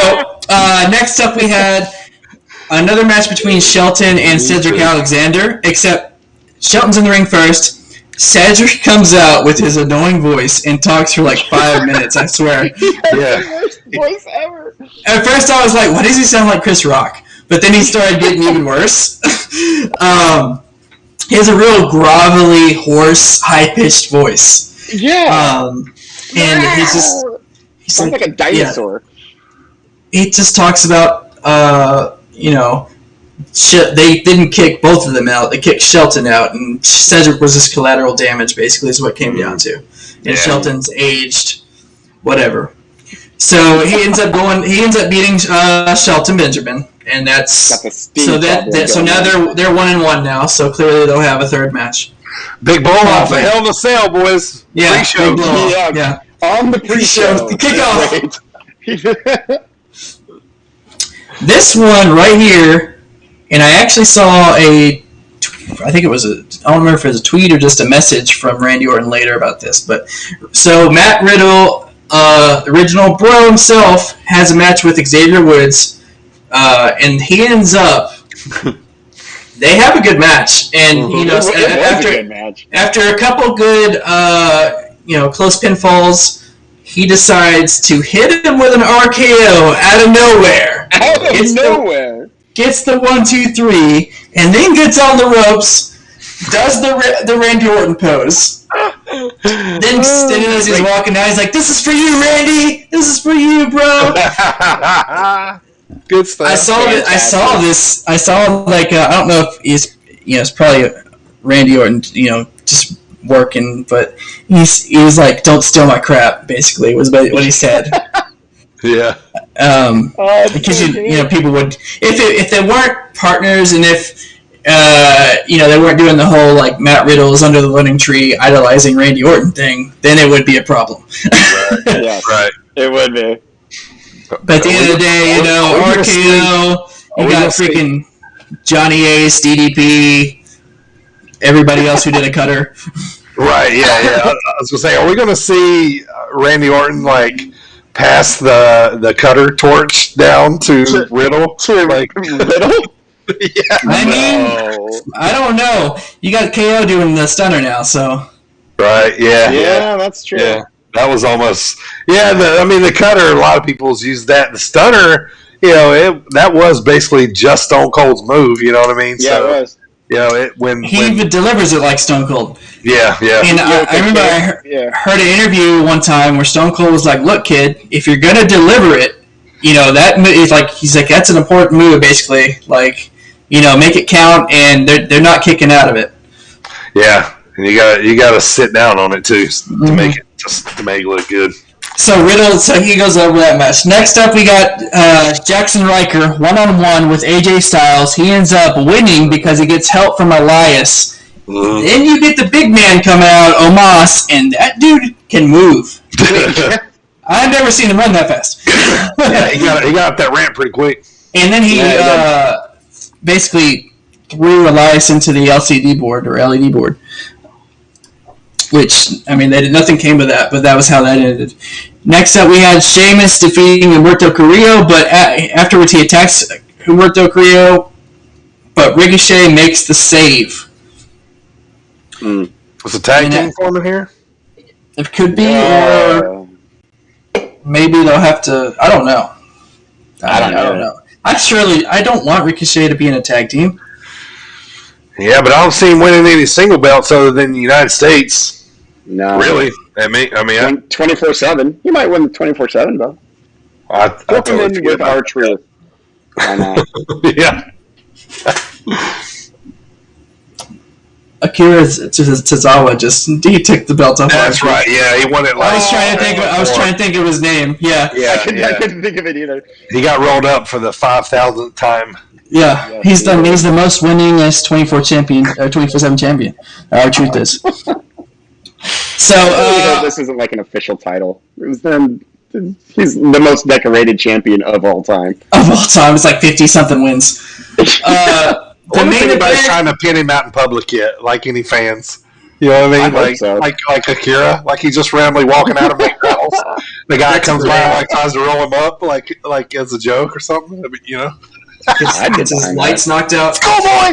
next up, we had another match between Shelton and Cedric Alexander. Except Shelton's in the ring first. Cedric comes out with his annoying voice and talks for like 5 minutes, I swear. Yeah. The worst voice ever. At first I was like, why does he sound like Chris Rock? But then he started getting even worse. He has a real grovelly, hoarse, high-pitched voice. Yeah. And he's just... He sounds like a dinosaur. Yeah. He just talks about, they didn't kick both of them out. They kicked Shelton out, and Cedric was just collateral damage, basically, is what it came down to. And Shelton's aged, whatever. So he ends up beating Shelton Benjamin, and that's so now they're 1-1 now. So clearly they'll have a third match. Big blow off a Hell in a Cell, boys. Yeah, pre-show. Big blow off. Yeah. On the pre-show, kickoff. This one right here, and I actually saw I don't remember if it was a tweet or just a message from Randy Orton later about this. But so Matt Riddle, the original Bro himself, has a match with Xavier Woods, and he ends up. They have a good match, and after a couple good close pinfalls, he decides to hit him with an RKO out of nowhere. Gets the 1-2-3, and then gets on the ropes, does the Randy Orton pose. Then as he's walking down, he's like, "This is for you, Randy. This is for you, bro." Good stuff. I saw this. I saw like I don't know if it's probably Randy Orton, just working, but he was like, "Don't steal my crap." Basically, was what he said. Yeah. Because people would if they weren't partners, and if they weren't doing the whole like Matt Riddle's under the loading tree idolizing Randy Orton thing, then it would be a problem. Right. Yeah. Right. It would be. But at the end of the day, RKO, you got freaking Johnny Ace, DDP, everybody else who did a cutter. Right, yeah. I was going to say, are we going to see Randy Orton, pass the cutter torch down to Riddle? Riddle? Yeah. I don't know. You got KO doing the stunner now, so. Right, yeah. Yeah, that's true. Yeah. That was almost, the cutter, a lot of people's use that. The stunner, that was basically just Stone Cold's move, you know what I mean? Yeah, so, it was. When even delivers it like Stone Cold. Yeah. And I remember I heard an interview one time where Stone Cold was like, "Look, kid, if you're going to deliver it, that is he's like, that's an important move, basically. Make it count, and they're not kicking out of it." Yeah. And you gotta sit down on it too to make it look good. So Riddle, he goes over that match. Next up, we got Jackson Riker 1-on-1 with AJ Styles. He ends up winning because he gets help from Elias. Then you get the big man coming out, Omos, and that dude can move. I've never seen him run that fast. Yeah, he got up that ramp pretty quick. And then he basically threw Elias into the LCD board or LED board. Which, nothing came of that, but that was how that ended. Next up, we had Sheamus defeating Alberto Carrillo, but afterwards he attacks Alberto Carrillo, but Ricochet makes the save. Was a tag team forming here? It could be, or maybe they'll have to. I don't know. I don't know. I don't want Ricochet to be in a tag team. Yeah, but I don't see him winning any single belts other than the United States. No, really. 24/7. He might win the 24/7 belt. I totally in with our truth. Why not? Yeah. Akira Tozawa he took the belt off. That's right. Yeah, he won it last. I was trying to think of his name. Yeah. I couldn't think of it either. He got rolled up for the 5,000th time. Yeah, he's the most winningest 24/7 champion. Our truth is. So this isn't like an official title. He's the most decorated champion of all time. Of all time, it's like 50-something wins. The main anybody's trying to pin him out in public yet, like any fans. You know what I mean? Like Akira, like he's just randomly walking out of McDonald's. The guy comes by and tries to roll him up, like as a joke or something. Gets his lights knocked out. Go boy!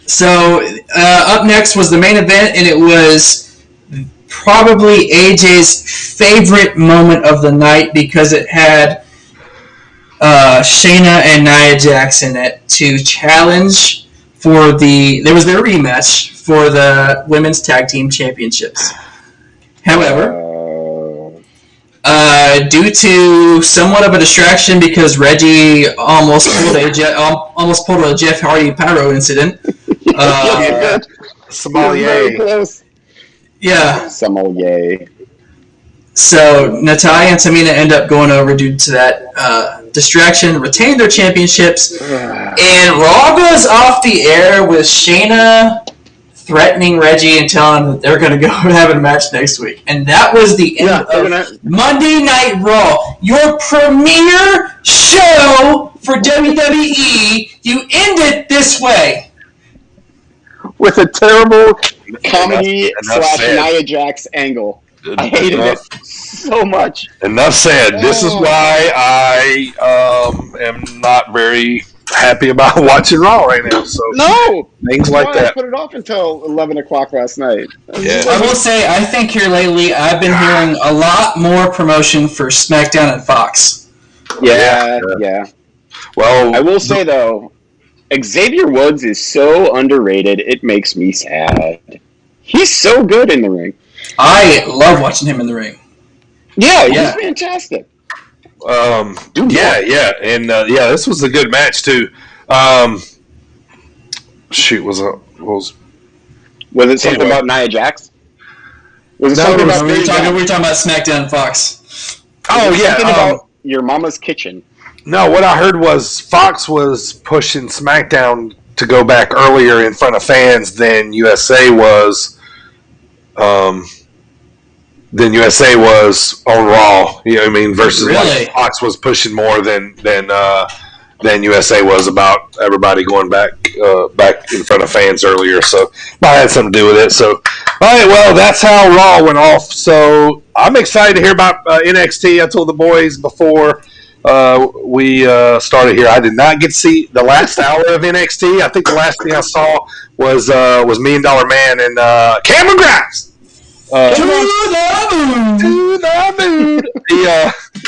So up next was the main event, and it was probably AJ's favorite moment of the night because it had Shayna and Nia Jax in it to challenge for there was their rematch for the Women's Tag Team Championships. However, due to somewhat of a distraction because Reggie almost pulled a Jeff Hardy pyro incident. Sommelier. Yeah. Sommelier. So Natalya and Tamina end up going over due to that distraction, retain their championships, and Raw goes off the air with Shayna threatening Reggie and telling him that they're going to go have a match next week. And that was the end of Monday Night Raw, your premiere show for WWE. You end it this way. With a terrible comedy / Nia Jax angle. I hated it so much. Enough said. This is why I am not very happy about watching Raw right now. So things like that. I put it off until 11 o'clock last night. Yeah. I will say, I think here lately, I've been hearing a lot more promotion for Smackdown and Fox. Yeah. Well, I will say though, Xavier Woods is so underrated. It makes me sad. He's so good in the ring. I love watching him in the ring. Yeah, he's fantastic. And this was a good match too. Was it something about Nia Jax? We were talking about SmackDown and Fox. About your mama's kitchen. No, what I heard was Fox was pushing SmackDown to go back earlier in front of fans than USA was. Than USA was on Raw, you know what I mean? Versus like Fox was pushing more than USA was about everybody going back in front of fans earlier. So might have had something to do with it. So, all right, well, that's how Raw went off. So I'm excited to hear about NXT. I told the boys before we started here, I did not get to see the last hour of NXT. I think the last thing I saw was $1 Million Man and Cameron Grimes. To the moon.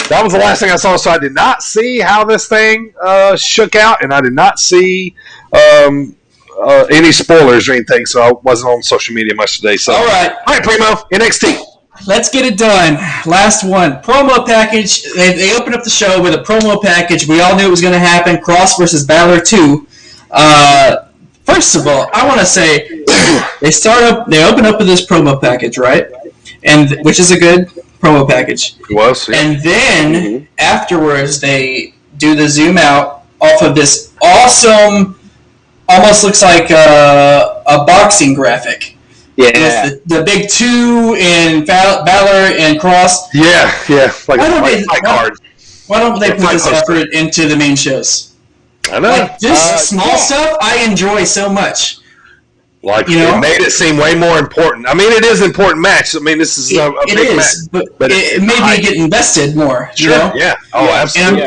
That was the last thing I saw, so I did not see how this thing shook out, and I did not see any spoilers or anything, so I wasn't on social media much today. So, all right, Primo, NXT. Let's get it done. Last one. Promo package. They opened up the show with a promo package. We all knew it was going to happen. Cross versus Balor 2. First of all, I want to say they open up with this promo package, right? And which is a good promo package. It was. Yeah. And then afterwards, they do the zoom out off of this awesome, almost looks like a boxing graphic. Yeah. The big 2 in Balor and Cross. Yeah. Why don't they put this effort into the main shows? I know. Like this small stuff, I enjoy so much. Like it made it seem way more important. I mean, it is an important match. I mean, this is a big match, but it made me get invested more. Sure. You know? Yeah. Oh, absolutely.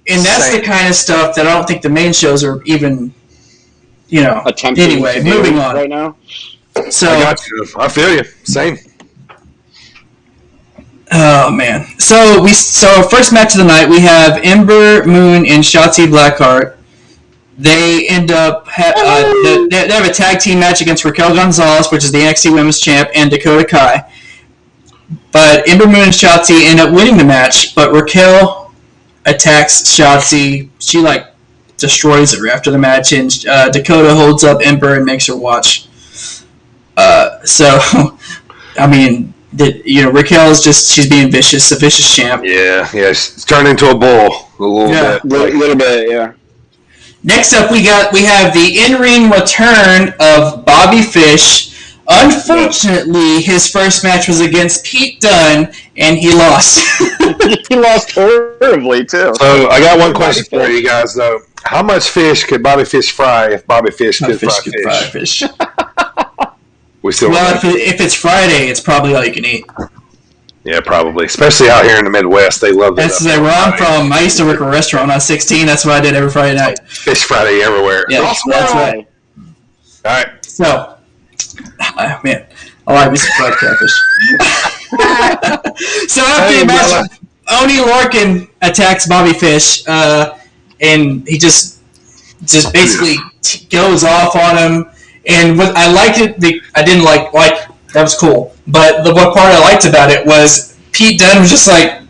And that's the kind of stuff that I don't think the main shows are even. Anyway, moving on right now. So I got you. I feel you. Same. Oh man! So first match of the night, we have Ember Moon and Shotzi Blackheart. They end up they have a tag team match against Raquel Gonzalez, which is the NXT Women's Champ, and Dakota Kai. But Ember Moon and Shotzi end up winning the match, but Raquel attacks Shotzi. She destroys her after the match, and Dakota holds up Ember and makes her watch. I mean, Raquel is she's being vicious, a vicious champ. Yeah, she's turned into a bull a little bit. Yeah. Next up, we have the in-ring return of Bobby Fish. Unfortunately, his first match was against Pete Dunne, and he lost. He lost horribly, too. So, I got one question for you guys, though. How much fish could Bobby Fish fry if Bobby Fish could fry fish? If it's Friday, it's probably all you can eat. Yeah, probably. Especially out here in the Midwest, they love that. That's where I'm from. I used to work at a restaurant when I was 16. That's what I did every Friday night. Fish Friday everywhere. Yeah, that's right. All right. So, man, I like me some fried catfish. So after the match, Oney Lorcan attacks Bobby Fish, and he just basically goes off on him. And what I liked it, I didn't like that was cool. But the one part I liked about it was Pete Dunne was just like.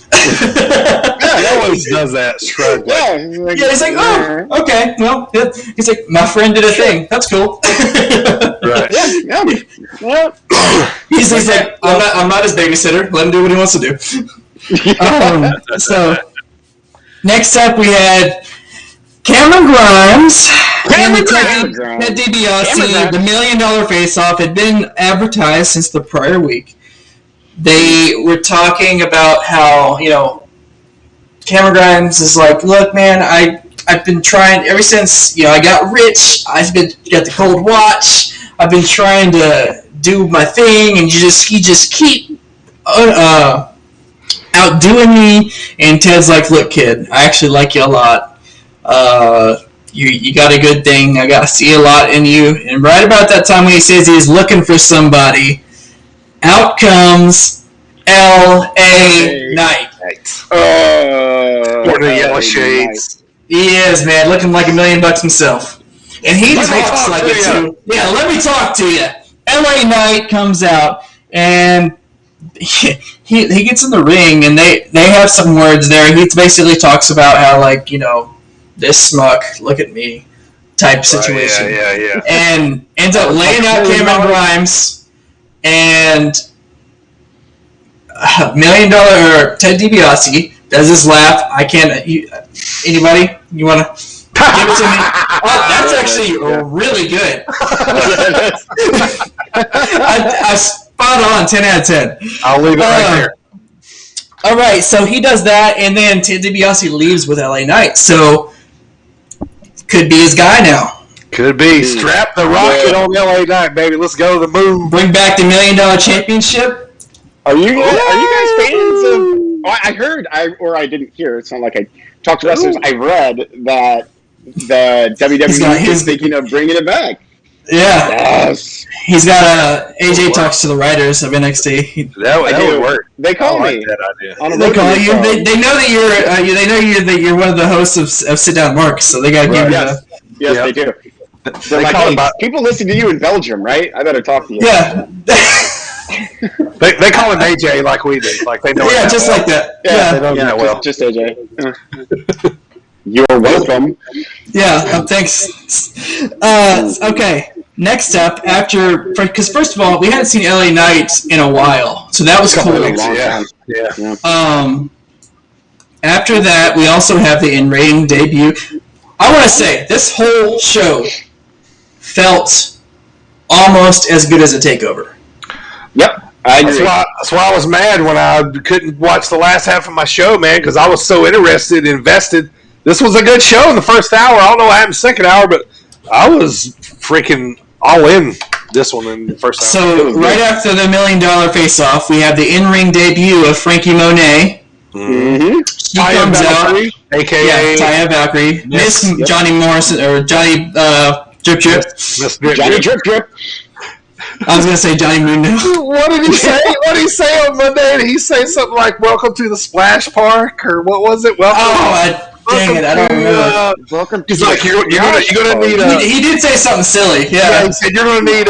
He always does that shrug. Yeah, He's like, oh, okay, well, he's like, my friend did a thing. That's cool. Right. Yeah. He's like, I'm not his babysitter. Let him do what he wants to do. So, next up we had Cameron Grimes and Ted DiBiase. The $1 million face-off had been advertised since the prior week. They were talking about how, Cameron Grimes is like, look, man, I've been trying ever since, I got rich. Got the gold watch. I've been trying to do my thing, and you just keep outdoing me. And Ted's like, look, kid, I actually like you a lot. You got a good thing. I see a lot in you. And right about that time when he says he's looking for somebody, out comes L.A. Knight. Sporting the yellow shades. He is, man, looking like $1 million himself. And he talks like it too. Yeah, let me talk to you. L.A. Knight comes out, and he gets in the ring, and they have some words there. He basically talks about how, this smuck, look at me, type situation. Yeah. And ends up laying out Cameron Grimes, and $1 million Ted DiBiase does his laugh. I can't. Anybody? You want to give it to me? Oh, that's actually really good. I spot on. 10 out of 10. I'll leave it right there. All right, so he does that, and then Ted DiBiase leaves with LA Knight. So could be his guy now. Could be. Strap the rocket on LA Knight, baby. Let's go to the moon. Bring back the $1 million championship. Are you guys fans of? I heard, I didn't hear. It's not like I talked to wrestlers. I read that the WWE is thinking of bringing it back. Yeah. Yes. He's got AJ talks to the writers of NXT. That would work. They call me. That idea. They call you. They know that you're one of the hosts of Sit Down Mark, so they got to give you. Yes, they do. They're like, hey, people listen to you in Belgium, right? I better talk to you. Yeah. They call him AJ like we do. Like they know. Yeah, just like that. They know that well. Just AJ. You're welcome. Yeah, thanks. Okay, next up, because first of all, we hadn't seen LA Knight in a while, so that was cool. Yeah. After that, we also have the in-ring debut. I want to say, this whole show felt almost as good as a takeover. Yep. That's why I was mad when I couldn't watch the last half of my show, man, because I was so invested. This was a good show in the first hour. I don't know what happened in the second hour, but I was freaking all in this one in the first hour. So right after the $1 million face-off, we have the in-ring debut of Frankie Monet. Mm-hmm. She comes out, a.k.a. Taya Valkyrie, Miss Johnny Morrison, or Johnny Drip Drip. Johnny Drip Drip. I was going to say Johnny Mundo. What did he say? What did he say on Monday? Did he say something like, welcome to the Splash Park? Or what was it? Dang it, I don't remember. Welcome to he's like, you're gonna need he did say something silly. Yeah, he said, you're going to need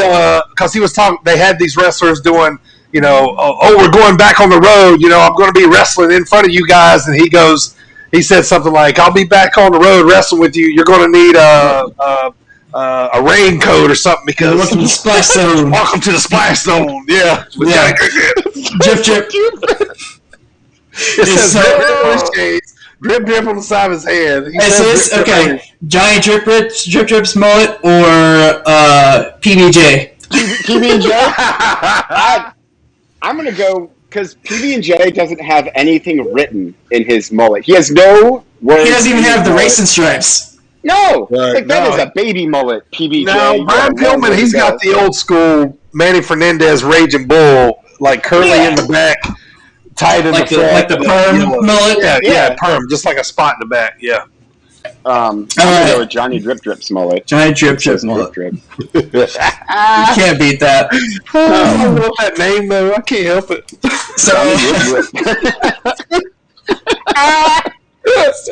because he was talking, they had these wrestlers doing, we're going back on the road. I'm going to be wrestling in front of you guys. And he said something like, I'll be back on the road wrestling with you. You're going to need a raincoat or something because welcome to the Splash Zone. Welcome to the Splash Zone. Yeah. Drip drip. It says drip drip on the side of his head. Okay. Johnny Drip Drip's mullet or PBJ. PB&J. I'm gonna go because PB&J doesn't have anything written in his mullet. He has no words. He doesn't even have the racing stripes. No, that is a baby mullet. PB&J. No, Brian Pillman, he's got the old school Manny Fernandez Raging Bull, like curly in the back, tight in the front, like the perm mullet. Yeah, perm, just like a spot in the back. Yeah. I'm gonna go with Johnny Drip Drip Smollett. Johnny Drip Drip Smollett. Drip. You can't beat that. I love that name though. I can't help it. So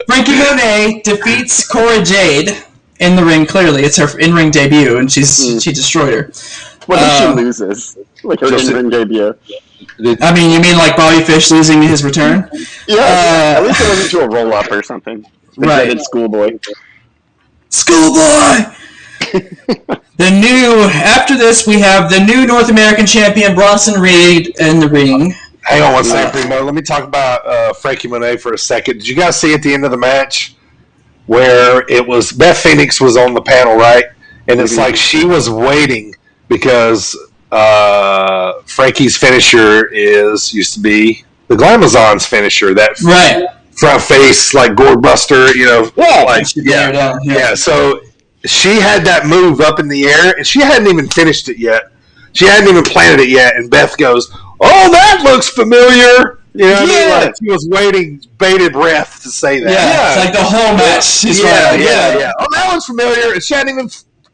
Frankie Monet defeats Cora Jade in the ring. Clearly, it's her in-ring debut, and she destroyed her. What if she loses? Like her in-ring debut. I mean, you mean like Bobby Fish losing his return? Yeah, at least it wasn't to a roll-up or something. Right. Schoolboy. After this, we have the new North American champion, Bronson Reed, in the ring. Hang on one second, Primo. Let me talk about Frankie Monet for a second. Did you guys see at the end of the match where it was Beth Phoenix was on the panel, right? And it's like she was waiting because Frankie's finisher used to be the Glamazon's finisher. That front face, like gourd buster, Yeah. So she had that move up in the air, and she hadn't even finished it yet. She hadn't even planted it yet, and Beth goes, "Oh, that looks familiar." You know what I mean? Like she was waiting bated breath to say that. Yeah, it's like the whole match. Yeah. Oh, that one's familiar, and she hadn't even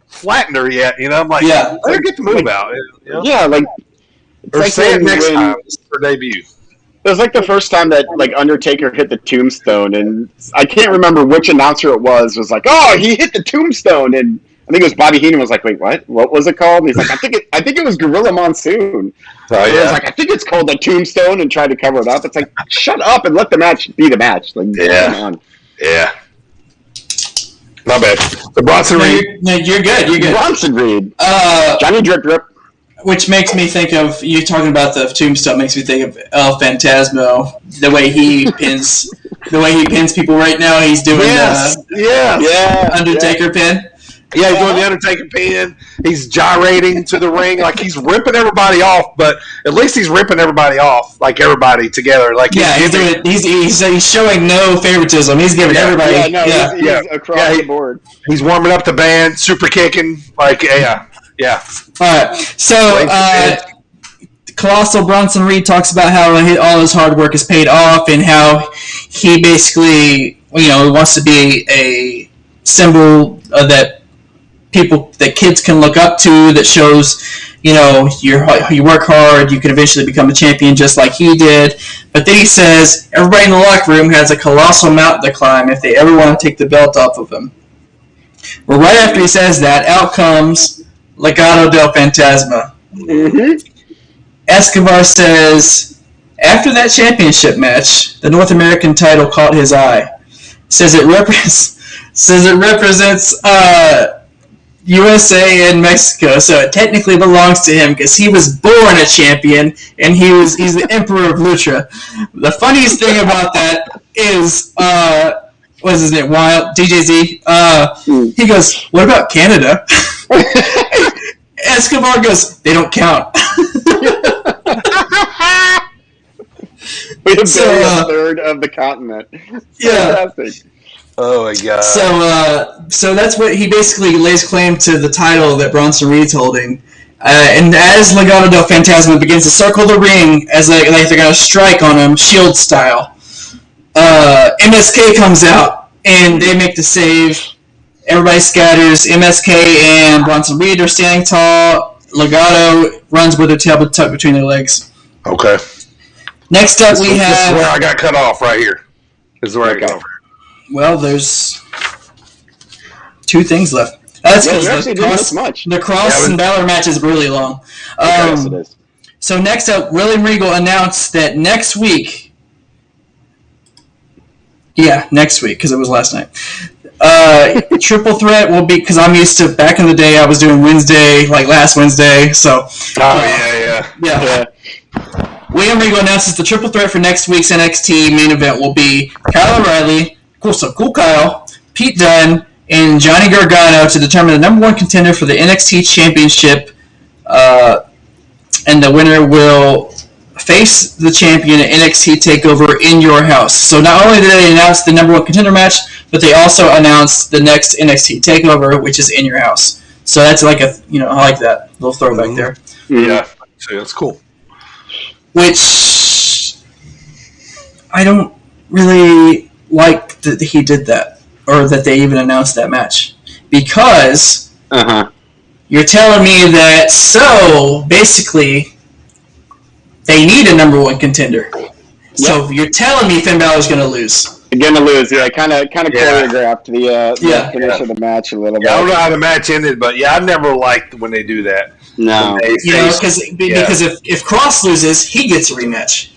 flattened her yet. You know, I'm like, let her get the move out. You know? Yeah, like or like say it next time. This is her debut. It was like the first time that like Undertaker hit the tombstone, and I can't remember which announcer it was like, "Oh, he hit the tombstone," and I think it was Bobby Heenan was like, "Wait, what? What was it called?" And he's like, "I think it was Gorilla Monsoon." Oh, It was like, "I think it's called the Tombstone," and tried to cover it up. It's like, shut up and let the match be the match. Like, come on. Yeah. Not bad. The Bronson Reed. No, you're good. You're good. Bronson Reed. Johnny Drip Drip. Which makes me think of you talking about the tombstone. Makes me think of El Phantasmo. The way he pins people right now. He's doing Undertaker pin. Yeah, he's doing the Undertaker pin. He's gyrating to the ring like he's ripping everybody off, but at least he's ripping everybody off, like everybody together. Like he's showing no favoritism. He's giving everybody. He's across the board. He's warming up the band, super kicking, like yeah. All right, so Colossal Bronson Reed talks about how all his hard work is paid off, and how he basically wants to be a symbol that kids can look up to, that shows, you work hard, you can eventually become a champion just like he did. But then he says everybody in the locker room has a colossal mountain to climb if they ever want to take the belt off of him. Well, right after he says that, out comes Legado del Fantasma. Mm-hmm. Escobar says, after that championship match, the North American title caught his eye. Says it represents USA and Mexico, so it technically belongs to him because he was born a champion and he's the Emperor of Lucha. The funniest thing about that is what's his name? Wild DJZ. He goes, "What about Canada?" Escobar goes, "They don't count." We have been a third of the continent. Yeah. Fantastic. Oh my god. So that's what he basically lays claim to, the title that Bronson Reed's holding. And as Legado del Fantasma begins to circle the ring, as like they're gonna strike on him, Shield style, MSK comes out and they make the save. Everybody scatters. MSK and Bronson Reed are standing tall. Legado runs with their tail tucked between their legs. Okay. Next up, This is where I got cut off right here. This is where I got cut off. Well, there's 2 things left. That's because the Cross and Balor match is really long. Yes, it is. So next up, William Regal announced that next week, because it was last night, Triple Threat will be, because I'm used to, back in the day, I was doing Wednesday, like last Wednesday, so. Yeah. William Regal announces the Triple Threat for next week's NXT main event will be Kyle O'Reilly, Cool Kyle, Pete Dunne, and Johnny Gargano to determine the number 1 contender for the NXT Championship, and the winner will face the champion at NXT TakeOver in your house. So not only did they announce the number 1 contender match, but they also announced the next NXT TakeOver, which is in your house. So that's like I like that little throwback there. Yeah, so that's cool. Which I don't really like that he did that. or that they even announced that match. Because you're telling me that, so basically they need a number one contender. Yep. So you're telling me Finn Balor's going to lose. You're going to lose, yeah. Kind of choreographed the finish of the match a little bit. I don't know how the match ended, but I never liked when they do that. No. Because if Cross loses, he gets a rematch.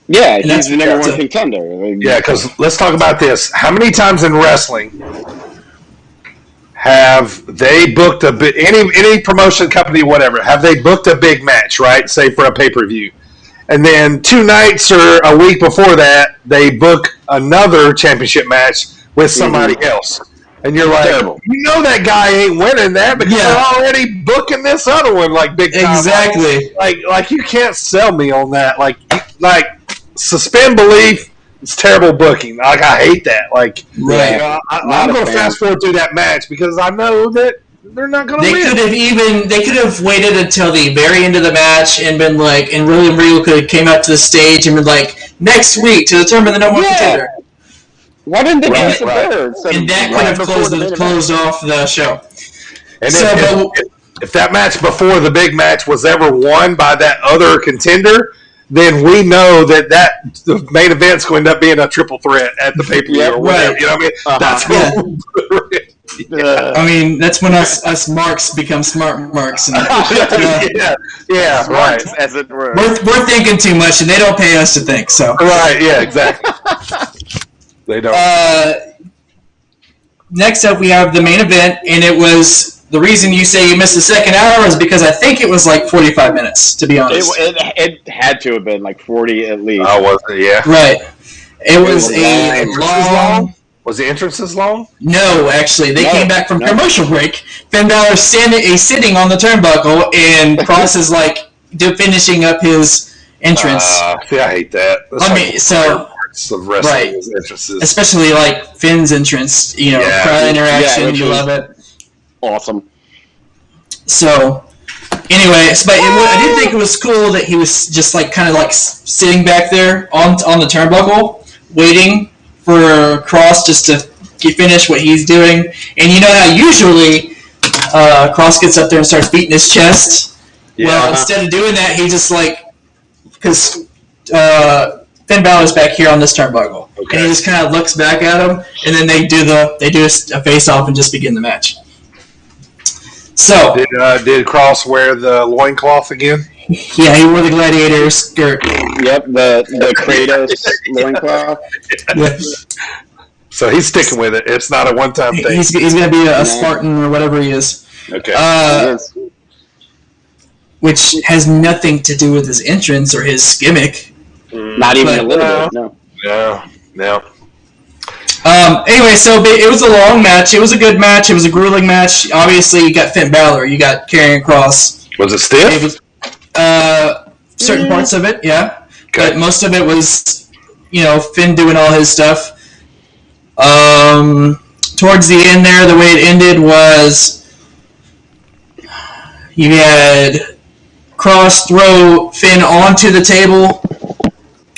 Yeah, he's the number one contender. Yeah, because let's talk about this. How many times in wrestling have they booked any promotion company, whatever, have they booked a big match, right? Say for a pay-per-view. And then 2 nights or a week before that, they book another championship match with somebody else. And you're like, you know that guy ain't winning that because they're already booking this other one like big time. Exactly. Like you can't sell me on that. Like suspend belief. It's terrible booking. Like I hate that. Like I'm going to fast forward through that match because I know that they're not going to win. They could have waited until the very end of the match and been like, and William Regal could have came out to the stage and been like, next week to determine the number one contender. Why didn't they and that could have closed off the show. And if that match before the big match was ever won by that other contender, then we know that the main event's going to end up being a triple threat at the pay-per-view or whatever. You know what I mean? That's I mean, that's when us marks become smart marks. And, right. As it were. We're thinking too much, and they don't pay us to think. So right, yeah, exactly. They don't. Next up, we have the main event, and it was the reason you say you missed the second hour is because I think it was like 45 minutes, to be honest. It had to have been like 40 at least. Oh, was it? Yeah. Right. It was a long. Was the entrances long? No, actually. They came back from commercial break. Finn Balor sitting on the turnbuckle, and Cross is like finishing up his entrance. See, I hate that. Of wrestling entrances. Especially like Finn's entrance, crowd interaction, you love it. Awesome. So, anyway, but I did think it was cool that he was just like kind of like sitting back there on the turnbuckle, waiting for Cross just to finish what he's doing. And you know how usually Cross gets up there and starts beating his chest? Yeah. Well, instead of doing that, he just because Finn Balor's back here on this turnbuckle. Okay. And he just kind of looks back at him, and then they do a face-off and just begin the match. So did Cross wear the loincloth again? Yeah, he wore the gladiator skirt. Yep, the Kratos loincloth. Yeah. So he's sticking with it. It's not a one-time thing. He's going to be a Spartan or whatever he is. Okay. Which has nothing to do with his entrance or his gimmick. Not even a little bit, no. No. Anyway, so it was a long match. It was a good match. It was a grueling match. Obviously, you got Finn Balor. You got Karrion Kross. Was it stiff? Certain parts of it, yeah. Okay. But most of it was, Finn doing all his stuff. Towards the end there, the way it ended was you had Kross throw Finn onto the table,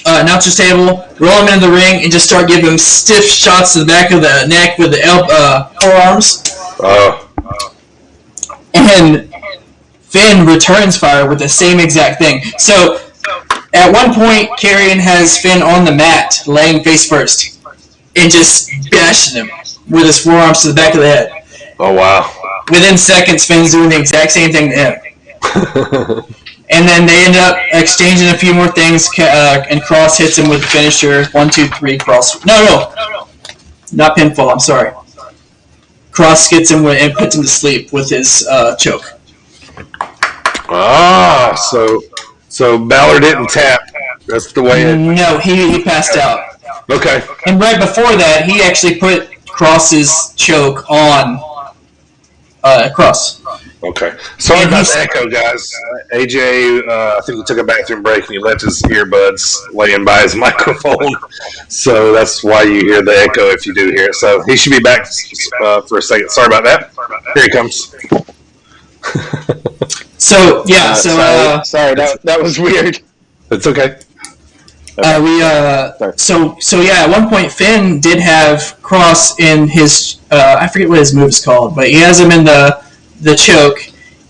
announcer's table, roll him into the ring, and just start giving him stiff shots to the back of the neck with the forearms. And Finn returns fire with the same exact thing. So, at one point, Karrion has Finn on the mat, laying face first, and just bashing him with his forearms to the back of the head. Oh, wow. Within seconds, Finn's doing the exact same thing to him. And then they end up exchanging a few more things, and Kross hits him with the finisher. 1, 2, 3, Kross. No. Not pinfall, I'm sorry. Kross gets him and puts him to sleep with his choke. So Balor didn't tap. That's the way No, he passed out. Okay. And right before that, he actually put Kross's choke on Kross. Okay. Sorry about the echo, guys. AJ, I think he took a bathroom break and he left his earbuds laying by his microphone. So that's why you hear the echo if you do hear it. So he should be back for a second. Sorry about that. Here he comes. So, yeah. Sorry, that was weird. It's okay. So yeah, at one point Finn did have Cross in his I forget what his move is called, but he has him in the choke,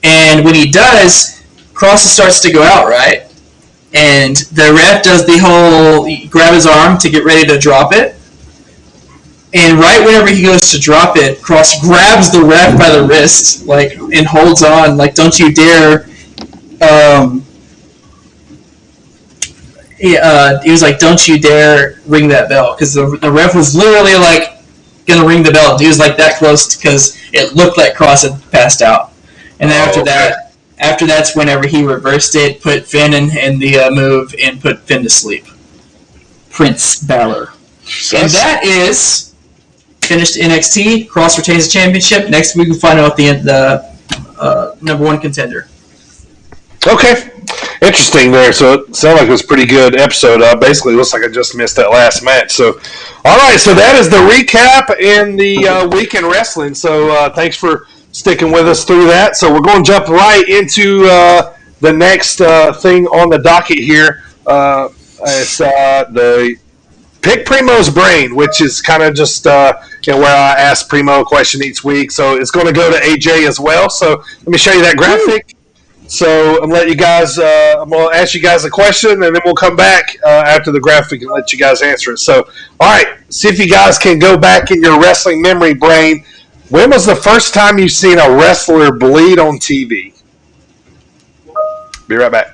and when he does, Cross starts to go out, right? And the ref does the whole grab his arm to get ready to drop it. And right whenever he goes to drop it, Cross grabs the ref by the wrist, and holds on, don't you dare. He was like, don't you dare ring that bell. Because the ref was literally, going to ring the bell. He was, that close because it looked like Cross had passed out. And then after that's whenever he reversed it, put Finn in the move, and put Finn to sleep. Prince Balor. Yes. And that is finished NXT. Cross retains the championship. Next week we'll find out the number one contender. Okay. Interesting there. So it sounded like it was a pretty good episode. Basically, it looks like I just missed that last match. So, all right. So that is the recap in the week in wrestling. So thanks for sticking with us through that. So we're going to jump right into the next thing on the docket here. It's the Pick Primo's Brain, which is kind of just where I ask Primo a question each week. So it's going to go to AJ as well. So let me show you that graphic. So I'm going to ask you guys a question, and then we'll come back after the graphic and let you guys answer it. So, all right, see if you guys can go back in your wrestling memory brain. When was the first time you've seen a wrestler bleed on TV? Be right back.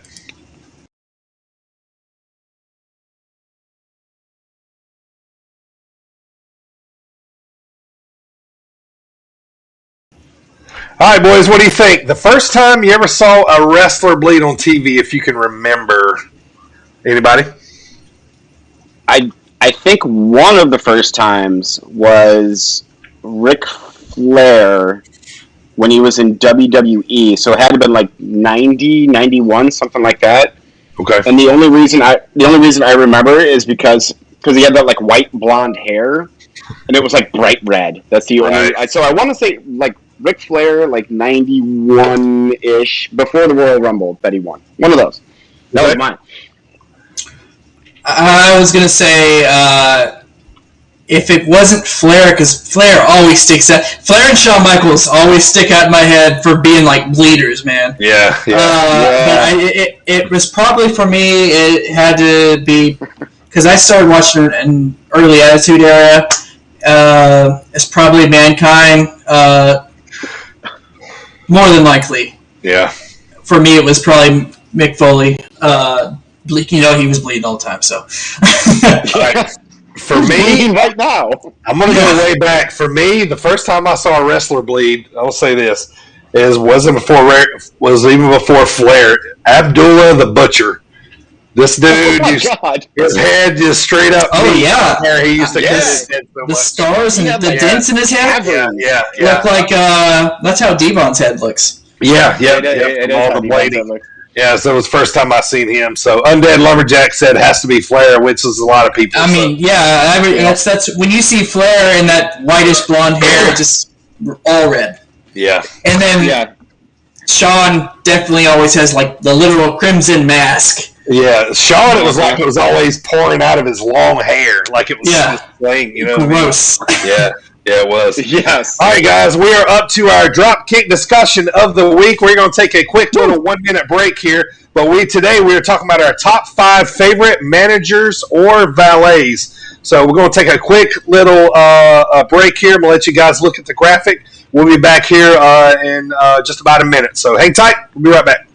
All right, boys, what do you think? The first time you ever saw a wrestler bleed on TV, if you can remember. Anybody? I think one of the first times was Ric Flair when he was in WWE. So it had to have been 90, 91, something like that. Okay. And the only reason I remember is because he had that white blonde hair, and it was bright red. That's the only. Right. So I want to say Ric Flair 91-ish before the Royal Rumble that he won. One of those. That was mine. I was gonna say if it wasn't Flair, because Flair always sticks out. Flair and Shawn Michaels always stick out in my head for being bleeders, man. Yeah. But it was probably for me. It had to be because I started watching in early Attitude Era. It's probably Mankind. More than likely. Yeah. For me, it was probably Mick Foley. He was bleeding all the time, so. Right. For me, right now, I'm going to go way back. For me, the first time I saw a wrestler bleed, I'll say this, was even before Flair. Abdullah the Butcher. This dude, his head just straight up. Oh, yeah. He used to get his head so the much. stars and the dents in his head? Yeah. Look like, that's how Devon's head looks. Yeah. All the blading. Yeah, so it was the first time I seen him. So Undead Lumberjack said it has to be Flair, which is a lot of people. That's when you see Flair and that whitish blonde hair, just all red. Yeah. And then Shawn definitely always has the literal crimson mask. Yeah, Shawn, it was it was always pouring out of his long hair, like it was his thing, Gross. What I mean? Yeah, it was. Yes. All right, guys, we are up to our Dropkick discussion of the week. We're going to take a quick little 1 minute break here, but today we are talking about our top 5 favorite managers or valets. So we're going to take a quick little break here. I'm going to let you guys look at the graphic. We'll be back here in just about a minute. So hang tight. We'll be right back.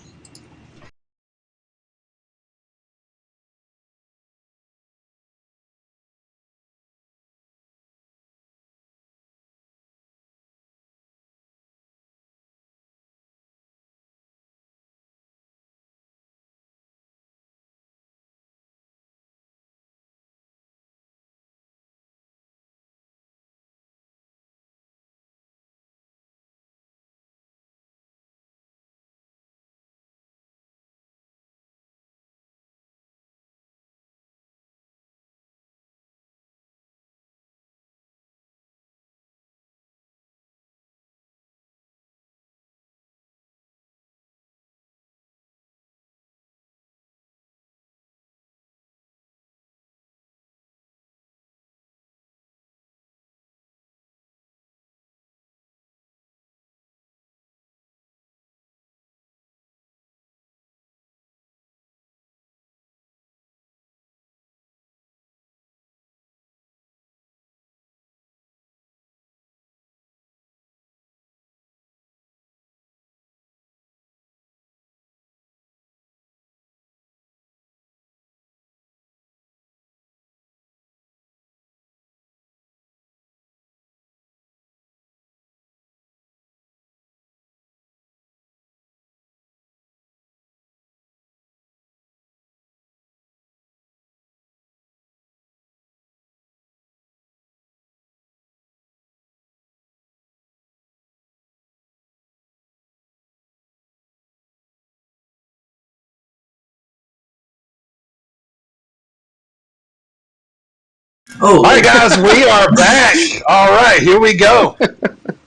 Oh. All right, guys, we are back. All right, here we go.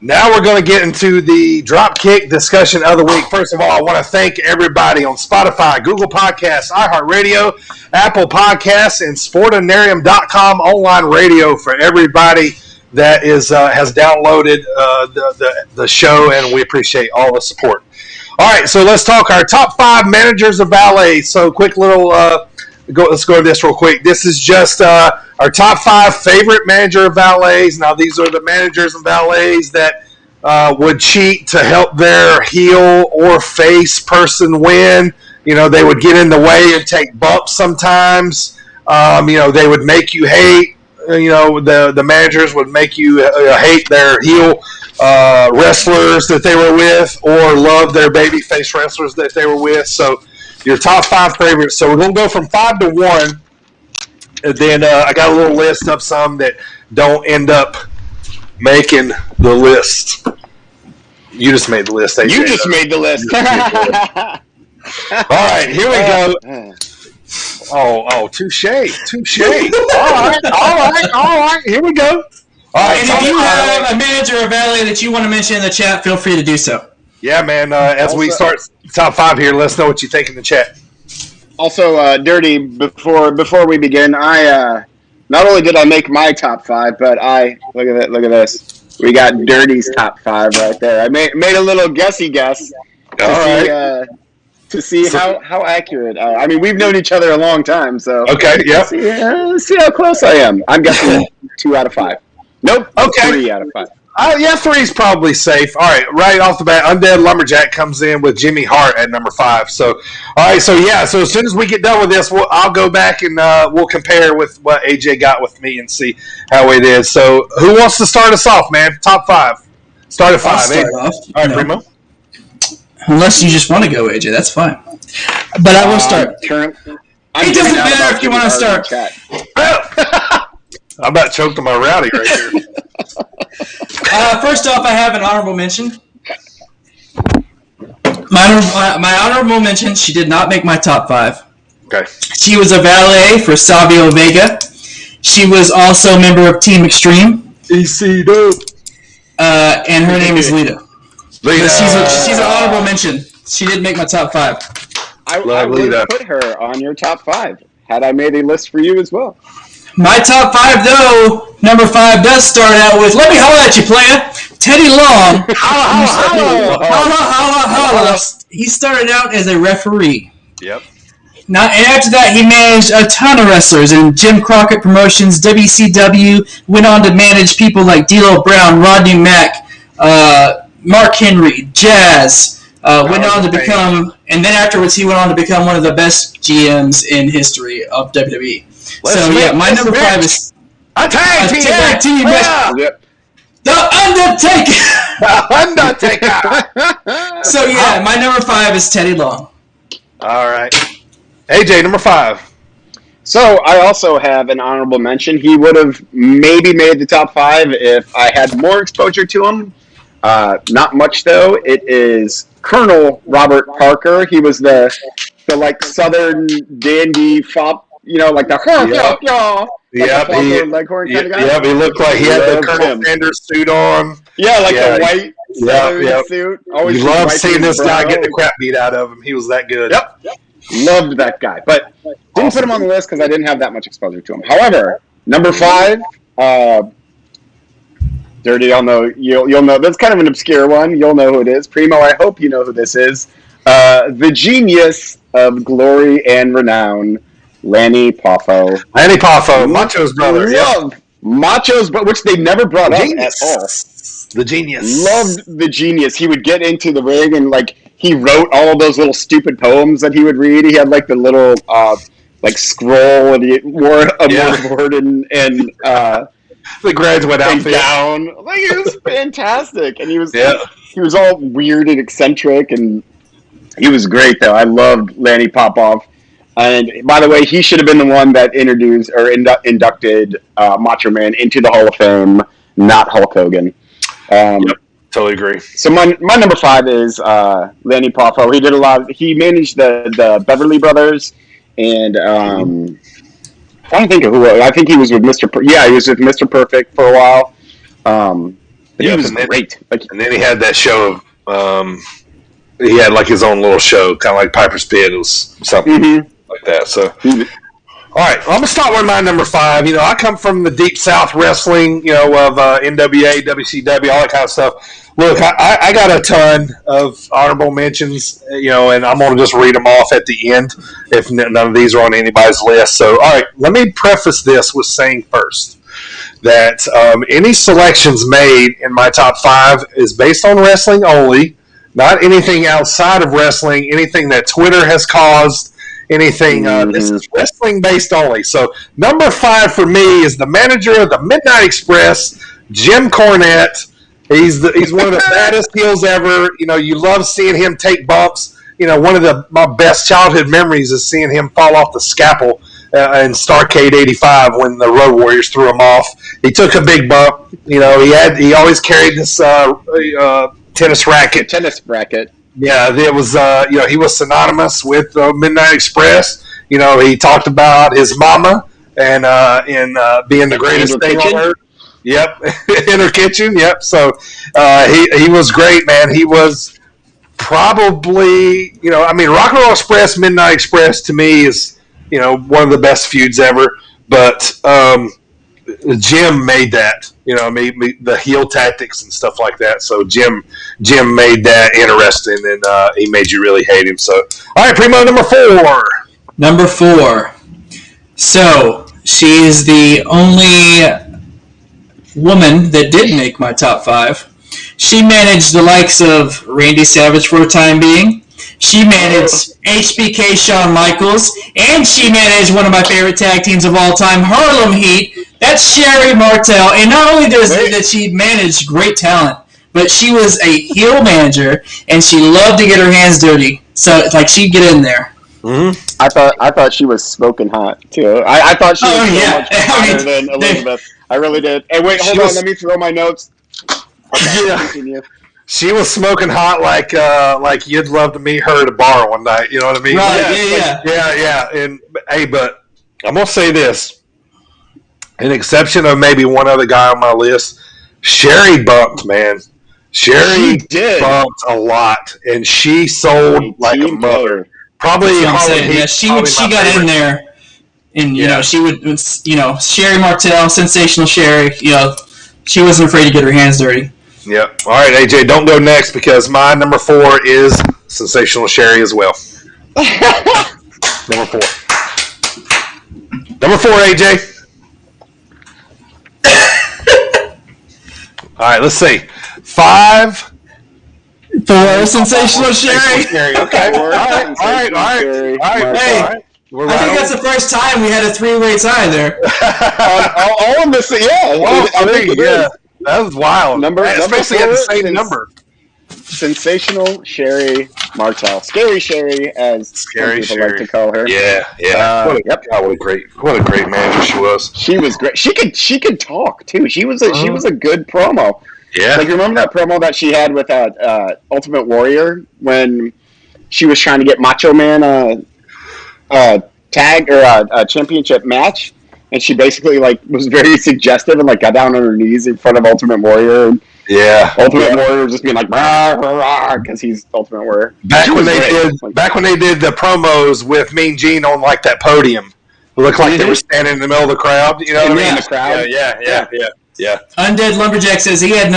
Now we're going to get into the Dropkick discussion of the week. First of all, I want to thank everybody on Spotify, Google Podcasts, iHeartRadio, Apple Podcasts, and Sportinarium.com online radio for everybody that has downloaded the show, and we appreciate all the support. All right, so let's talk our top 5 managers of Valets. So quick little let's go to this real quick. This is just our top 5 favorite manager of Valets. Now, these are the managers of Valets that would cheat to help their heel or face person win. You know, they would get in the way and take bumps sometimes. You know, they would make you hate. You know, the managers would make you hate their heel wrestlers that they were with or love their babyface wrestlers that they were with. So, your top 5 favorites. So, we're going to go from 5 to 1. And then I got a little list of some that don't end up making the list. You just made the list. AJ. You just made the list. All right, here we go. Oh, touche. All right. Here we go. All right. And if you have a manager or valet that you want to mention in the chat, feel free to do so. Yeah, man. As we start top 5 here, let us know what you think in the chat. Also, Dirty, before we begin, I not only did I make my top 5, but look at this. We got Dirty's top 5 right there. I made a little guessy guess to see how accurate. I mean, we've known each other a long time, so okay, yeah. See how close I am. I'm guessing 2 out of 5. Nope. Okay. 3 out of 5. Yeah, 3 is probably safe. All right, right off the bat, Undead Lumberjack comes in with Jimmy Hart at number 5. So, all right, so as soon as we get done with this, I'll go back and we'll compare with what AJ got with me and see how it is. So, who wants to start us off, man? Top 5. Start at 5. I'll start off. All right, Primo. Unless you just want to go, AJ, that's fine. But I will start. It doesn't matter if you want to start. I about choked on my rowdy right here. First off, I have an honorable mention. My honorable mention, she did not make my top 5. Okay. She was a valet for Savio Vega. She was also a member of Team Extreme. EC Dope. And her name is Lita. Lita. She's an honorable mention. She didn't make my top 5. I would have put her on your top 5 had I made a list for you as well. My top 5, though, number 5 does start out with, let me holler at you, player, Teddy Long. Holla. He started out as a referee. Yep. And after that, he managed a ton of wrestlers in Jim Crockett Promotions, WCW, went on to manage people like D'Lo Brown, Rodney Mack, Mark Henry, Jazz, went on to become, and then afterwards he went on to become one of the best GMs in history of WWE. My number 5 is a tag team match. Yep. The Undertaker. So my number 5 is Teddy Long. All right, AJ, number 5. So I also have an honorable mention. He would have maybe made the top 5 if I had more exposure to him. Not much though. It is Colonel Robert Parker. He was the like Southern dandy fop. You know, like the leghorn kind of guy. Yep, he looked like he had the Colonel Sanders suit on. Yeah, the white suit. You love seeing this guy get the crap beat out of him. He was that good. Yep. Loved that guy. But didn't put him on the list because I didn't have that much exposure to him. However, number 5, Dirty, you'll know. That's kind of an obscure one. You'll know who it is. Primo, I hope you know who this is. The genius of glory and renown, Lanny Poffo. Macho's brother. Macho's brother, which they never brought up at all. The genius. Loved the genius. He would get into the ring and he wrote all of those little stupid poems that he would read. He had the little scroll, and he wore a mortarboard and the graduate outfit down. It was fantastic, and he was all weird and eccentric, and he was great though. I loved Lanny Popoff. And by the way, he should have been the one that introduced or inducted Macho Man into the Hall of Fame, not Hulk Hogan. Totally agree. So my number 5 is Lanny Poffo. He managed the Beverly Brothers and trying to think of who. I think he was with Mr. He was with Mr. Perfect for a while. But he was great. And then he had that show of, he had like his own little show, kind of like Piper's Pit. It was something like that. So, all right, well, I'm gonna start with my number 5. You know, I come from the deep South wrestling. You know, of NWA, WCW, all that kind of stuff. Look, I got a ton of honorable mentions. You know, and I'm gonna just read them off at the end if none of these are on anybody's list. So, all right, let me preface this with saying first that any selections made in my top 5 is based on wrestling only. Not anything outside of wrestling, anything that Twitter has caused, anything. This is wrestling based only. So number 5 for me is the manager of the Midnight Express, Jim Cornette. He's one of the baddest heels ever. You know, you love seeing him take bumps. You know, one of my best childhood memories is seeing him fall off the scalpel in Starrcade '85 when the Road Warriors threw him off. He took a big bump. You know, he always carried this tennis racket. Yeah, it was. You know, he was synonymous with Midnight Express. You know, he talked about his mama and being the greatest thing on earth. Yep, in her kitchen. Yep. So he was great, man. He was probably, you know, I mean, Rock and Roll Express, Midnight Express to me is, you know, one of the best feuds ever. But Jim made that, you know, made the heel tactics and stuff like that. So Jim made that interesting, and he made you really hate him. So, all right, Primo, number 4. Number 4. So she is the only woman that did make my top 5. She managed the likes of Randy Savage for a time being. She managed HBK Shawn Michaels, and she managed one of my favorite tag teams of all time, Harlem Heat. That's Sherry Martel. And not only did she manage great talent, but she was a heel manager, and she loved to get her hands dirty. So it's like she'd get in there. Mm-hmm. I thought she was smoking hot too. I thought she was much hotter than Elizabeth. I really did. Hey, wait, hold on. Let me throw my notes. Okay, continue. She was smoking hot like you'd love to meet her at a bar one night. You know what I mean? Right? Yeah. And hey, but I'm gonna say this: an exception of maybe one other guy on my list, Sherry bumped, man. Sherry bumped a lot, and she sold like a mother. Probably, she got in there, and you know she would, you know, Sherry Martel, sensational Sherry. You know, she wasn't afraid to get her hands dirty. Yep. All right, AJ, don't go next because my number 4 is sensational Sherry as well. Number 4. Number 4, AJ. All right, let's see. 5. 4, sensational Sherry. Okay. All right. Hey, I think that's the first time we had a 3-way tie there. all of this, yeah. That was wild. Especially at the same number. Sensational Sherry Martel. Scary Sherry, as Scary people Sherry. like to call her. Yeah. What a great manager she was. She was great. She could talk too. She was a good promo. Yeah. Like, remember that promo that she had with Ultimate Warrior when she was trying to get Macho Man a tag or a championship match, and she basically like was very suggestive and like got down on her knees in front of Ultimate Warrior. And Ultimate Warrior just being like rah rah rah because he's Ultimate Warrior. Back when they did the promos with Mean Gene on like that podium, it looked like they were standing in the middle of the crowd. You know what I mean? In the crowd. Yeah. Undead Lumberjack says he had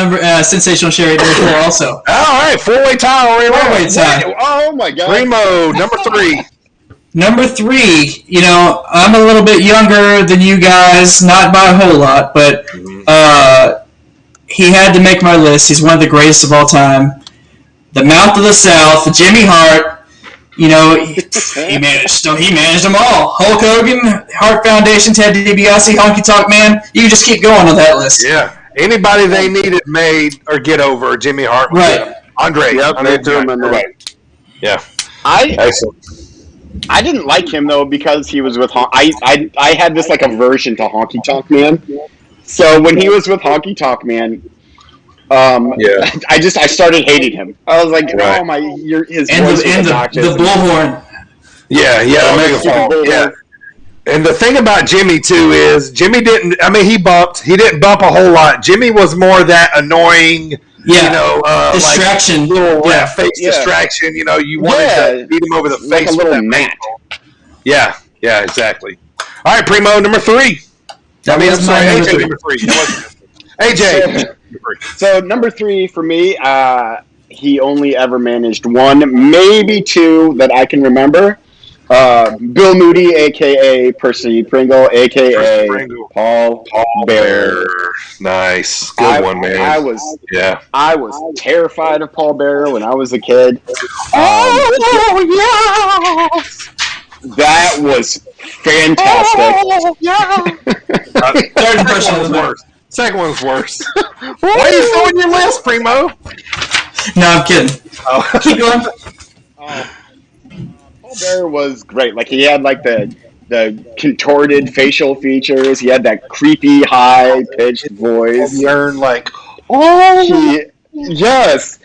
sensational Sherry number 4 also. All right, 4-way tie. 4-way tie. Oh my God. Primo, number 3. Number 3, you know, I'm a little bit younger than you guys, not by a whole lot, but he had to make my list. He's one of the greatest of all time. The Mouth of the South, Jimmy Hart. You know, he managed them all. Hulk Hogan, Hart Foundation, Ted DiBiase, Honky Tonk Man. You just keep going on that list. Yeah. Anybody they needed made or get over, Jimmy Hart. Right. Andre. Yep, they threw him in there. Right. Yeah. I didn't like him though because he was with I had this like aversion to Honky Tonk Man. So when he was with Honky Tonk Man, I started hating him. I was like, oh my, his voice was obnoxious. The bullhorn. Yeah, megaphone. And the thing about Jimmy too is Jimmy didn't. I mean, he didn't bump a whole lot. Jimmy was more that annoying. Distraction. Face distraction. You wanted to beat him over the face. Like a little gnat. Yeah, exactly. All right, Primo, number 3. AJ, number 3. AJ. So number 3 for me, he only ever managed 1, maybe 2 that I can remember. Bill Moody, a.k.a. Percy Pringle, a.k.a. Paul Bearer. Nice. Good one, man. I was terrified of Paul Bearer when I was a kid. That was fantastic. Third impression was worse. Second one's worse. Why are you throwing your list, Primo? No, I'm kidding. Keep going. Paul Bearer was great. Like, he had like the contorted facial features. He had that creepy high pitched voice. Yearn like, yes.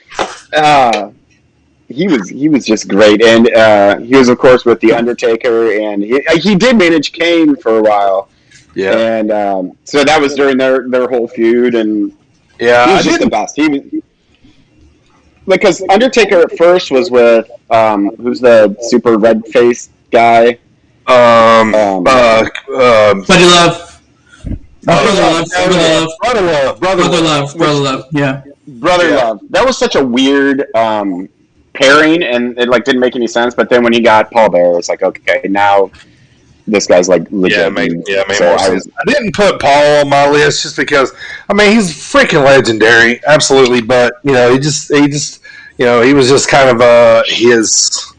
He was just great, and he was of course with the Undertaker, and he did manage Kane for a while. Yeah, and so that was during their whole feud, and he was just the best. He was because Undertaker at first was with who's the super red faced guy? Buddy Love. Brother Love. Yeah. Brother Love. That was such a weird pairing, and it didn't make any sense. But then when he got Paul Bearer, it's like, okay, now this guy's legit. Yeah, made more sense. I didn't put Paul on my list just because he's freaking legendary, absolutely. But he was just kind of his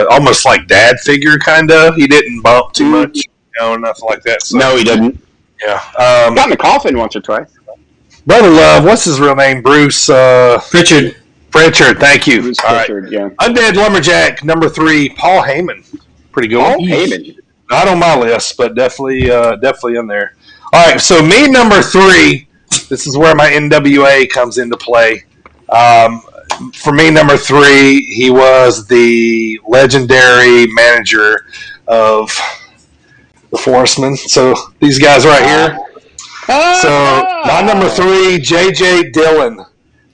almost like dad figure, kind of. He didn't bump too much, nothing like that. So, no, he didn't. Yeah, got in the coffin once or twice. Brother Love, what's his real name? Bruce Pritchard. Thank you. Bruce All Pritchard, right. yeah. Undead Lumberjack, number 3, Paul Heyman. Pretty good. Paul Heyman. Not on my list, but definitely in there. All right, so me, number 3, this is where my NWA comes into play. For me, number 3, he was the legendary manager of the Forcemen. So these guys right here. So my number 3, J.J. Dillon,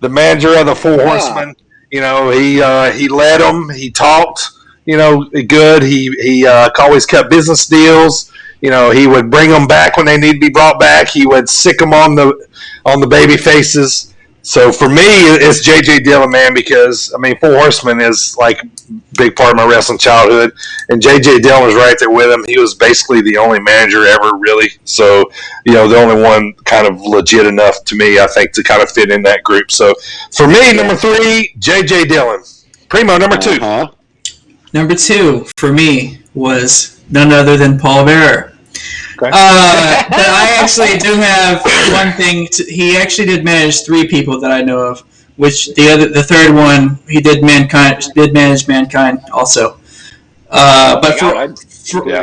the manager of the Four Horsemen. He led them. He talked, good. He always cut business deals. He would bring them back when they need to be brought back. He would sick them on the baby faces. So for me, it's J.J. Dillon, man, because Four Horsemen is like a big part of my wrestling childhood, and J.J. Dillon was right there with him. He was basically the only manager ever, really. So the only one kind of legit enough to me, I think, to kind of fit in that group. So for me, number 3, J.J. Dillon. Primo, number 2. Number 2 for me was none other than Paul Bearer. Okay. But I actually do have one thing. He actually did manage 3 people that I know of, which the third one he did manage Mankind also. But I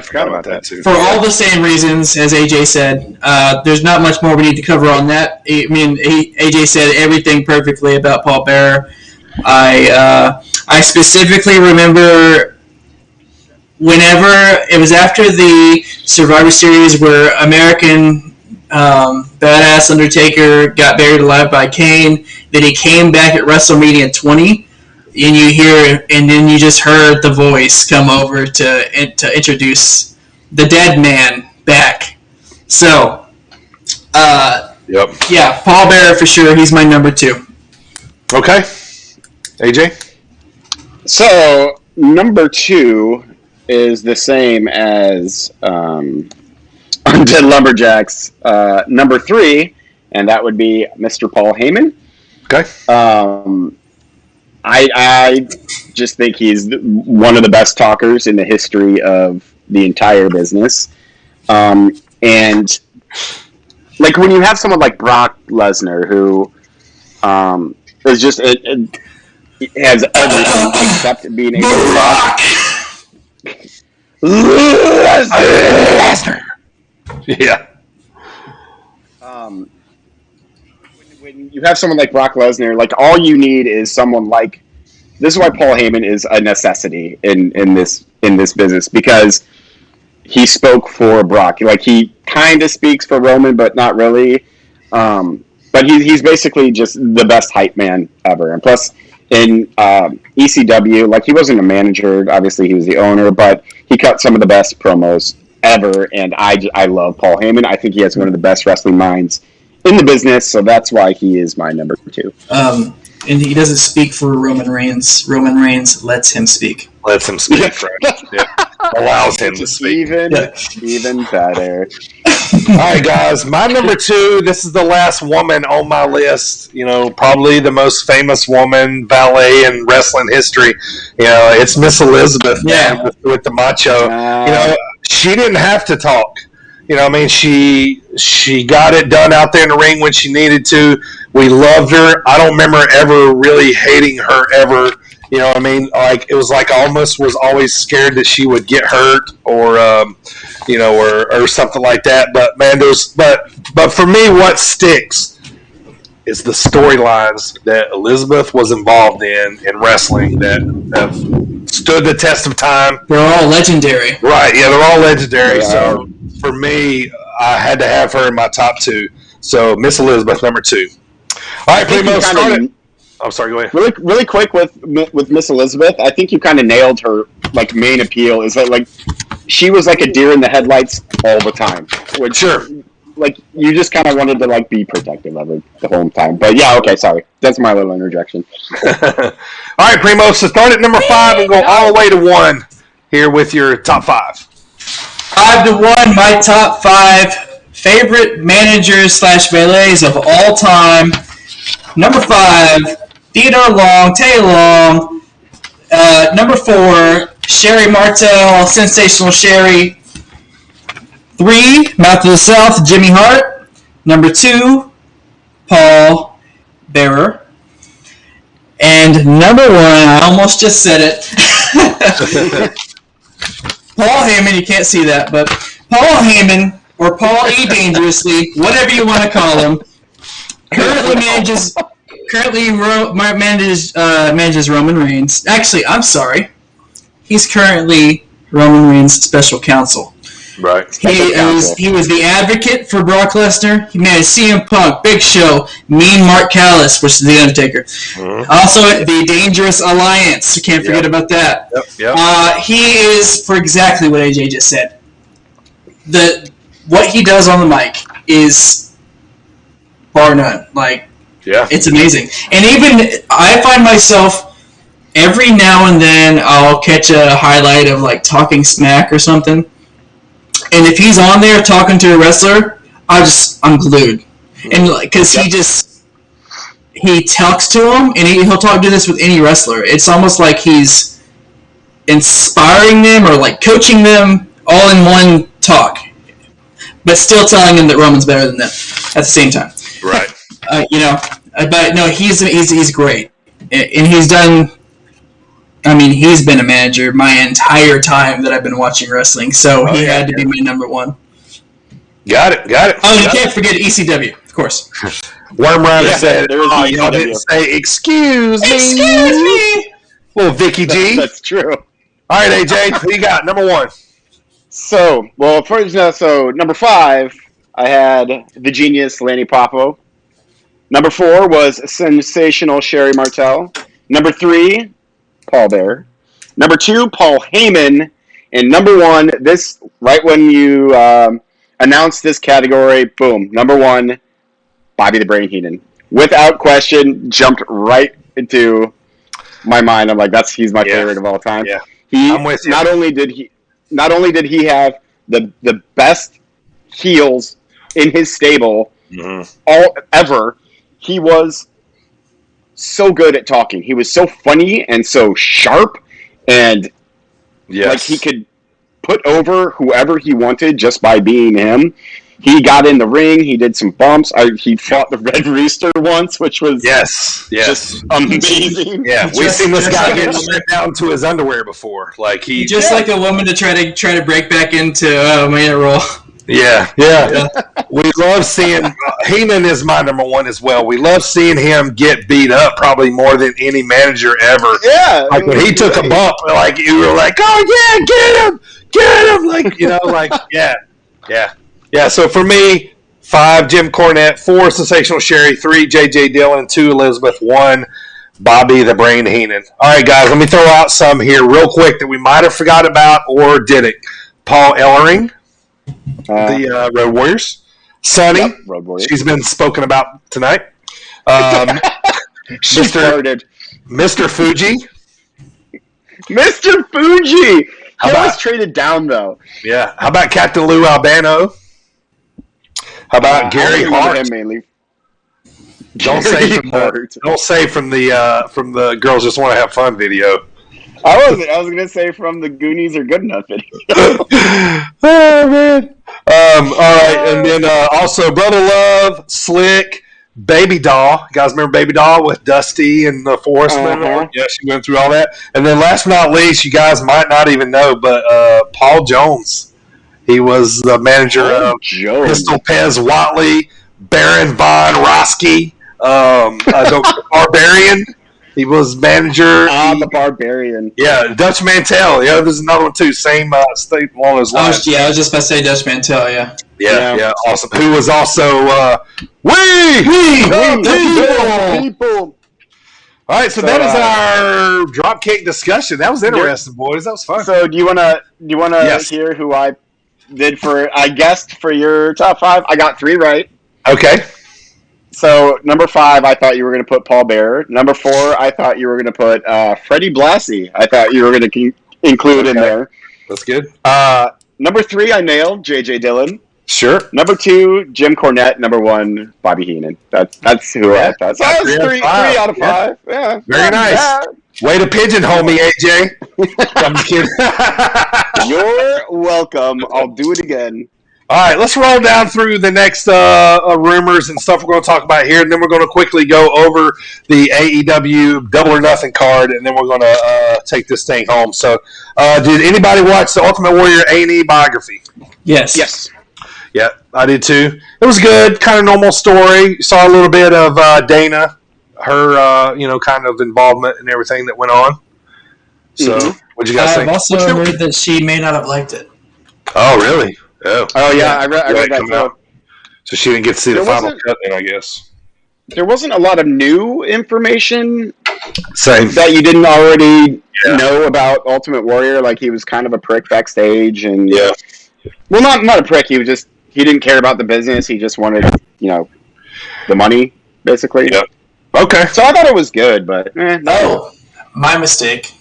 forgot about that too. For all the same reasons as AJ said, there's not much more we need to cover on that. AJ said everything perfectly about Paul Bearer. I specifically remember whenever it was after the Survivor Series where American badass Undertaker got buried alive by Kane, then he came back at WrestleMania 20, and then you just heard the voice come over to introduce the dead man back. So, yeah, Paul Bearer for sure. He's my number 2. Okay, AJ. So number 2 is the same as Undead Lumberjacks. Number 3, and that would be Mr. Paul Heyman. Okay. I just think he's one of the best talkers in the history of the entire business. And like when you have someone like Brock Lesnar who is just it has everything except being able to talk. Lesnar. Yeah. When you have someone like Brock Lesnar, like all you need is someone like this is why Paul Heyman is a necessity in this business, because he spoke for Brock. Like, he kind of speaks for Roman, but not really. But he's basically just the best hype man ever. And plus, in ECW, like, he wasn't a manager. Obviously, he was the owner, but he cut some of the best promos ever. And I love Paul Heyman. I think he has one of the best wrestling minds in the business, so that's why he is my number 2. And he doesn't speak for Roman Reigns. Roman Reigns lets him speak. Lets him speak, right? Yeah. Allows him to speak. Even better. All right, guys. My number 2, this is the last woman on my list. You know, probably the most famous woman valet in wrestling history. You know, it's Miss Elizabeth, man, with the macho. You know, she didn't have to talk. You know, I mean, she got it done out there in the ring when she needed to. We loved her. I don't remember ever really hating her ever. You know what I mean? Like, it was like I almost was always scared that she would get hurt or, you know, or something like that. But, man, but for me, what sticks is the storylines that Elizabeth was involved in wrestling that have stood the test of time. They're all legendary. Right, yeah, they're all legendary. So, for me, I had to have her in my top 2. So, Miss Elizabeth, number 2. All right, Primo, start it. I'm sorry, go ahead. Really quick with Miss Elizabeth, I think you kind of nailed her, like, main appeal is that, like, she was like a deer in the headlights all the time. Which, sure. Like, you just kind of wanted to, like, be protective of her the whole time. But yeah, okay, sorry. That's my little interjection. All right, Primo, so start at number 5 and go all the way to 1 here with your top 5. 5 to 1, my top 5 favorite managers / valets of all time. Number 5, Theodore Long, Tay Long. Number 4, Sherry Martel, Sensational Sherry. 3, Mouth of the South, Jimmy Hart. Number 2, Paul Bearer. And number 1, I almost just said it. Paul Heyman, you can't see that, but Paul Heyman, or Paul E. Dangerously, whatever you want to call him, manages Roman Reigns. Actually, I'm sorry. He's currently Roman Reigns' special counsel. Right. He was the advocate for Brock Lesnar. He managed CM Punk, Big Show, Mean Mark Callis, which is The Undertaker. Mm-hmm. Also, the Dangerous Alliance. You can't forget about that. Yep. He is, for exactly what AJ just said, what he does on the mic is bar none. Like, it's amazing. And even I find myself every now and then I'll catch a highlight of, like, talking smack or something. And if he's on there talking to a wrestler, I'm glued. And, like, because he talks to him, and he'll do this with any wrestler. It's almost like he's inspiring them or, like, coaching them all in one talk, but still telling them that Roman's better than them at the same time. Right. You know, but no, he's great, and he's done. I mean, he's been a manager my entire time that I've been watching wrestling, so he had to be my number 1. Got it. Oh, you can't forget ECW, of course. Worm Rider said, y'all didn't say, excuse me. Well, Vicky G. That's true. All right, AJ, who you got? Number 1. So number 5, I had the genius Lanny Poffo. Number 4 was sensational Sherry Martel. Number 3, Paul Bearer. Number 2, Paul Heyman. And number 1, this right when you announced this category, boom, number 1, Bobby the Brain Heenan. Without question, jumped right into my mind. I'm like, he's my favorite of all time. Yeah. I'm with you. Not only did he have the best heels in his stable all ever, he was so good at talking. He was so funny and so sharp, and like he could put over whoever he wanted just by being him. He got in the ring. He did some bumps. He fought the Red Rooster once, which was just amazing. Yeah, we've seen this guy get stripped down to his underwear before. Like he just like a woman to try to break back into my role. Yeah. We love seeing Heyman is my number one as well. We love seeing him get beat up probably more than any manager ever. Yeah. Like when he took a bump, like you were like, oh yeah, get him, like like yeah. So for me, 5 Jim Cornette, 4 Sensational Sherry, 3 J.J. Dillon, 2 Elizabeth, 1 Bobby the Brain Heenan. All right, guys, let me throw out some here real quick that we might have forgot about or didn't. Paul Ellering, the Road Warriors. Sonny, yep, Road Warriors. She's been spoken about tonight. She farted. Mr. Fuji. Mr. Fuji! He was traded down, though. Yeah. How about Captain Lou Albano? How about Gary Hart? Him mainly. Don't say from the Girls Just Want to Have Fun video. I was gonna say from the Goonies Are Good Enough video. Oh man! All right, and then also Brother Love, Slick, Baby Doll. You guys remember Baby Doll with Dusty and the Forest Man? Yeah, she went through all that. And then last but not least, you guys might not even know, but Paul Jones. He was the manager of Pistol Pez Watley, Baron Von Roski, Barbarian. He was manager. The Barbarian. Yeah, Dutch Mantel. Yeah, there's another one too. Same state along those lines. I was just about to say Dutch Mantel. Yeah, awesome. Who was also we people. All right, so that is our Dropkick discussion. That was interesting, boys. That was fun. So do you wanna hear who I did I guessed for your top 5? I got 3 right. Okay. So, number 5, I thought you were going to put Paul Bearer. Number 4, I thought you were going to put Freddie Blassie. I thought you were going to include in there. That's good. Number 3, I nailed J.J. Dillon. Sure. Number 2, Jim Cornette. Number 1, Bobby Heenan. That's who I thought. So that was 3 out of 5. Yeah. Very nice. Bad. Way to pigeonhole me, AJ. I'm kidding. You're welcome. I'll do it again. All right, let's roll down through the next rumors and stuff we're going to talk about here, and then we're going to quickly go over the AEW Double or Nothing card, and then we're going to take this thing home. So, did anybody watch the Ultimate Warrior A&E biography? Yes. Yeah, I did too. It was good, kind of normal story. Saw a little bit of Dana, her kind of involvement and everything that went on. So, what'd you guys think? I've also heard that she may not have liked it. Oh, really? Oh yeah, I read that too. So she didn't get to see the final cut then, I guess. There wasn't a lot of new information that you didn't already know about Ultimate Warrior. Like, he was kind of a prick backstage, and well, not a prick. He didn't care about the business. He just wanted, the money, basically. Yeah. Okay. So I thought it was good, but no. My mistake.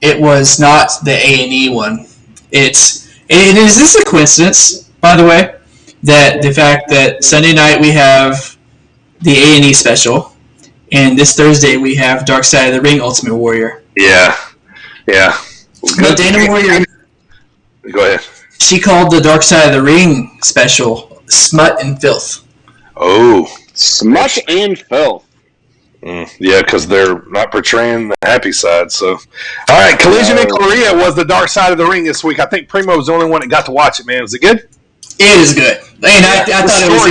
It was not the A&E one. Is this a coincidence, by the way, that the fact that Sunday night we have the A&E special, and this Thursday we have Dark Side of the Ring Ultimate Warrior? Yeah. But Dana Warrior, go ahead. She called the Dark Side of the Ring special Smut and Filth. Oh. Smut and Filth. Yeah, because they're not portraying the happy side. So, all right, Collision in Korea was the Dark Side of the Ring this week. I think Primo was the only one that got to watch it. Man, was it good? It is good. And I thought it was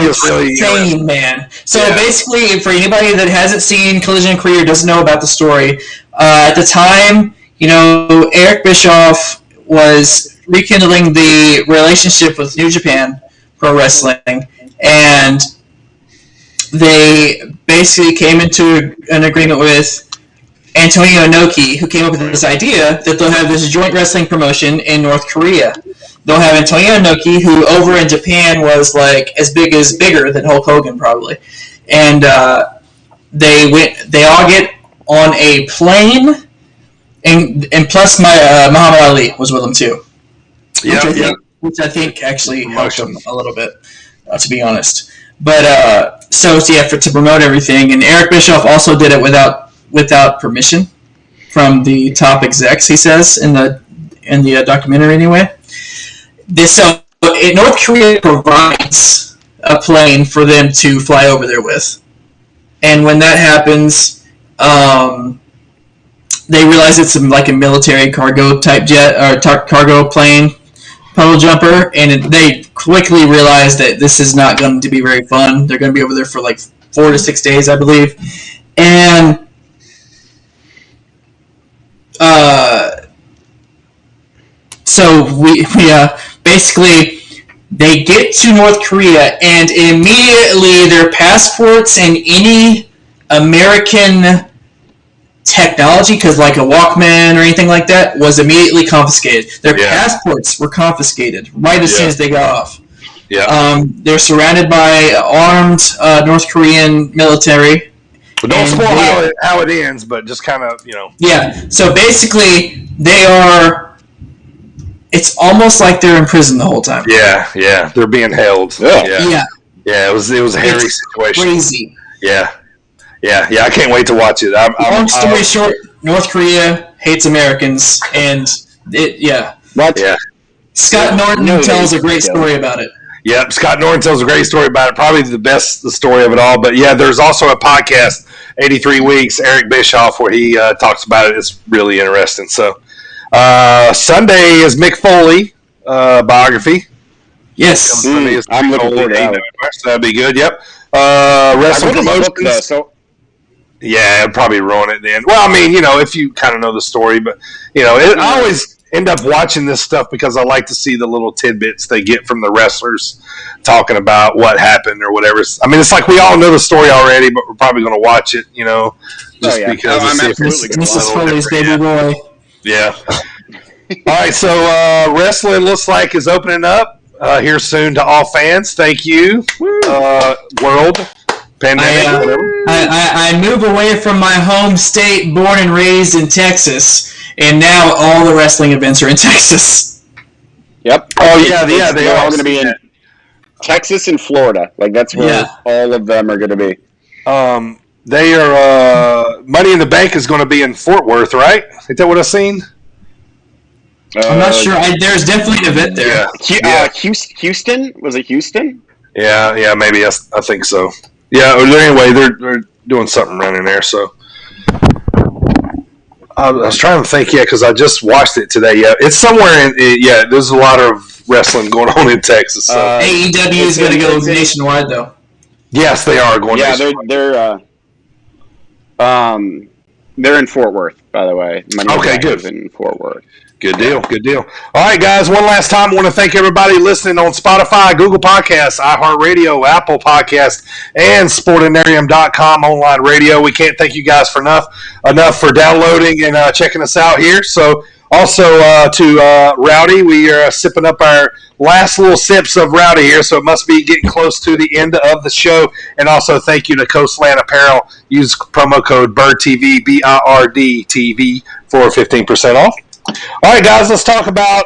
insane, man. So basically, for anybody that hasn't seen Collision in Korea or doesn't know about the story, at the time, Eric Bischoff was rekindling the relationship with New Japan Pro Wrestling, and they basically came into an agreement with Antonio Inoki, who came up with this idea that they'll have this joint wrestling promotion in North Korea. They'll have Antonio Inoki, who over in Japan was like bigger than Hulk Hogan probably, and they all get on a plane, and plus Muhammad Ali was with them too. Which I think actually helped them a little bit, to be honest. But to promote everything, and Eric Bischoff also did it without permission from the top execs. He says in the documentary anyway. North Korea provides a plane for them to fly over there with, and when that happens, they realize it's like a military cargo type jet or cargo plane. puddle jumper, and they quickly realized that this is not going to be very fun. They're going to be over there for like 4 to 6 days, I believe. And so we basically they get to North Korea, and immediately their passports and any American technology, because like a Walkman or anything like that, was immediately confiscated. Their passports were confiscated right as soon as they got off. Yeah. They're surrounded by armed North Korean military. But don't spoil how it ends, but just kind of, Yeah. So basically, they are. It's almost like they're in prison the whole time. Yeah. They're being held. Yeah. It was a hairy situation. Crazy. Yeah. I can't wait to watch it. Long story short, North Korea hates Americans, and What? Yeah. Scott Norton tells a great story about it. Yep, Scott Norton tells a great story about it. Probably the story of it all. But yeah, there's also a podcast, 83 Weeks, Eric Bischoff, where he talks about it. It's really interesting. So Sunday is Mick Foley biography. Yes, I'm looking forward to that. So that'd be good. Yep. Wrestling promotions. Yeah, it'd probably ruin it then. Well, I mean, if you kind of know the story, but I always end up watching this stuff because I like to see the little tidbits they get from the wrestlers talking about what happened or whatever. I mean, it's like we all know the story already, but we're probably going to watch it, just because. I'm absolutely going to Mrs. Foley's baby boy. Yeah. All right, so wrestling looks like is opening up here soon to all fans. Thank you, world. Pandemic, whatever. I move away from my home state, born and raised in Texas, and now all the wrestling events are in Texas. Yep. Oh yeah, they're all going to be in Texas and Florida. Like that's where all of them are going to be. They are Money in the Bank is going to be in Fort Worth, right? Is that what I've seen? I'm not sure. There's definitely an event there. Houston? Was it Houston? Yeah, maybe. I think so. Yeah, anyway, they're doing something running there, so. I was trying to think, because I just watched it today. Yeah, it's somewhere there's a lot of wrestling going on in Texas. So. AEW is going to go nationwide, though. Yes, they are going nationwide. They're in Fort Worth, by the way. Okay, good. In Fort Worth. Good deal. All right, guys, one last time, I want to thank everybody listening on Spotify, Google Podcasts, iHeartRadio, Apple Podcasts, and Sportinarium.com online radio. We can't thank you guys for enough for downloading and checking us out here. So also to Rowdy, we are sipping up our last little sips of Rowdy here, so it must be getting close to the end of the show. And also thank you to Coastland Apparel. Use promo code BIRDTV, BIRDTV, for 15% off. All right, guys, let's talk about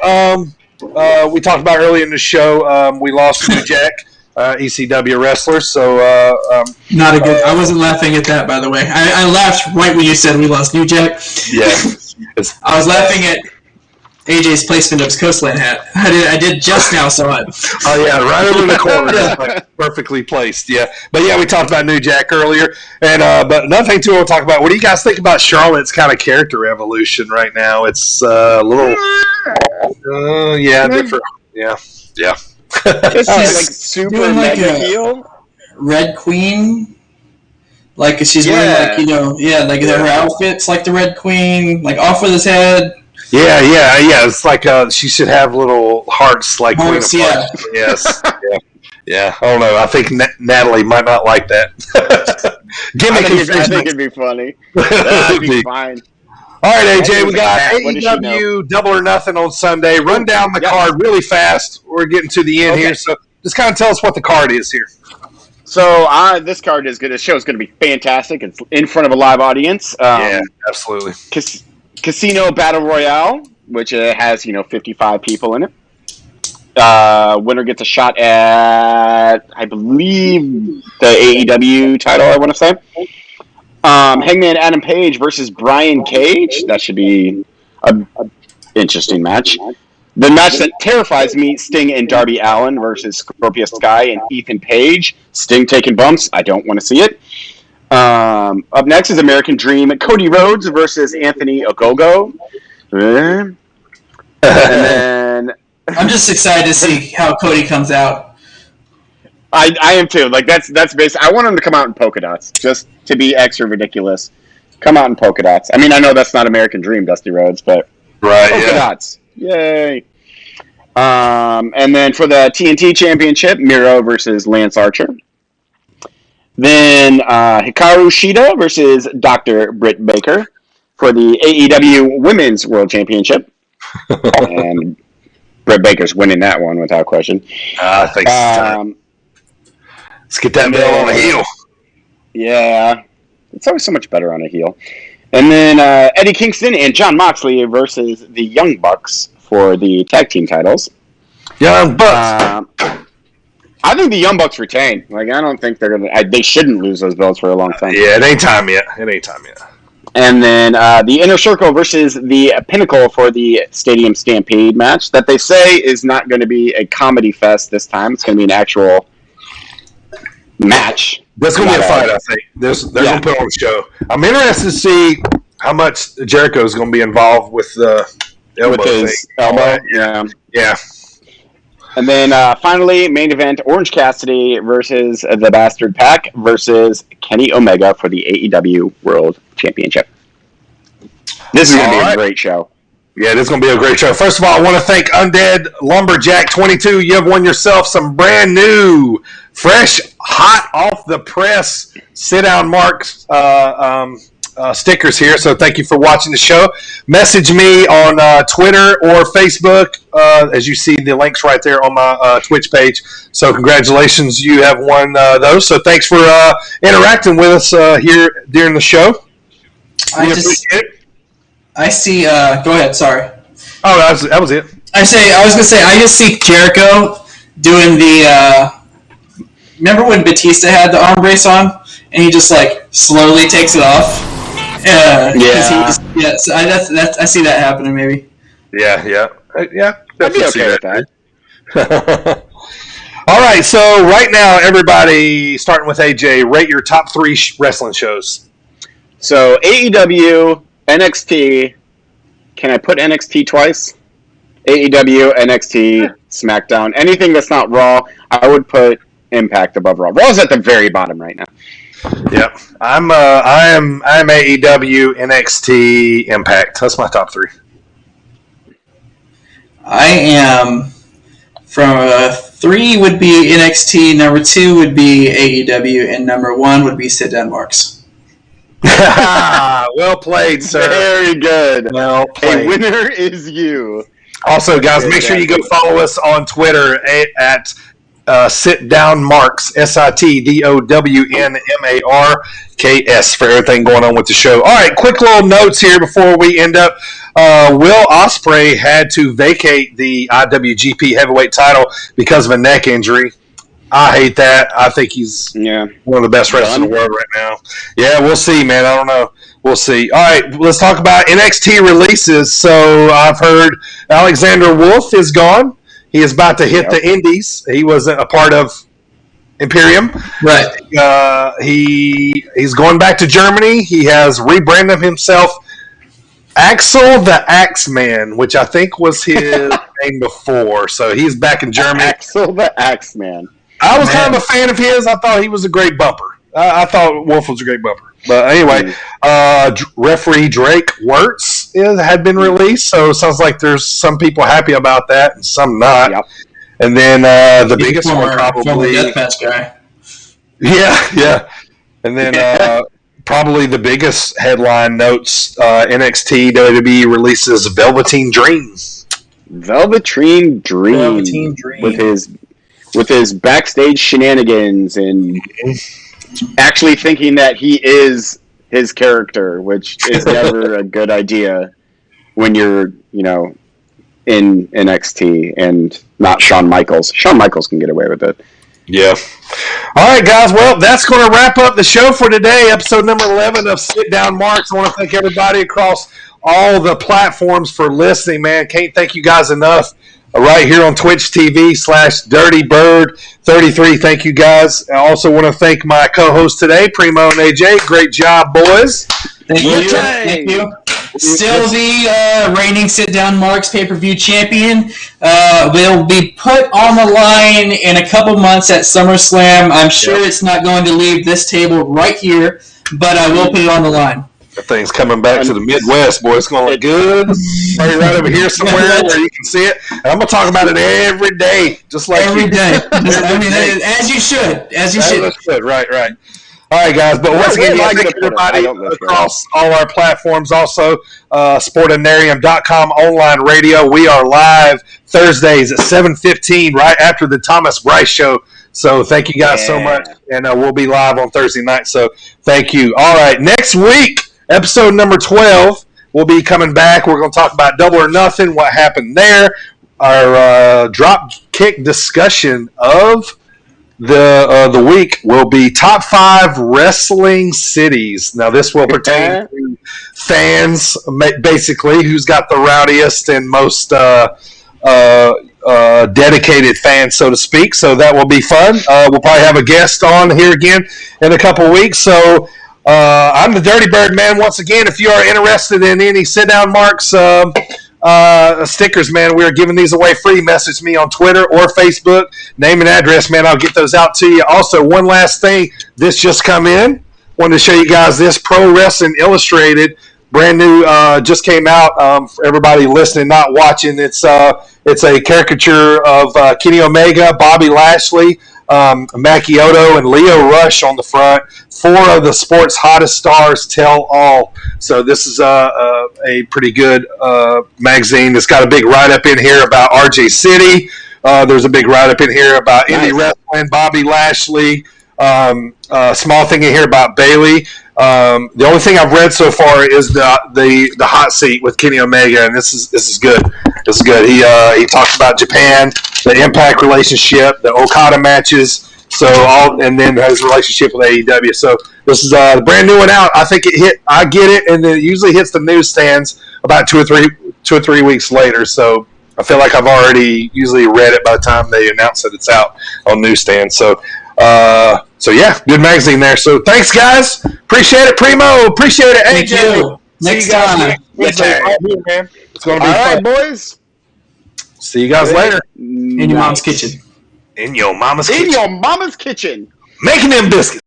we talked about earlier in the show, we lost New Jack, ECW wrestler, so not a good I wasn't laughing at that, by the way. I laughed right when you said we lost New Jack. Yeah. I was laughing at AJ's placement of his Coastland hat. I did just now saw it. Oh yeah, right over in the corner, like, perfectly placed. Yeah, but yeah, we talked about New Jack earlier, and but another thing too, we'll talk about. What do you guys think about Charlotte's kind of character evolution right now? It's a little, different. Yeah. It's like super mega heel, Red Queen. Like she's wearing like her outfit's like the Red Queen, like off with his head. Yeah. It's like she should have little hearts like hearts, Queen of Hearts. Yes. Yeah. I don't know. I think Natalie might not like that. I think it'd be funny. That'd be fine. All right, AJ, we got AEW Double or Nothing on Sunday. Run down the card really fast. We're getting to the end here, so just kind of tell us what the card is here. So this card is good. The show is going to be fantastic. It's in front of a live audience. Yeah, absolutely. Casino Battle Royale, which has 55 people in it. Winner gets a shot at, I believe, the AEW title, I want to say. Hangman Adam Page versus Brian Cage. That should be an interesting match. The match that terrifies me, Sting and Darby Allin versus Scorpio Sky and Ethan Page. Sting taking bumps. I don't want to see it. Up next is American Dream. Cody Rhodes versus Anthony Ogogo. And then I'm just excited to see how Cody comes out. I am too. Like that's basic. I want him to come out in polka dots, just to be extra ridiculous. Come out in polka dots. I mean, I know that's not American Dream, Dusty Rhodes, but polka dots. Yay! And then for the TNT Championship, Miro versus Lance Archer. Then Hikaru Shida versus Dr. Britt Baker for the AEW Women's World Championship. And Britt Baker's winning that one without question. I think so. Let's get that bell on a heel. Yeah. It's always so much better on a heel. And then Eddie Kingston and Jon Moxley versus the Young Bucks for the tag team titles. Young Bucks. I think the Young Bucks retain. Like, I don't think they're gonna. They shouldn't lose those belts for a long time. Yeah, it ain't time yet. And then the Inner Circle versus the Pinnacle for the Stadium Stampede match that they say is not going to be a comedy fest this time. It's going to be an actual match. There's going to be a fight, I think. They're going to put on the show. I'm interested to see how much Jericho is going to be involved with the elbow thing. Elbow, yeah. And then finally, main event, Orange Cassidy versus the Bastard Pack versus Kenny Omega for the AEW World Championship. This is going to be a great show. Yeah, this is going to be a great show. First of all, I want to thank Undead Lumberjack 22. You have won yourself some brand new, fresh, hot off the press sit-down marks stickers here. So thank you for watching the show. Message me on Twitter or Facebook. As you see, the link's right there on my Twitch page. So congratulations, you have won those. So thanks for interacting with us here during the show. I see. Go ahead. Sorry. Oh, that was it. I was gonna say. I just see Jericho doing the. Remember when Batista had the arm brace on, and he just like slowly takes it off. So I see that happening. Maybe. Yeah. I'd be okay with that. All right. So right now, everybody, starting with AJ, rate your top 3 wrestling shows. So AEW. NXT, can I put NXT twice? AEW, NXT, SmackDown. Anything that's not Raw, I would put Impact above Raw. Raw's at the very bottom right now. Yep. I am AEW, NXT, Impact. That's my top 3. I am from 3 would be NXT, number 2 would be AEW, and number 1 would be Sit Down Marks. Well played, sir. Very good. Well played. A winner is you. Also, guys, make sure you go follow us on Twitter at Sit Down Marks, SitDownMarks for everything going on with the show. All right, quick little notes here before we end up. Will Ospreay had to vacate the IWGP Heavyweight title because of a neck injury. I hate that. I think he's one of the best wrestlers in the world right now. Yeah, we'll see, man. I don't know. We'll see. All right, let's talk about NXT releases. So I've heard Alexander Wolf is gone. He is about to hit the Indies. He was a part of Imperium. Right. He's going back to Germany. He has rebranded himself Axel the Axeman, which I think was his name before. So he's back in Germany. Axel the Axeman. I was kind of a fan of his. I thought he was a great bumper. I thought Wolf was a great bumper. But anyway, referee Drake Wirtz had been released, so it sounds like there's some people happy about that and some not. Yep. And then the biggest one probably Deathmatch guy. Yeah. And then probably the biggest headline notes: NXT WWE releases Velveteen Dream. Velveteen Dream with his backstage shenanigans and actually thinking that he is his character, which is never a good idea when you're, in NXT and not Shawn Michaels. Shawn Michaels can get away with it. Yeah. All right, guys. Well, that's going to wrap up the show for today, episode number 11 of Sit Down Marks. I want to thank everybody across all the platforms for listening, man. Can't thank you guys enough. Right here on Twitch TV/DirtyBird33. Thank you, guys. I also want to thank my co-host today, Primo and AJ. Great job, boys. Thank you. still the reigning sit-down marks pay-per-view champion, will be put on the line in a couple months at SummerSlam. I'm sure it's not going to leave this table right here, but I will put it on the line. The thing's coming back to the Midwest, boy. It's going to look good. Right over here somewhere where you can see it. And I'm going to talk about it every day, just like every day. I mean, as you should. As you should. Right. All right, guys. But once again, thank everybody across all our platforms. Also, sportanarium.com online radio. We are live Thursdays at 7:15, right after the Thomas Bryce show. So thank you guys so much. And we'll be live on Thursday night. So thank you. All right, next week, episode number 12, we'll be coming back. We're going to talk about Double or Nothing, what happened there, our drop kick discussion of the week will be top 5 wrestling cities. Now, this will pertain to fans, basically, who's got the rowdiest and most dedicated fans, so to speak. So that will be fun. We'll probably have a guest on here again in a couple weeks. So I'm the Dirty Bird Man once again. If you are interested in any sit-down marks stickers, man, we are giving these away free. Message me on Twitter or Facebook. Name and address, man. I'll get those out to you. Also, one last thing. This just come in. Wanted to show you guys this Pro Wrestling Illustrated. Brand new, just came out. For everybody listening, not watching, it's a caricature of Kenny Omega, Bobby Lashley, Maki Itoh, and Lio Rush on the front. 4 of the sport's hottest stars tell all. So this is a pretty good magazine. It's got a big write-up in here about RJ City. There's a big write-up in here about indie wrestling, Bobby Lashley. Small thing in here about Bailey. The only thing I've read so far is the hot seat with Kenny Omega, and this is good. This is good. He talks about Japan, the Impact relationship, the Okada matches, and then his relationship with AEW. So this is the brand new one out. I think I get it, and then it usually hits the newsstands about 2 or 3 weeks later. So I feel like I've already usually read it by the time they announce that it's out on newsstands. So yeah, good magazine there. So thanks, guys. Appreciate it, Primo. Appreciate it, AJ. Thank you. Next time. It's going to be fun. All right, boys. See you guys later. In your mom's kitchen. In your mama's kitchen. In your mama's kitchen. Making them biscuits.